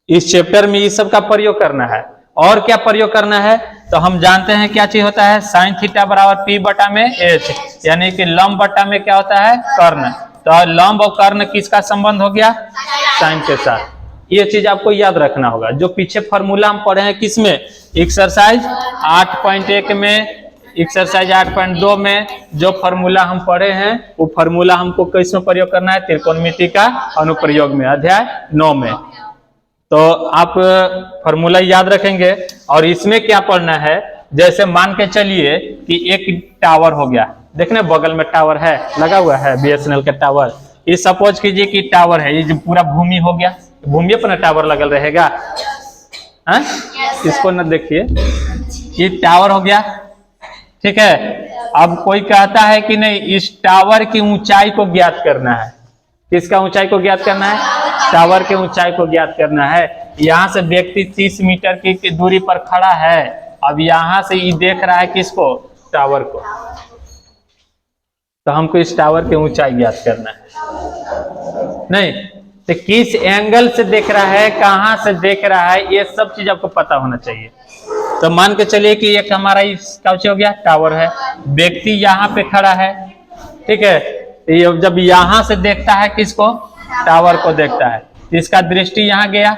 इस चैप्टर में इस सब का प्रयोग करना है। और क्या प्रयोग करना है तो हम जानते हैं क्या चीज होता है, साइन थीटा बराबर p बटा में h, यानी कि लंब बटा में क्या होता है कर्ण। तो लंब और कर्ण किसका संबंध हो गया, साइन के साथ। ये चीज आपको याद रखना होगा। जो पीछे फॉर्मूला हम पढ़े हैं किसमें, एक्सरसाइज 8.1 में, एक्सरसाइज 8.2 में जो फॉर्मूला हम पढ़े हैं वो फॉर्मूला हमको किसमें प्रयोग करना है, त्रिकोणमिति का अनुप्रयोग में, अध्याय 9 में। तो आप फॉर्मूला याद रखेंगे। और इसमें क्या पढ़ना है, जैसे मान के चलिए कि एक टावर हो गया, देखने बगल में टावर है लगा हुआ है BSNL का टावर। ये सपोज कीजिए कि टावर है, ये जो पूरा भूमि हो गया, भूमि पर ना टावर लगल रहेगा। इसको न देखिए, ये टावर हो गया, ठीक है। अब कोई कहता है कि नहीं इस टावर की ऊंचाई को ज्ञात करना है। किसका ऊंचाई को ज्ञात करना है, टावर के ऊंचाई को ज्ञात करना है। यहाँ से व्यक्ति 30 मीटर की दूरी पर खड़ा है। अब यहाँ से ये देख रहा है किसको, टावर को। तो हमको इस टावर की ऊंचाई ज्ञात करना है। नहीं तो किस एंगल से देख रहा है, कहां से देख रहा है, ये सब चीज आपको पता होना चाहिए। तो मान के चलिए कि एक हमारा इस काउच हो गया, टावर है, व्यक्ति यहाँ पे खड़ा है, ठीक है। तो जब यहाँ से देखता है किसको, टावर को देखता है, तो इसका दृष्टि यहाँ गया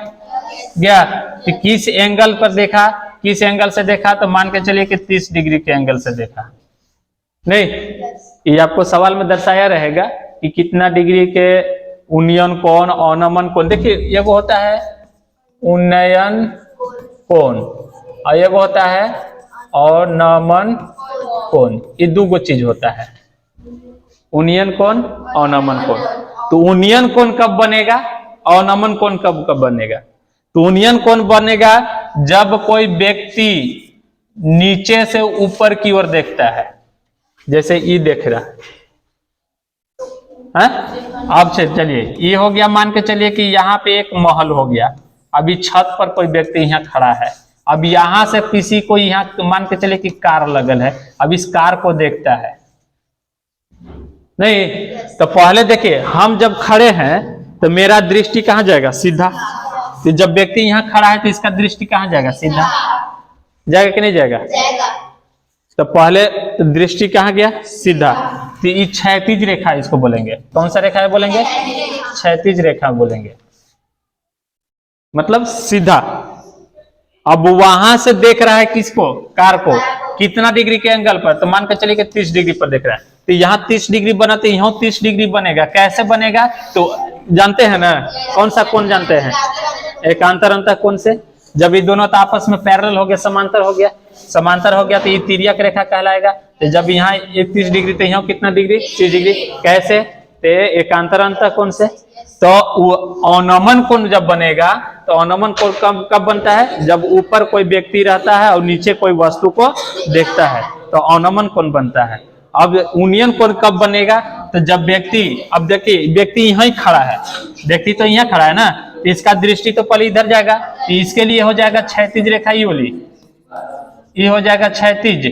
तो किस एंगल पर देखा, किस एंगल से देखा, तो मान के चलिए कि 30 डिग्री के एंगल से देखा। नहीं, ये आपको सवाल में दर्शाया रहेगा कि कितना डिग्री के उन्नयन कोण, अवनमन कोण। देखिए एक होता है उन्नयन कोण और एक होता है अवनमन कोण, ये दो चीज होता है, उन्नयन कोण, अवनमन कोण। तो उन्नयन कोण कब बनेगा, अवनमन कोण कब बनेगा। तो उन्नयन कोण बनेगा जब कोई व्यक्ति नीचे से ऊपर की ओर देखता है, जैसे ये देख रहा है। अब चलिए ये हो गया, मान के चलिए कि यहाँ पे एक महल हो गया। अभी छत पर कोई व्यक्ति यहाँ खड़ा है। अब यहाँ से किसी को यहाँ मान के चलिए कि कार लगल है, अब इस कार को देखता है। नहीं तो पहले देखिए, हम जब खड़े हैं तो मेरा दृष्टि कहाँ जाएगा, सीधा। तो जब व्यक्ति यहाँ खड़ा है तो इसका दृष्टि कहाँ जाएगा, सीधा जाएगा कि नहीं जाएगा, तो पहले तो दृष्टि कहाँ गया, सीधा। तो ये क्षैतिज रेखा इसको बोलेंगे। कौन सा रेखा है बोलेंगे, क्षैतिज रेखा बोलेंगे, मतलब सीधा। अब वहां से देख रहा है किसको, कार को, कितना डिग्री के एंगल पर, तो मान के चलिए कि 30 डिग्री पर देख रहा है। तो यहाँ 30 डिग्री बना तो यहाँ 30 डिग्री बनेगा। कैसे बनेगा, तो जानते हैं ना कौन सा कोण जानते हैं, एकांतर अंतः कोण से। जब ये दोनों तो आपस में पैरेलल हो गया, समांतर हो गया, समांतर हो गया तो ये तिर्यक रेखा कहलाएगा। तो जब यहाँ 30 डिग्री तो यहाँ कितना डिग्री, 30 डिग्री। कैसे, तो एकांतर अंतः कोण से। तो अवनमन कोण जब बनेगा तो अवनमन कोण कब बनता है, जब ऊपर कोई व्यक्ति रहता है और नीचे कोई वस्तु को देखता है, तो अवनमन कोण बनता है। अब उन्नयन कोण कब बनेगा, तो जब व्यक्ति, अब देखिए व्यक्ति यहाँ ही खड़ा है, व्यक्ति तो यहाँ खड़ा है ना, तो इसका दृष्टि तो पहले इधर जाएगा। तो इसके लिए हो जाएगा क्षैतिज रेखा, ये वाली, ये हो जाएगा क्षैतिज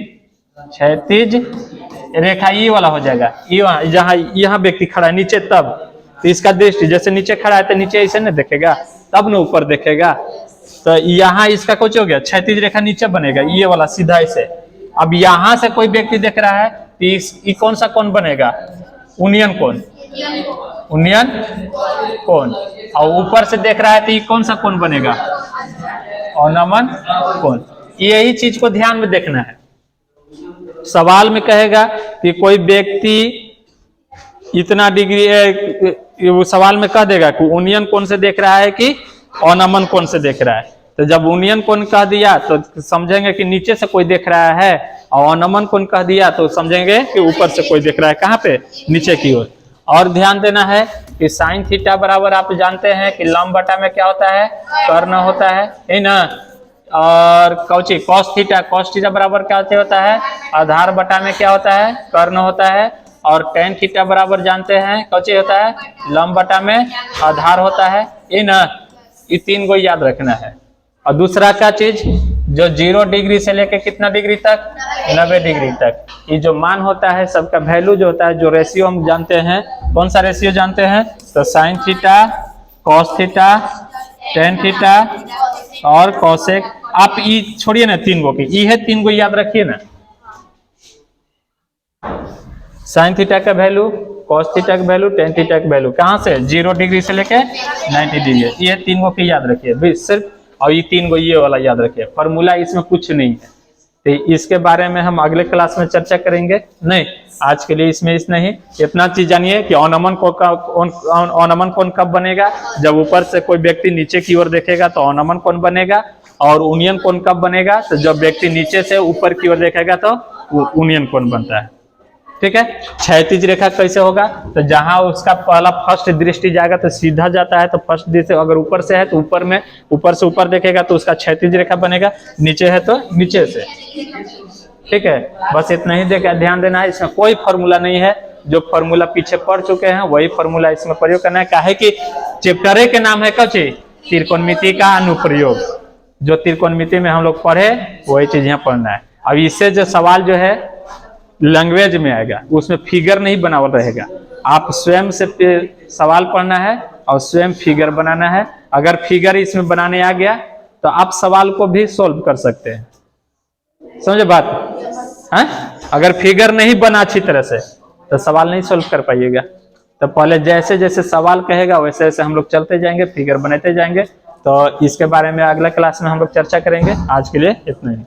रेखा, ये वाला हो जाएगा। ये जहाँ यहाँ व्यक्ति खड़ा है नीचे, तब तो इसका दृष्टि जैसे नीचे खड़ा है तो नीचे ऐसे नहीं देखेगा, तब न ऊपर देखेगा। तो यहाँ इसका कुछ हो गया, क्षैतिज रेखा नीचे बनेगा, ये वाला सीधा ऐसे। अब यहाँ से कोई व्यक्ति देख रहा है तो ये कौन सा कोण बनेगा, उन्नयन कोण, उन्नयन कोण। और ऊपर से देख रहा है तो ये कौन सा कोण बनेगा, अवनमन कोण। यही चीज को ध्यान में देखना है। सवाल में कहेगा कि कोई व्यक्ति इतना डिग्री, वो सवाल में कह देगा कि उन्नयन कोण से देख रहा है कि अवनमन कोण से देख रहा है। तो जब उन्नयन कोण कह दिया तो समझेंगे कि नीचे से कोई देख रहा है, और अवनमन कोण कह दिया तो समझेंगे कि ऊपर से कोई देख रहा है, कहाँ पे, नीचे की ओर। और ध्यान देना है कि साइन थीटा बराबर आप जानते हैं कि लंब बटा में क्या होता है, कर्ण होता है ना। और कौची कॉस थीटा बराबर क्या होता है, आधार बटा में क्या होता है, कर्ण होता है। और tan थीटा बराबर जानते हैं कौची होता है, लंब बटा में आधार होता है, ये ना, ये 3 को याद रखना है। और दूसरा क्या चीज, जो 0 डिग्री से लेके कितना डिग्री तक, 90 डिग्री तक, ये जो मान होता है सबका वैल्यू जो होता है, जो रेशियो हम जानते हैं, कौन सा रेशियो जानते हैं, तो sine theta, cos theta, tan theta और कॉसेक। आप ई छोड़िए ना 3 को की, ई है 3 को याद रखिए ना, साइन थीटा का वैल्यू, कॉस थीटा का वैल्यू, टेन थीटा का वैल्यू, कहाँ से, 0 डिग्री से लेके 90 डिग्री, ये 3 को की याद रखिए सिर्फ, और ये 3 को ये वाला याद रखिए। फॉर्मूला इसमें कुछ नहीं है, तो इसके बारे में हम अगले क्लास में चर्चा करेंगे। नहीं, आज के लिए इसमें इतना ही, इतना चीज जानिए कि अनमन कोण कब बनेगा, जब ऊपर से कोई व्यक्ति नीचे की ओर देखेगा तो अनमन कोण बनेगा, और यूनियन कोण कब बनेगा, तो जब व्यक्ति नीचे से ऊपर की ओर देखेगा तो यूनियन कोण बनता है। ठीक है, क्षैतिज रेखा कैसे होगा, तो जहां उसका पहला फर्स्ट दृष्टि जाएगा तो सीधा जाता है, तो फर्स्ट दृष्टि अगर ऊपर से है तो ऊपर में, ऊपर से ऊपर देखेगा तो उसका क्षैतिज रेखा बनेगा, नीचे है तो नीचे से। ठीक है, बस इतना ही देखा, ध्यान देना है, इसमें कोई फॉर्मूला नहीं है, जो फॉर्मूला पीछे पढ़ चुके हैं वही फॉर्मूला इसमें प्रयोग करना है। काहे कि चैप्टर के नाम है कौची, त्रिकोणमिति का अनुप्रयोग, जो त्रिकोणमिति में हम लोग पढ़े वही चीज यहाँ पढ़ना है। अब इससे जो सवाल जो है लैंग्वेज में आएगा, उसमें फिगर नहीं बनावल रहेगा, आप स्वयं से सवाल पढ़ना है और स्वयं फिगर बनाना है। अगर फिगर इसमें बनाने आ गया तो आप सवाल को भी सोल्व कर सकते हैं, समझे बात है? अगर फिगर नहीं बना अच्छी तरह से तो सवाल नहीं सोल्व कर पाइएगा। तो पहले जैसे जैसे सवाल कहेगा वैसे वैसे हम लोग चलते जाएंगे, फिगर बनाते जाएंगे। तो इसके बारे में अगला क्लास में हम लोग चर्चा करेंगे। आज के लिए इतना ही।